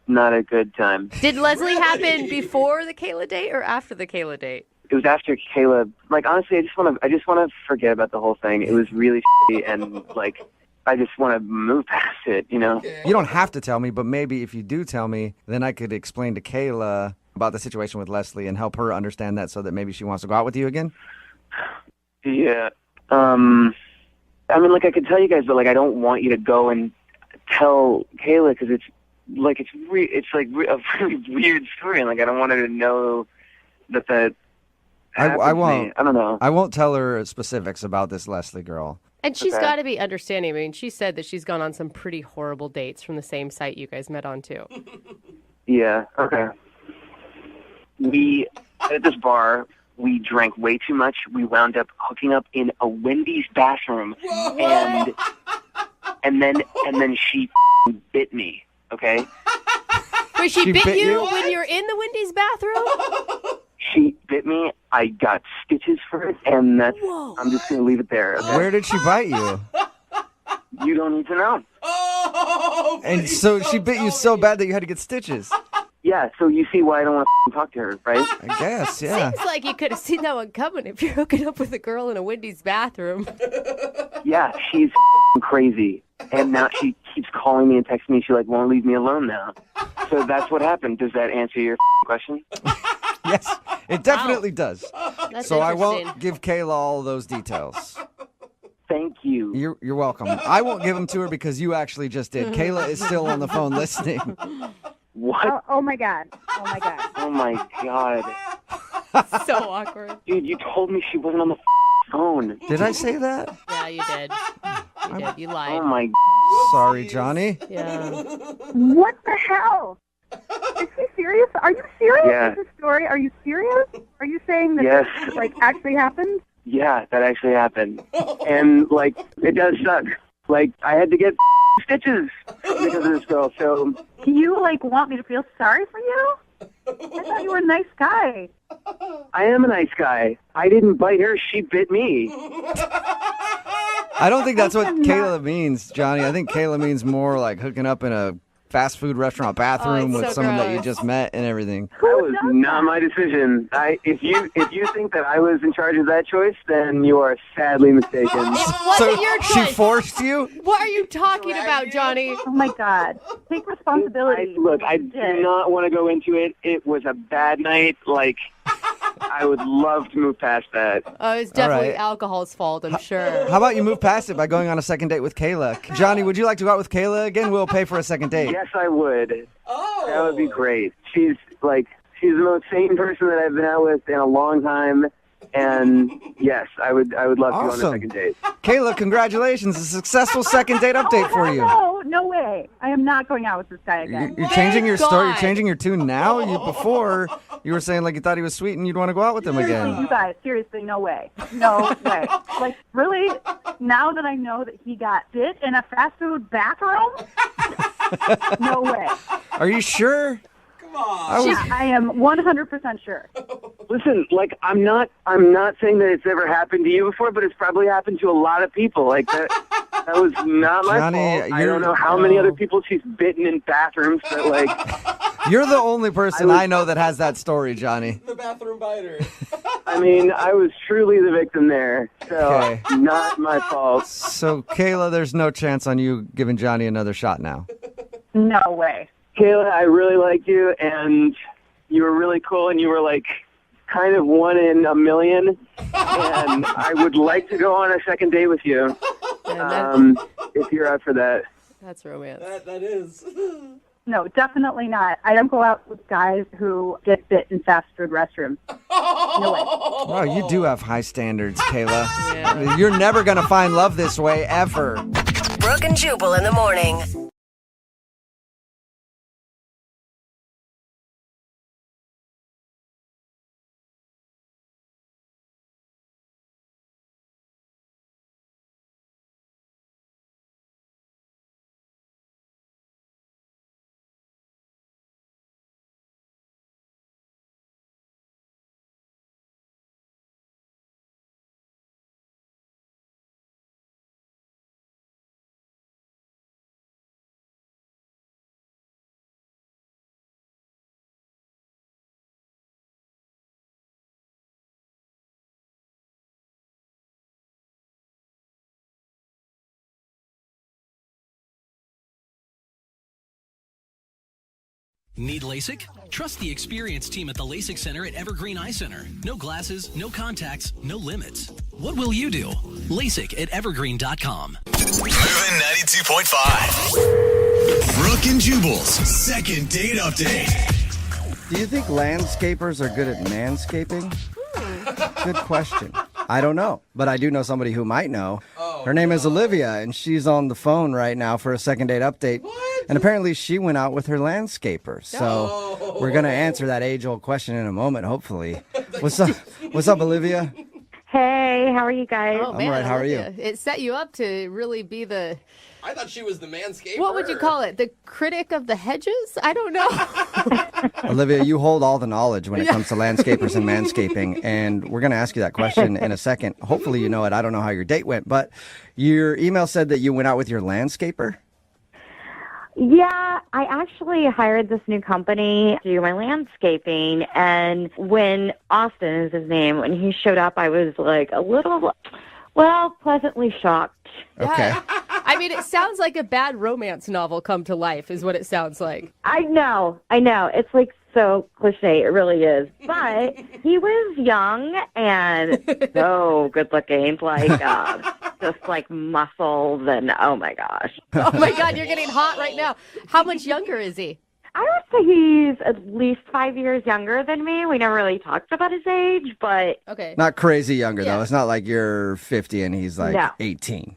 not a good time. Did Leslie happen before the Kayla date or after the Kayla date? It was after Kayla. Like, honestly, I just want to forget about the whole thing. It was really shitty, and like, I just want to move past it. You know. You don't have to tell me, but maybe if you do tell me, then I could explain to Kayla about the situation with Leslie and help her understand that, so that maybe she wants to go out with you again. Yeah. I mean, like, I could tell you guys, but like, I don't want you to go and tell Kayla because it's like a really weird story, and like, I don't want her to know that. I won't. I don't know. I won't tell her specifics about this Leslie girl. And she's got to be understanding. I mean, she said that she's gone on some pretty horrible dates from the same site you guys met on, too. Yeah, okay. At this bar, we drank way too much. We wound up hooking up in a Wendy's bathroom, and then she bit me, okay? Wait, she bit you when you're in the Wendy's bathroom? She bit me. I got stitches for it, and I'm just going to leave it there. Okay? Where did she bite you? You don't need to know. And so she bit you so bad that you had to get stitches. Yeah, so you see why I don't want to talk to her, right? I guess, yeah. Seems like you could have seen that one coming if you're hooking up with a girl in a Wendy's bathroom. Yeah, she's crazy. And now she keeps calling me and texting me. She, like, won't leave me alone now. So that's what happened. Does that answer your question? Yes, it definitely does. That's so I interesting. won't give Kayla all those details. Thank you. You're welcome. I won't give them to her because you actually just did. Kayla is still on the phone listening. What? Oh my God. Oh my God. Oh my God. So awkward. Dude, you told me she wasn't on the phone. Did I say that? Yeah, you did. You did. You lied. Oh my. Sorry, Johnny. Yeah. What the hell? Is she serious? Are you serious Yeah. with this story? Are you serious? Are you saying that Yes. this, like, actually happened? Yeah, that actually happened. And, like, it does suck. Like, I had to get stitches because of this girl. So You want me to feel sorry for you? I thought you were a nice guy. I am a nice guy. I didn't bite her. She bit me. I don't think that's what Kayla means, Johnny. I think Kayla means more like hooking up in a fast food restaurant bathroom with someone that you just met and everything. That was not my decision. If you think that I was in charge of that choice, then you are sadly mistaken. It wasn't your choice. She forced you? What are you talking about, Johnny? Oh my God. Take responsibility. I do not want to go into it. It was a bad night. I would love to move past that. Oh, it's definitely right. alcohol's fault, I'm sure. How about you move past it by going on a second date with Kayla? Johnny, would you like to go out with Kayla again? We'll pay for a second date. Yes, I would. Oh. That would be great. She's the most sane person that I've been out with in a long time. And yes, I would love to go on a second date. Kayla, congratulations. A successful second date update for you. No way. I am not going out with this guy again. You're changing your story. You're changing your tune now. Before, you were saying you thought he was sweet and you'd want to go out with him again. You guys, seriously, no way. No way. Really? Now that I know that he got bit in a fast food bathroom? No way. Are you sure? I am 100% sure. Listen, I'm not saying that it's ever happened to you before, but it's probably happened to a lot of people. That was not my fault. I don't know how many other people she's bitten in bathrooms, but You're the only person I know that has that story, Johnny. The bathroom biter. I mean, I was truly the victim there, so not my fault. So, Kayla, there's no chance on you giving Johnny another shot now. No way. Kayla, I really liked you, and you were really cool, and you were kind of one in a million, and I would like to go on a second date with you, if you're up for that. That's romance. That is. No, definitely not. I don't go out with guys who get bit in fast food restrooms. No way. Wow, you do have high standards, Kayla. Yeah. You're never going to find love this way, ever. Brooke and Jubal in the morning. Need LASIK? Trust the experienced team at the LASIK Center at Evergreen Eye Center. No glasses, no contacts, no limits. What will you do? LASIK at evergreen.com. Moving 92.5. Brooke and Jubal's second date update. Do you think landscapers are good at manscaping? Good question. I don't know, but I do know somebody who might know. Her name is Olivia, and she's on the phone right now for a second date update. What? And apparently she went out with her landscaper. So we're going to answer that age-old question in a moment, hopefully. What's up, Olivia? Hey, how are you guys? Oh, man, I'm all right. How are you? It set you up to really be the... I thought she was the manscaper. What would you call it? The critic of the hedges? I don't know. Olivia, you hold all the knowledge when it comes to landscapers and manscaping, and we're going to ask you that question in a second. Hopefully you know it. I don't know how your date went, but your email said that you went out with your landscaper? Yeah, I actually hired this new company to do my landscaping, and when Austin is his name, when he showed up, I was a little, pleasantly shocked. Okay. I mean, it sounds like a bad romance novel come to life is what it sounds like. I know. It's so cliche. It really is. But he was young and so good looking, just muscles and oh my gosh. Oh my God, you're getting hot right now. How much younger is he? I would say he's at least 5 years younger than me. We never really talked about his age, but... Okay. Not crazy younger, though. It's not like you're 50 and he's 18.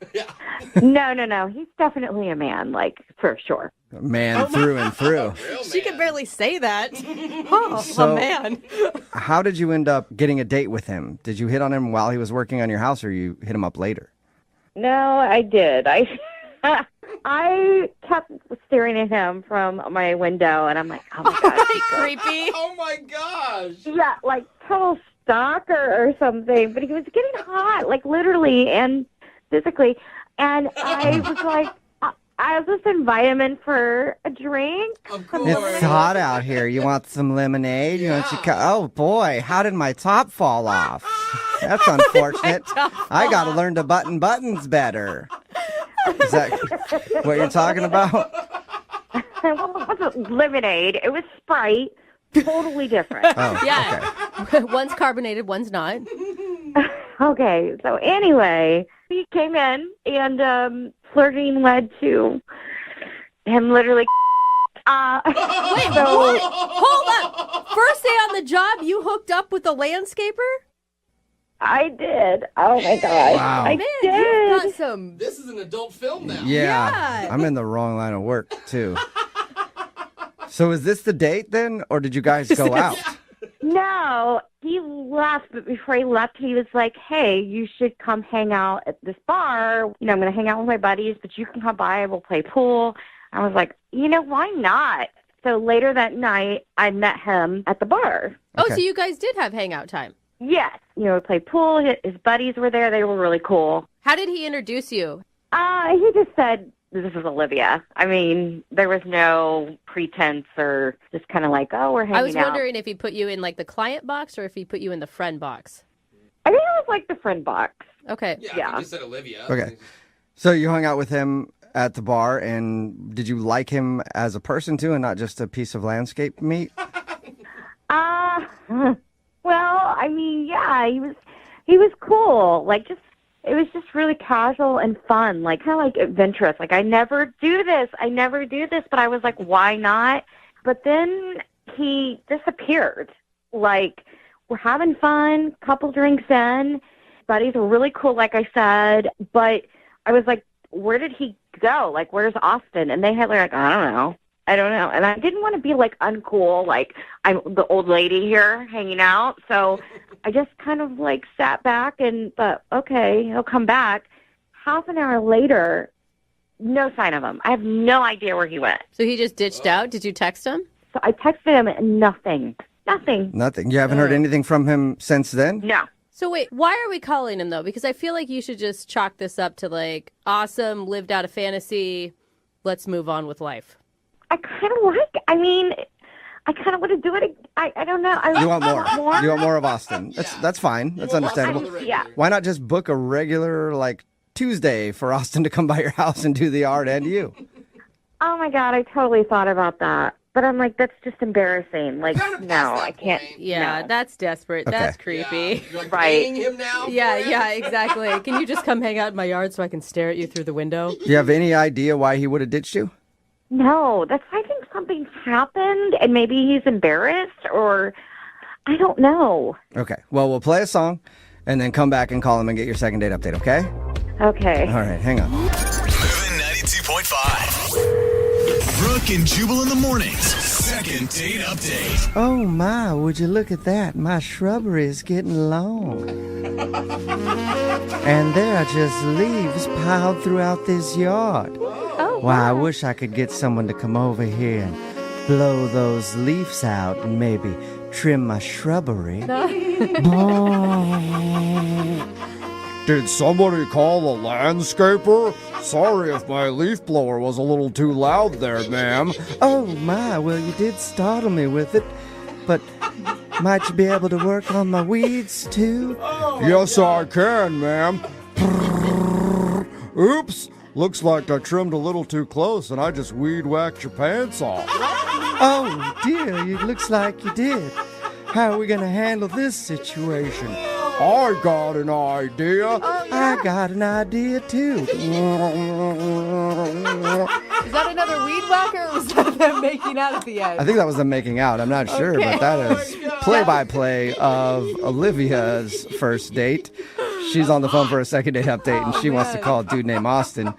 No. He's definitely a man, for sure. Man through and through. She can barely say that. Oh, So- a man. How did you end up getting a date with him? Did you hit on him while he was working on your house or you hit him up later? No, I did. I kept staring at him from my window, and I'm like, oh my god, creepy. Oh my gosh. Yeah, like total stalker or something. But he was getting hot, like literally and physically. And I was like, I was just invite him in for a drink. Of course. It's hot out here. You want some lemonade? You want oh boy, how did my top fall off? That's unfortunate. I got to learn to button buttons better. Is that what you're talking about? Well, it wasn't lemonade. It was Sprite. Totally different. Oh, Yeah. One's carbonated, one's not. Okay, so anyway, he came in and flirting led to him literally. Wait, what? Hold up. First day on the job, you hooked up with the landscaper? I did. Oh my gosh. Wow. I Man, did. you've got some. This is an adult film now. Yeah, I'm in the wrong line of work too. So is this the date then, or did you guys go out? No, he left, but before he left, he was like, hey, you should come hang out at this bar. You know, I'm going to hang out with my buddies, but you can come by. We'll play pool. I was like, why not? So later that night, I met him at the bar. Oh, so you guys did have hangout time? Yes. We played pool. His buddies were there. They were really cool. How did he introduce you? He just said, this is Olivia. I mean, there was no pretense or just kind of like, oh, we're hanging out. I was wondering if he put you in like the client box or if he put you in the friend box. I think it was like the friend box. Okay. Yeah. You just said Olivia. Okay. So you hung out with him at the bar, and did you like him as a person too, and not just a piece of landscape meat? Well, I mean, yeah, he was cool. Like, it was just really casual and fun, like kind of like adventurous. Like, I never do this, but I was like, why not? But then he disappeared. Like, we're having fun, couple drinks in, buddies were really cool, like I said, but I was like, where did he go? Like, where's Austin? And they had like, I don't know. And I didn't want to be like uncool, like I'm the old lady here hanging out. So I just kind of like sat back and thought, okay, he'll come back. Half an hour later, no sign of him. I have no idea where he went. So he just ditched out? Did you text him? So I texted him and nothing. Nothing. You haven't heard anything from him since then? No. So wait, why are we calling him though? Because I feel like you should just chalk this up to like, awesome, lived out a fantasy, let's move on with life. I kind of I kind of want to do it. I don't know. You want more? You want more of Austin? That's fine. That's understandable. Yeah. Why not just book a regular like Tuesday for Austin to come by your house and do the art and you? Oh my God, I totally thought about that. But I'm like, that's just embarrassing. Like, no, I can't. Yeah, no. that's desperate. Okay. That's creepy. You're like Right. paying him now? Yeah, exactly. Can you just come hang out in my yard so I can stare at you through the window? Do you have any idea why he would have ditched you? No, I think something's happened and maybe he's embarrassed or I don't know. Okay. Well, we'll play a song and then come back and call him and get your second date update, okay? Okay. All right, hang on. Moving 92.5. Brooke and Jubal in the mornings. Second date update. Oh my, would you look at that? My shrubbery is getting long. And there are just leaves piled throughout this yard. Oh, Why, I wish I could get someone to come over here and blow those leaves out and maybe trim my shrubbery. Did somebody call a landscaper? Sorry if my leaf blower was a little too loud there, ma'am. Oh my, well you did startle me with it. But might you be able to work on my weeds too? Yes, I can, ma'am. Oops. Looks like I trimmed a little too close and I just weed whacked your pants off. Oh dear, it looks like you did. How are we going to handle this situation? I got an idea. I got an idea too. Is that another weed whacker or was that them making out at the end? I think that was them making out. I'm not sure, but that is play-by-play of Olivia's first date. She's on the phone for a second date update, and she wants to call a dude named Austin.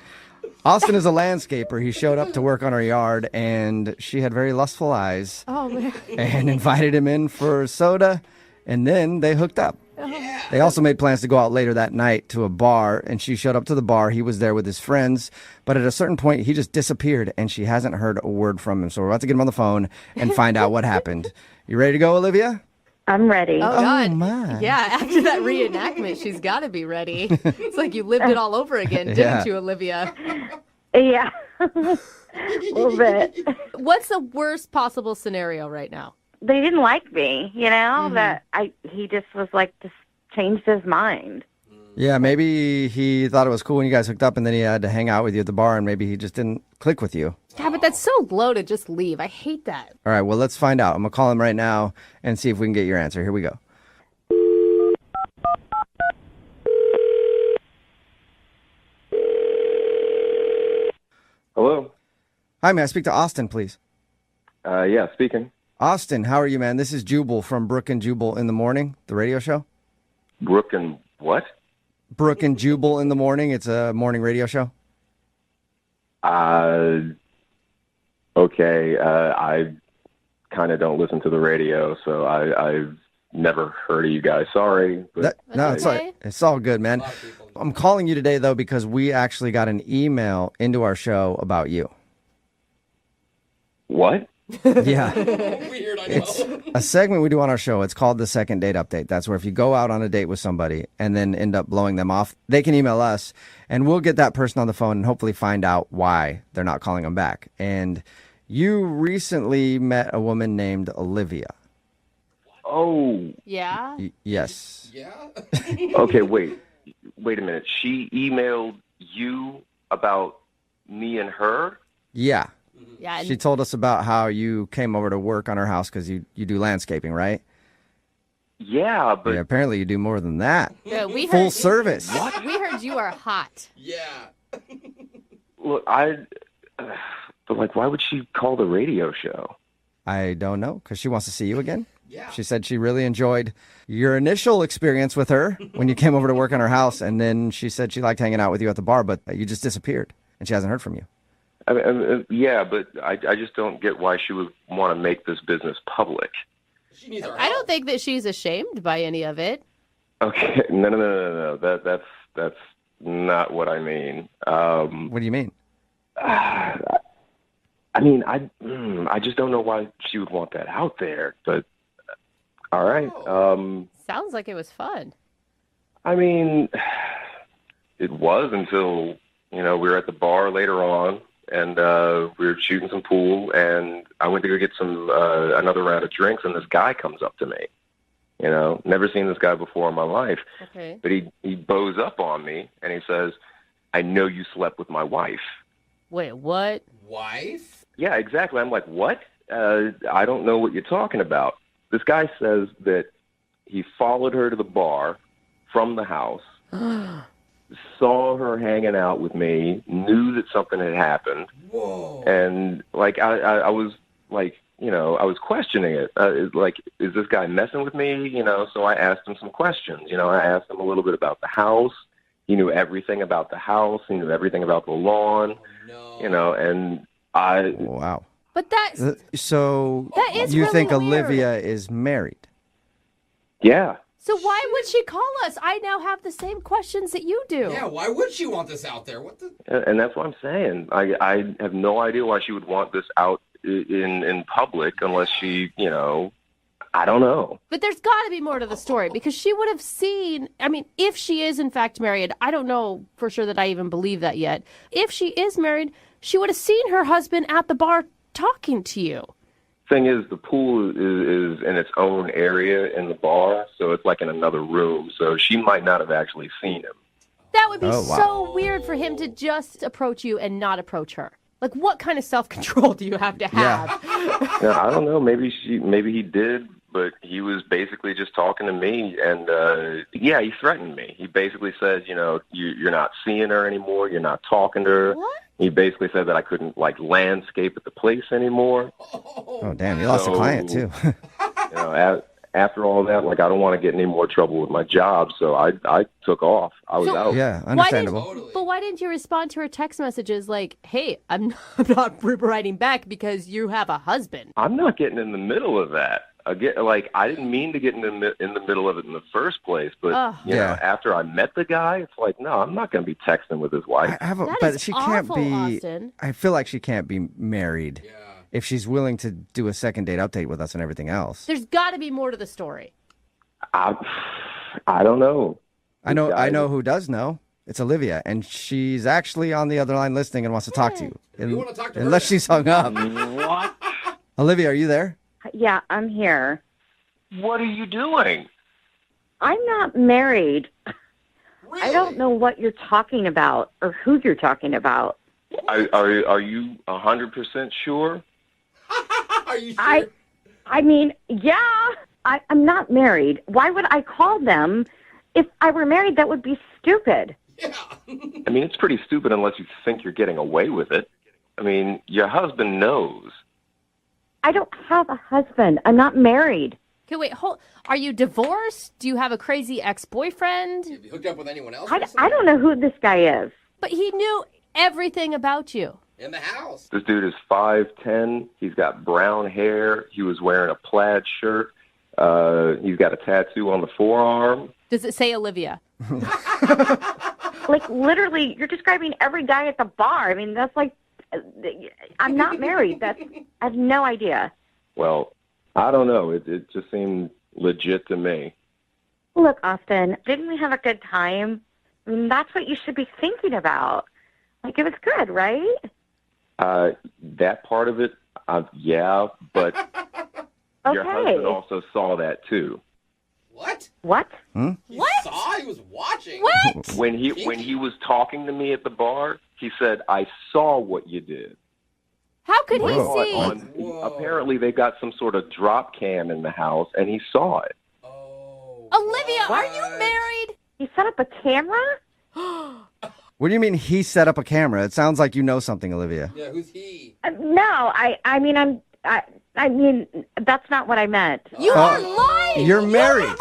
Austin is a landscaper. He showed up to work on her yard, and she had very lustful eyes Oh, man. and invited him in for soda And then they hooked up. They also made plans to go out later that night to a bar, and she showed up to the bar. He was there with his friends, but at a certain point, he just disappeared, and she hasn't heard a word from him. So we're about to get him on the phone and find out what happened. You ready to go, Olivia? I'm ready. Oh, God. My. Yeah, after that reenactment, she's got to be ready. It's like you lived it all over again, didn't you, Olivia? Yeah, a little bit. What's the worst possible scenario right now? They didn't like me, that he just was like, just changed his mind. Yeah, maybe he thought it was cool when you guys hooked up, and then he had to hang out with you at the bar, and maybe he just didn't click with you. Yeah, but that's so low to just leave. I hate that. All right, well, let's find out. I'm going to call him right now and see if we can get your answer. Here we go. Hello? Hi, may I speak to Austin, please? Yeah, speaking. Austin, how are you, man? This is Jubal from Brooke and Jubal in the Morning, the radio show. Brooke and what? Brooke and Jubal in the Morning. It's a morning radio show. Okay. I kind of don't listen to the radio, so I've never heard of you guys. Sorry. But It's all good, man. I'm calling you today, though, because we actually got an email into our show about you. What? Yeah. Weird, I know. It's a segment we do on our show. It's called the Second Date Update. That's where if you go out on a date with somebody and then end up blowing them off, they can email us, and we'll get that person on the phone and hopefully find out why they're not calling them back. And you recently met a woman named Olivia. Oh. Yeah? Yes. Yeah? Okay, wait a minute. She emailed you about me and her? Yeah. Yeah. She told us about how you came over to work on her house because you do landscaping, right? Yeah, but... Yeah, apparently you do more than that. Yeah, we Full heard, service. What? We heard you are hot. Yeah. Look, but like, why would she call the radio show? I don't know, because she wants to see you again. Yeah. She said she really enjoyed your initial experience with her when you came over to work on her house, and then she said she liked hanging out with you at the bar, but you just disappeared, and she hasn't heard from you. I mean, yeah, but I just don't get why she would want to make this business public. She needs our I don't think that she's ashamed by any of it. Okay, no. That's not what I mean. What do you mean? I just don't know why she would want that out there. But all right. Sounds like it was fun. I mean, it was until we were at the bar later on. And we were shooting some pool, and I went to go get some another round of drinks, and this guy comes up to me. Never seen this guy before in my life. Okay. But he bows up on me, and he says, "I know you slept with my wife." Wait, what? Wife? Yeah, exactly. I'm like, what? I don't know what you're talking about. This guy says that he followed her to the bar from the house. Saw her hanging out with me, knew that something had happened. Whoa. And like I was like, I was questioning it. Like, is this guy messing with me? So I asked him some questions. I asked him a little bit about the house. He knew everything about the house. He knew everything about the lawn. Oh, no. And I... Wow. But that's... So that is you really think weird. Olivia is married? Yeah. So why would she call us? I now have the same questions that you do. Yeah, why would she want this out there? What the? And that's what I'm saying. I have no idea why she would want this out in public unless she, I don't know. But there's got to be more to the story because she would have seen, if she is in fact married, I don't know for sure that I even believe that yet. If she is married, she would have seen her husband at the bar talking to you. Thing is, the pool is in its own area in the bar, so it's like in another room. So she might not have actually seen him. That would be so weird for him to just approach you and not approach her. Like, what kind of self-control do you have to have? Yeah, I don't know. Maybe he did, but he was basically just talking to me, and he threatened me. He basically says, you're not seeing her anymore. You're not talking to her. What? He basically said that I couldn't landscape at the place anymore. Oh, damn! You lost a client too. After all that, I don't want to get any more trouble with my job, so I took off. I was out. Yeah, understandable. But why didn't you respond to her text messages like, "Hey, I'm not writing back because you have a husband"? I'm not getting in the middle of that. again, like I didn't mean to get in the middle of it in the first place, but you know, after I met the guy, it's like, no, I'm not going to be texting with his wife. But she can't be. Austin. I feel like she can't be married if she's willing to do a second date update with us and everything else. There's got to be more to the story. I don't know. I know who does know. It's Olivia, and she's actually on the other line listening and wants to talk to you. We want to talk to her. Unless she's hung up. What? Olivia, are you there? Yeah, I'm here. What are you doing? I'm not married. Really? I don't know what you're talking about or who you're talking about. Are you 100% sure? Are you sure? I mean, yeah, I'm not married. Why would I call them? If I were married, that would be stupid. Yeah. I mean, it's pretty stupid unless you think you're getting away with it. I mean, your husband knows. I don't have a husband. I'm not married. Okay, wait, are you divorced? Do you have a crazy ex-boyfriend? Have you hooked up with anyone else? I don't know who this guy is. But he knew everything about you. In the house. This dude is 5'10". He's got brown hair. He was wearing a plaid shirt. He's got a tattoo on the forearm. Does it say Olivia? Like, literally, you're describing every guy at the bar. I mean, that's like, I'm not married. I have no idea. Well, I don't know. It just seemed legit to me. Look, Austin, didn't we have a good time? I mean, that's what you should be thinking about. Like, it was good, right? That part of it, yeah, but your husband also saw that too. What? What? He saw? He was watching. What? When he was talking to me at the bar, he said, "I saw what you did." How could he see? Apparently, they got some sort of drop cam in the house, and he saw it. Olivia, are you married? He set up a camera? What do you mean he set up a camera? It sounds like you know something, Olivia. Yeah, who's he? No, I mean, that's not what I meant. You are lying. You're married.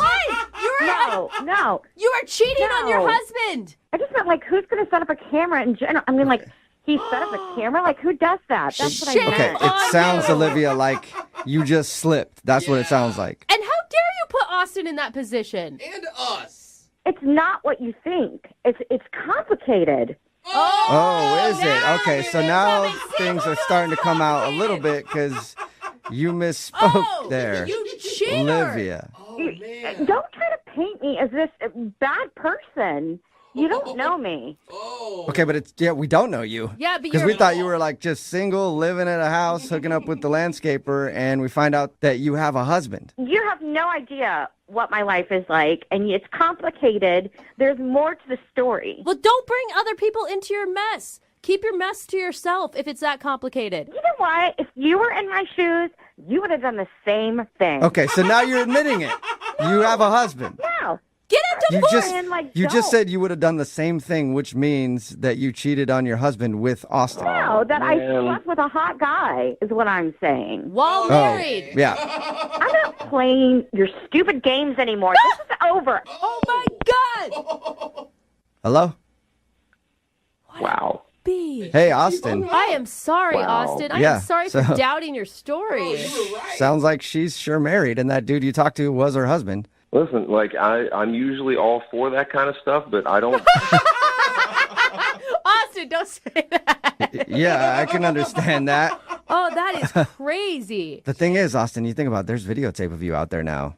No. You are cheating on your husband. I just meant, like, who's going to set up a camera in general? I mean, like, he set up a camera? Like, who does that? That's what I meant. Okay, it sounds, Olivia, like you just slipped. That's what it sounds like. And how dare you put Austin in that position? And us. It's not what you think. It's complicated. Oh, is it? Okay, so now things are starting to come out a little bit because you misspoke there. You cheater. Olivia. Oh, man. Don't try to paint me as this bad person. You don't know me. Okay, but we don't know you. Yeah, but because we thought you were like just single, living at a house, hooking up with the landscaper, and we find out that you have a husband. You have no idea what my life is like, and it's complicated. There's more to the story. Well, don't bring other people into your mess. Keep your mess to yourself if it's that complicated. You know what? If you were in my shoes, you would have done the same thing. Okay, so now you're admitting it. You have a husband. No. Get a divorce. You just said you would have done the same thing, which means that you cheated on your husband with Austin. No, that I slept with a hot guy is what I'm saying. While married. Yeah. I'm not playing your stupid games anymore. This is over. Oh, my God. Hello? Wow. Hey, Austin. I am sorry, Wow. Austin. I Yeah, am sorry so- for doubting your story. Sounds like she's sure married, and that dude you talked to was her husband. Listen, like I'm usually all for that kind of stuff, but I don't. Austin, don't say that. Yeah, I can understand that. Oh, that is crazy. The thing is, Austin, you think about it, there's videotape of you out there now.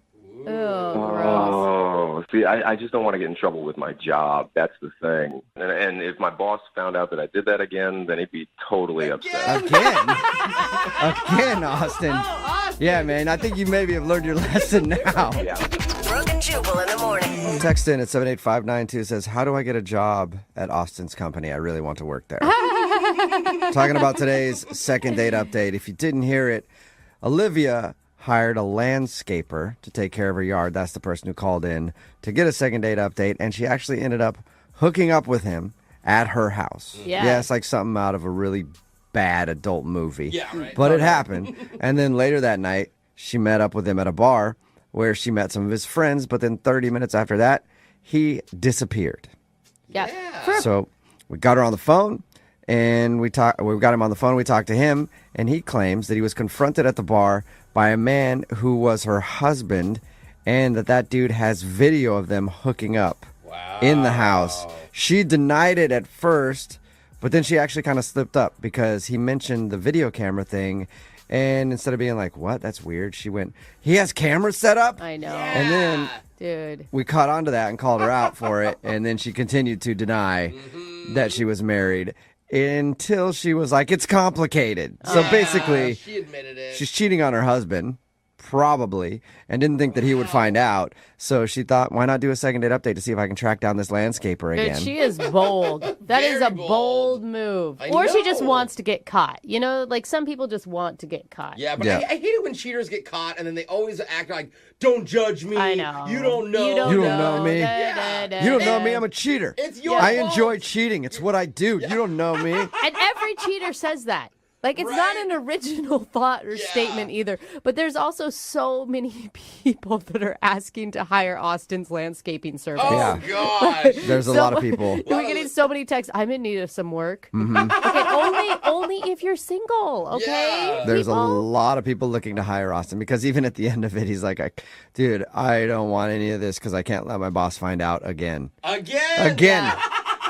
Oh, see, I just don't want to get in trouble with my job. That's the thing. And if my boss found out that I did that again, then he'd be totally upset. Again, Austin. Yeah, man, I think you maybe have learned your lesson now. Brooke and Jubal in the morning. Text in at 78592 says, how do I get a job at Austin's company? I really want to work there. Talking about today's second date update. If you didn't hear it, Olivia hired a landscaper to take care of her yard. That's the person who called in to get a second date update, and she actually ended up hooking up with him at her house. Yeah, it's like something out of a really bad adult movie. Yeah, right. But it happened. And then later that night, she met up with him at a bar where she met some of his friends, but then 30 minutes after that, he disappeared. Yeah. So we got her on the phone, and we got him on the phone. We talked to him, and he claims that he was confronted at the bar by a man who was her husband, and that dude has video of them hooking up in the house. She denied it at first, but then she actually kind of slipped up because he mentioned the video camera thing. And instead of being like, what? That's weird. She went, he has cameras set up? I know. And then Dude. we caught on to that and called her out for it. And then she continued to deny that she was married until she was like, it's complicated. So basically, she admitted it. She's cheating on her husband, probably, and didn't think that he would find out. So she thought, why not do a second date update to see if I can track down this landscaper again? Dude, she is bold. That is a bold move. I Or she just know. wants to get caught. You know, like some people just want to get caught. Yeah, but I hate it when cheaters get caught and then they always act like, don't judge me. I know. You don't know. You don't know me. Da. You don't know me. I'm a cheater. It's your I fault. enjoy cheating. It's what I do. You don't know me. And every cheater says that. Like, it's not an original thought or statement either. But there's also so many people that are asking to hire Austin's landscaping service. Oh, gosh. There's a lot of people. We're getting so many texts. I'm in need of some work. Mhm. Okay, only if you're single, okay? There's a People? lot of people looking to hire Austin because even at the end of it, he's like, dude, I don't want any of this because I can't let my boss find out again. Again.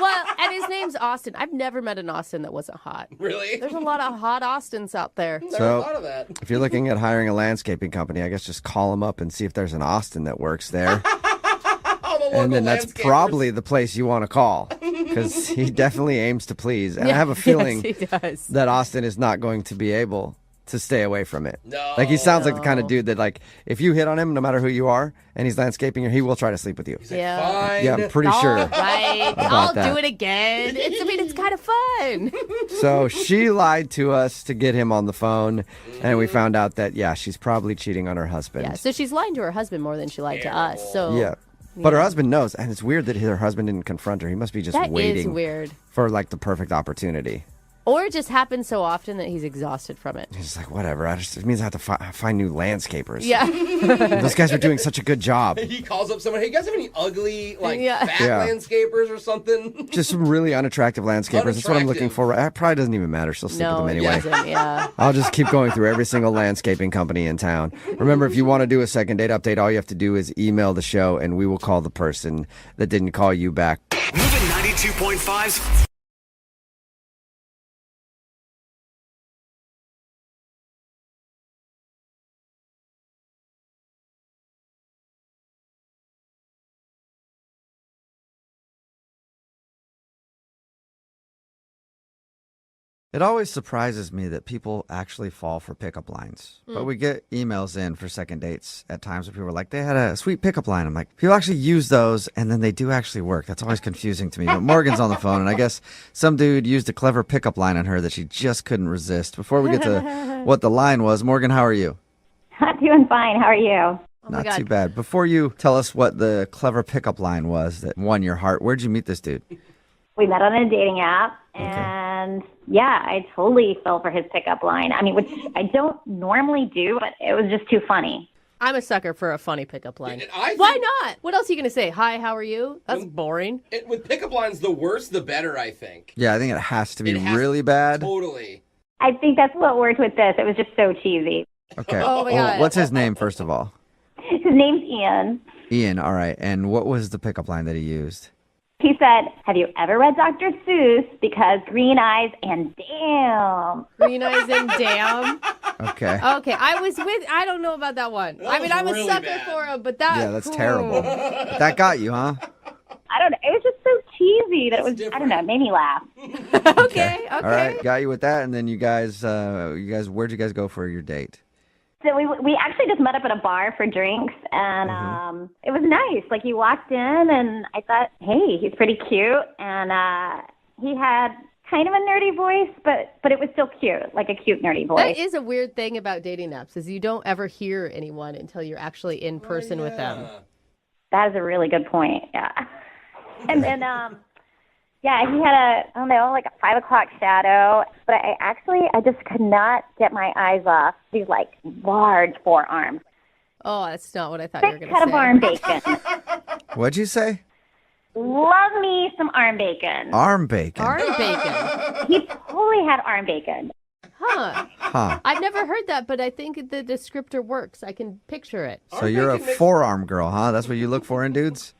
Well, and his name's Austin. I've never met an Austin that wasn't hot. Really? There's a lot of hot Austins out there. So, if you're looking at hiring a landscaping company, I guess just call them up and see if there's an Austin that works there. And then that's probably the place you want to call because he definitely aims to please. And I have a feeling yes, he does. that Austin is not going to be able to stay away from it. No. Like, he sounds like the kind of dude that, like, if you hit on him, no matter who you are, and he's landscaping, he will try to sleep with you. Yeah. Yeah, I'm pretty sure. Right. about I'll that. do it again. It's kind of fun. So she lied to us to get him on the phone, and we found out that, yeah, she's probably cheating on her husband. Yeah, so she's lying to her husband more than she lied to us. So Yeah. But her husband knows, and it's weird that her husband didn't confront her. He must be just That is waiting weird. for, like, the perfect opportunity. Or it just happens so often that he's exhausted from it. He's like, whatever. It means I have to find new landscapers. Yeah. Those guys are doing such a good job. He calls up someone, hey, you guys have any ugly, like, Yeah. fat Yeah. landscapers or something? Just some really unattractive landscapers. That's what I'm looking for. It probably doesn't even matter. She'll sleep No, with them it anyway. doesn't, yeah. I'll just keep going through every single landscaping company in town. Remember, if you want to do a second date update, all you have to do is email the show, and we will call the person that didn't call you back. Moving 92.5's It always surprises me that people actually fall for pickup lines. But we get emails in for second dates at times where people are like, they had a sweet pickup line. I'm like, people actually use those, and then they do actually work. That's always confusing to me. But Morgan's on the phone, and I guess some dude used a clever pickup line on her that she just couldn't resist. Before we get to what the line was, Morgan, how are you? I'm doing fine. How are you? Not too bad. Before you tell us what the clever pickup line was that won your heart, where'd you meet this dude? We met on a dating app, and yeah, I totally fell for his pickup line. I mean, which I don't normally do, but it was just too funny. I'm a sucker for a funny pickup line. Why not? What else are you going to say? Hi, how are you? That's boring. With pickup lines, the worse, the better, I think. Yeah, I think it has to be really bad. Totally. I think that's what worked with this. It was just so cheesy. Okay. Oh, my God. What's his name, first of all? His name's Ian. Ian, all right. And what was the pickup line that he used? He said, have you ever read Dr. Seuss? Because green eyes and damn. Green eyes and damn. Okay. Okay, I don't know about that one. I mean, I'm a sucker for him, but that. Yeah, that's terrible. But that got you, huh? I don't know. It was just so cheesy that it was, I don't know, it made me laugh. Okay. All right, got you with that. And then you guys, where'd you guys go for your date? So we actually just met up at a bar for drinks, and it was nice. Like, you walked in, and I thought, hey, he's pretty cute, and he had kind of a nerdy voice, but it was still cute, like a cute nerdy voice. That is a weird thing about dating apps, is you don't ever hear anyone until you're actually in person with them. That is a really good point. Yeah. And then, yeah, he had like a 5 o'clock shadow, but I just could not get my eyes off these like large forearms. Oh, that's not what I thought you were going to Cut say. of arm bacon. What'd you say? Love me some arm bacon. Arm bacon. Arm bacon. He totally had arm bacon. Huh. Huh. I've never heard that, but I think the descriptor works. I can picture it. So you're a forearm girl, huh? That's what you look for in dudes?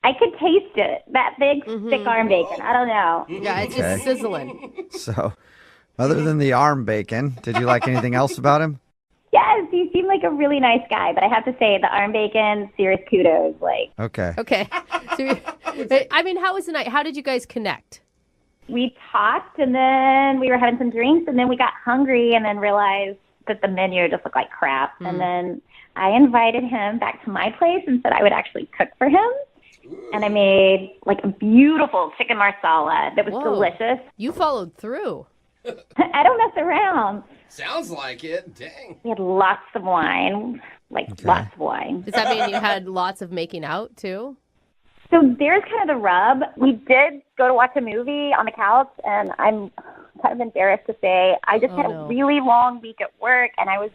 I could taste it. That big thick arm bacon. I don't know. Yeah, it's Okay. just sizzling. So, other than the arm bacon, did you like anything else about him? Yes, he seemed like a really nice guy, but I have to say the arm bacon, serious kudos. Like, Okay. Okay. So, I mean, how was the night? How did you guys connect? we talked, and then we were having some drinks, and then we got hungry, and then realized that the menu just looked like crap. And then I invited him back to my place and said I would actually cook for him. And I made like a beautiful chicken marsala that was delicious. You followed through. I don't mess around. Sounds like it. Dang. We had lots of wine, lots of wine. Does that mean you had lots of making out too? So there's kind of the rub. We did go to watch a movie on the couch, and I'm kind of embarrassed to say I just had a really long week at work, and I was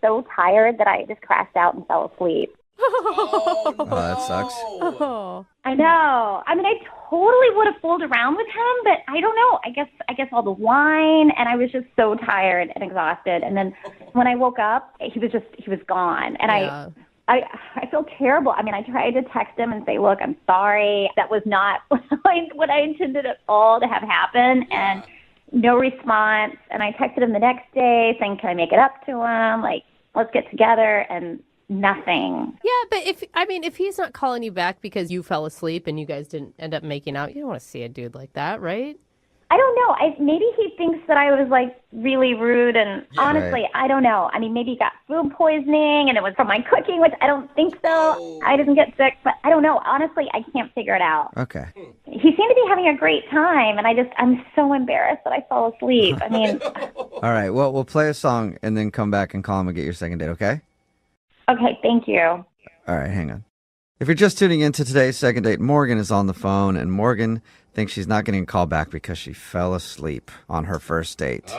so tired that I just crashed out and fell asleep. Oh, that sucks. I know. I mean, I totally would have fooled around with him, but I don't know. I guess all the wine, and I was just so tired and exhausted. And then when I woke up, he was gone. And I feel terrible. I mean, I tried to text him and say, look, I'm sorry. That was not what I intended at all to have happen. And no response. And I texted him the next day saying, can I make it up to him? Like, let's get together. And nothing. Yeah, but if he's not calling you back because you fell asleep and you guys didn't end up making out, you don't want to see a dude like that, right? I don't know. Maybe he thinks that I was like really rude, and honestly, I don't know. I mean, maybe he got food poisoning and it was from my cooking, which I don't think so. I didn't get sick, but I don't know. Honestly, I can't figure it out. Okay. He seemed to be having a great time, and I'm so embarrassed that I fell asleep. I mean, All right. Well, we'll play a song and then come back and call him and get your second date, okay? okay, thank you. All right, hang on. If you're just tuning into today's second date, Morgan is on the phone, and Morgan thinks she's not getting a call back because she fell asleep on her first date.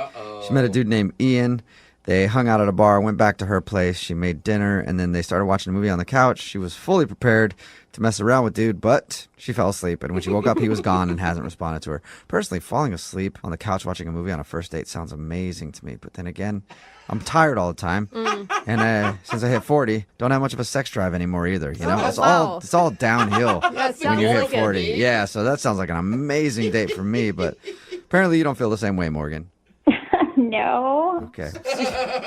She met a dude named Ian. They hung out at a bar, went back to her place. She made dinner, and then they started watching a movie on the couch. She was fully prepared to mess around with dude, but she fell asleep, and when she woke up, he was gone and hasn't responded to her. Personally, falling asleep on the couch watching a movie on a first date sounds amazing to me, but then again, I'm tired all the time, and since I hit 40, don't have much of a sex drive anymore either. You know, it's all downhill when you hit 40. Yeah, so that sounds like an amazing date for me, but apparently you don't feel the same way, Morgan. No. Okay.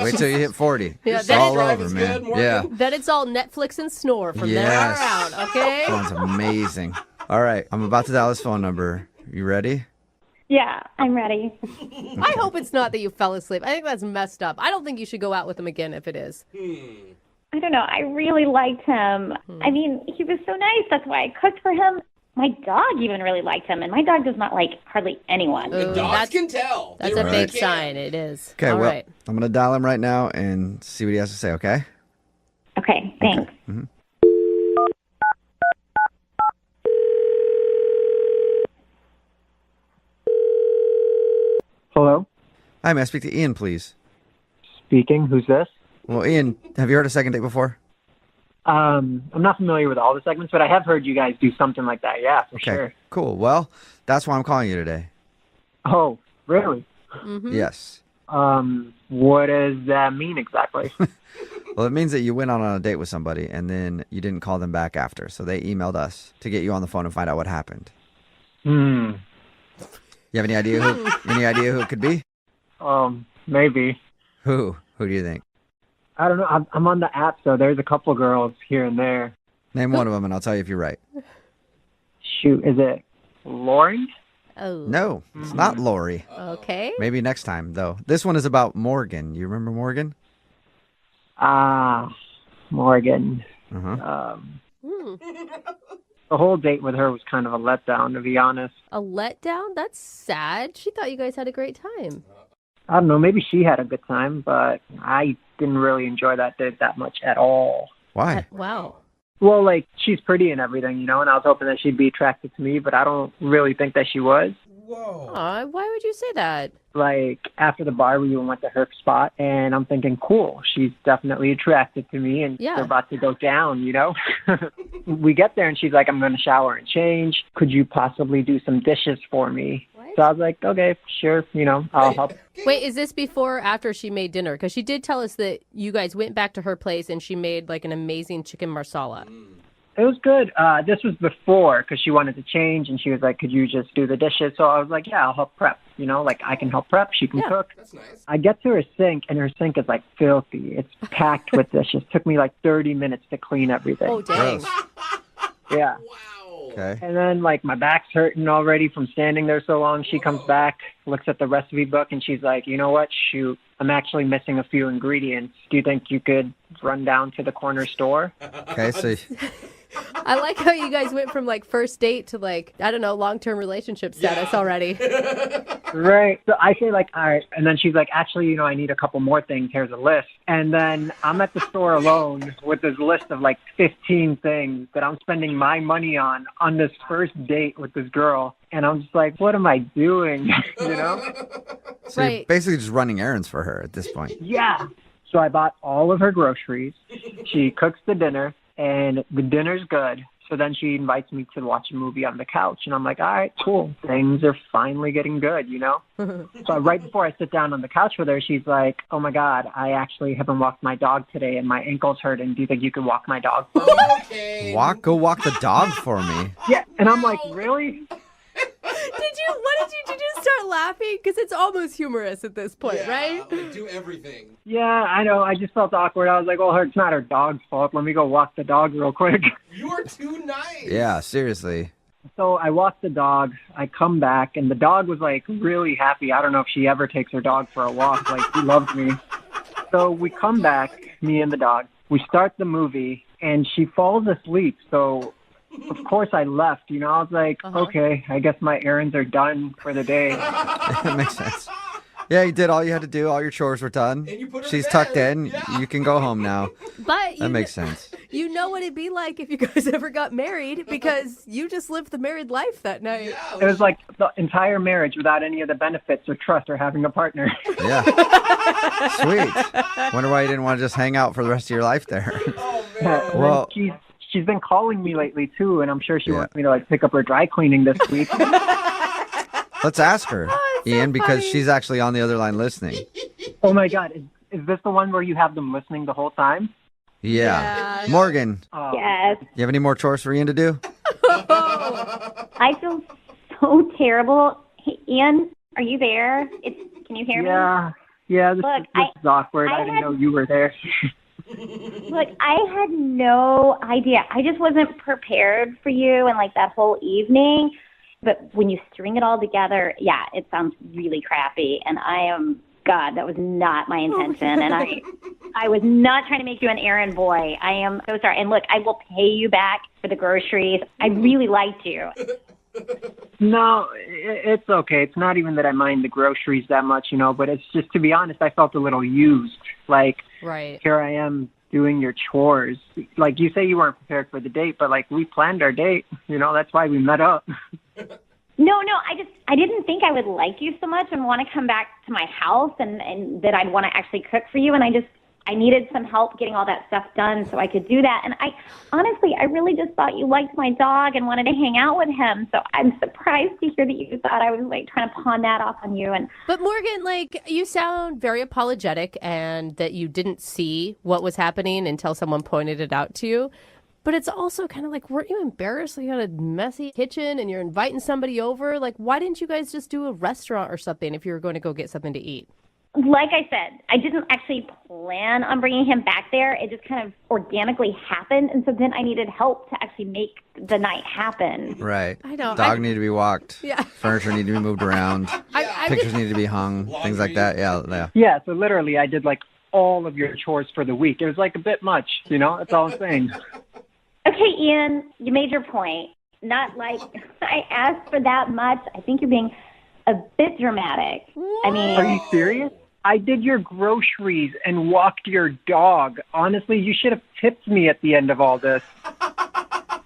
Wait till you hit 40. Yeah, it's all over, man. Yeah. Then it's all Netflix and snore from there Yes. around, okay? Sounds amazing. All right, I'm about to dial his phone number. You ready? Yeah, I'm ready. I hope it's not that you fell asleep. I think that's messed up. I don't think you should go out with him again if it is. I don't know. I really liked him. I mean, he was so nice. That's why I cooked for him. My dog even really liked him, and my dog does not like hardly anyone. Dogs can tell. That's They a really big can. sign. It is. Okay, All well, right. I'm going to dial him right now and see what he has to say, okay? Okay, thanks. Mhm. Hello? Hi, may I speak to Ian, please? Speaking. Who's this? Well, Ian, have you heard of Second Date before? I'm not familiar with all the segments, but I have heard you guys do something like that. Yeah, for Okay, sure. cool. Well, that's why I'm calling you today. Oh, really? Yes. What does that mean exactly? Well, it means that you went on a date with somebody and then you didn't call them back after. So they emailed us to get you on the phone and find out what happened. You have any idea who it could be? Maybe. Who? Who do you think? I don't know. I'm on the app, so there's a couple girls here and there. Name one of them and I'll tell you if you're right. Shoot, is it Lauren? Oh. No, it's not Lori. Okay. Maybe next time, though. This one is about Morgan. You remember Morgan? Morgan. Uh-huh. The whole date with her was kind of a letdown, to be honest. A letdown? That's sad. She thought you guys had a great time. I don't know, maybe she had a good time, but I didn't really enjoy that date that much at all. Why? Wow. Well, like, she's pretty and everything, you know, and I was hoping that she'd be attracted to me, but I don't really think that she was. Aw, why would you say that? Like, after the bar, we went to her spot, and I'm thinking, cool, she's definitely attracted to me, and Yeah. we're about to go down, you know? We get there, and she's like, I'm going to shower and change. Could you possibly do some dishes for me? What? right. So I was like, okay, sure, I'll help. Wait, is this before or after she made dinner? Because she did tell us that you guys went back to her place and she made like an amazing chicken marsala. It was good. This was before because she wanted to change, and she was like, could you just do the dishes? So I was like, yeah, I'll help prep. Like I can help prep. She can cook. That's nice. I get to her sink, and her sink is like filthy. It's packed with dishes. Took me like 30 minutes to clean everything. Oh, dang. Yeah. Okay. And then, like, my back's hurting already from standing there so long. She comes back, looks at the recipe book, and she's like, you know what? Shoot, I'm actually missing a few ingredients. Do you think you could run down to the corner store? Okay, so I like how you guys went from like first date to like, I don't know, long-term relationship status already. Right. So I say like, all right. And then she's like, actually, I need a couple more things. Here's a list. And then I'm at the store alone with this list of like 15 things that I'm spending my money on this first date with this girl. And I'm just like, what am I doing? So you're basically just running errands for her at this point. Yeah. So I bought all of her groceries. She cooks the dinner, and the dinner's good. So then she invites me to watch a movie on the couch, and I'm like, all right, cool. Things are finally getting good, So right before I sit down on the couch with her, she's like, oh, my God, I actually haven't walked my dog today, and my ankle's hurting. Do you think you could walk my dog for me? Okay. Go walk the dog for me. Yeah, and I'm like, really? What did you just start laughing? Because it's almost humorous at this point, right? Do everything. Yeah, I know. I just felt awkward. I was like, well, it's not her dog's fault. Let me go walk the dog real quick. You're too nice. Yeah, seriously. So I walked the dog. I come back, and the dog was, like, really happy. I don't know if she ever takes her dog for a walk. Like, she loves me. So we come back, me and the dog. We start the movie, and she falls asleep. So, of course, I left. I was like, okay, I guess my errands are done for the day. That makes sense. Yeah, you did all you had to do. All your chores were done. She's tucked in. Yeah. You can go home now. But that makes sense. You know what it'd be like if you guys ever got married because you just lived the married life that night. Yeah, it was like the entire marriage without any of the benefits or trust or having a partner. Yeah. Sweet. Wonder why you didn't want to just hang out for the rest of your life there. Oh, man. Well, she's been calling me lately, too, and I'm sure she wants me to, like, pick up her dry cleaning this week. Let's ask her, Ian, because she's actually on the other line listening. Oh, my God. Is this the one where you have them listening the whole time? Yeah. Morgan. Yes. You have any more chores for Ian to do? I feel so terrible. Hey, Ian, are you there? Can you hear me? Yeah, this is awkward. I didn't know you were there. Look, I had no idea. I just wasn't prepared for you and, like, that whole evening. But when you string it all together, yeah, it sounds really crappy. And God, that was not my intention. And I was not trying to make you an errand boy. I am so sorry. And look, I will pay you back for the groceries. I really liked you. No, it's okay. It's not even that I mind the groceries that much, but it's just, to be honest, I felt a little used. Like, here I am doing your chores. Like, you say you weren't prepared for the date, but, like, we planned our date. That's why we met up. No, I didn't think I would like you so much and want to come back to my house and that I'd want to actually cook for you. And I needed some help getting all that stuff done so I could do that. And I really just thought you liked my dog and wanted to hang out with him. So I'm surprised to hear that you thought I was like trying to pawn that off on you. But Morgan, like, you sound very apologetic and that you didn't see what was happening until someone pointed it out to you. But it's also kind of like, weren't you embarrassed? You had a messy kitchen and you're inviting somebody over. Like, why didn't you guys just do a restaurant or something if you were going to go get something to eat? Like I said, I didn't actually plan on bringing him back there. It just kind of organically happened. And so then I needed help to actually make the night happen. Right. I know. Dog needed to be walked. Yeah. Furniture needed to be moved around. Pictures needed to be hung. Things like that. Yeah. Yeah, so literally I did, like, all of your chores for the week. It was, like, a bit much, That's all I'm saying. Okay, Ian, you made your point. Not like I asked for that much. I think you're being a bit dramatic. I mean, are you serious? I did your groceries and walked your dog. Honestly, you should have tipped me at the end of all this.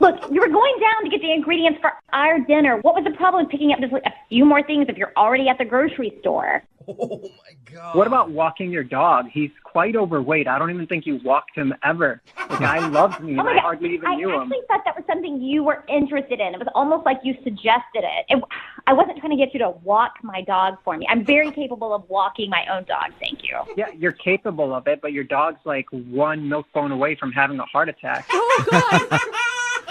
Look, you were going down to get the ingredients for our dinner. What was the problem with picking up just like a few more things if you're already at the grocery store? Oh my God. What about walking your dog? He's quite overweight. I don't even think you walked him ever. The guy loves me, and I hardly even knew him. I actually thought that was something you were interested in. It was almost like you suggested it. I wasn't trying to get you to walk my dog for me. I'm very capable of walking my own dog, thank you. Yeah, you're capable of it, but your dog's like one milk bone away from having a heart attack. Oh, God.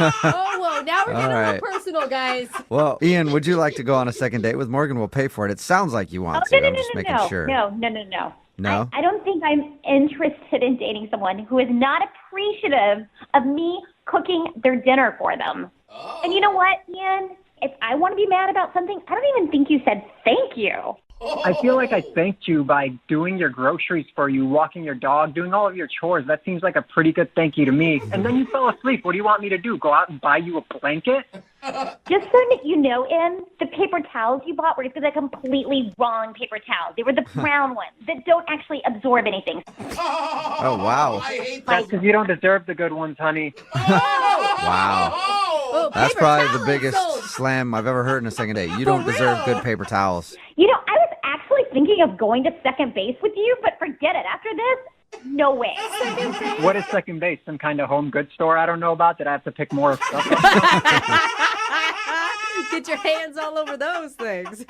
Oh, whoa. Now we're getting All a right. little personal, guys. Well, Ian, would you like to go on a second date with Morgan? We'll pay for it. It sounds like you want to. I'm just making sure. No. No? I don't think I'm interested in dating someone who is not appreciative of me cooking their dinner for them. Oh. And you know what, Ian? If I want to be mad about something, I don't even think you said thank you. I feel like I thanked you by doing your groceries for you, walking your dog, doing all of your chores. That seems like a pretty good thank you to me. And then you fell asleep. What do you want me to do? Go out and buy you a blanket? Just so that you know, Em, the paper towels you bought were the completely wrong paper towels. They were the brown ones that don't actually absorb anything. Oh, wow. That's because you don't deserve the good ones, honey. Wow. Oh, That's paper probably the towels biggest sold. slam I've ever heard in a second date. You don't deserve good paper towels. You know, I was actually thinking of going to second base with you, but forget it. After this, no way. What is second base? Some kind of home goods store I don't know about that I have to pick more stuff up? Get your hands all over those things.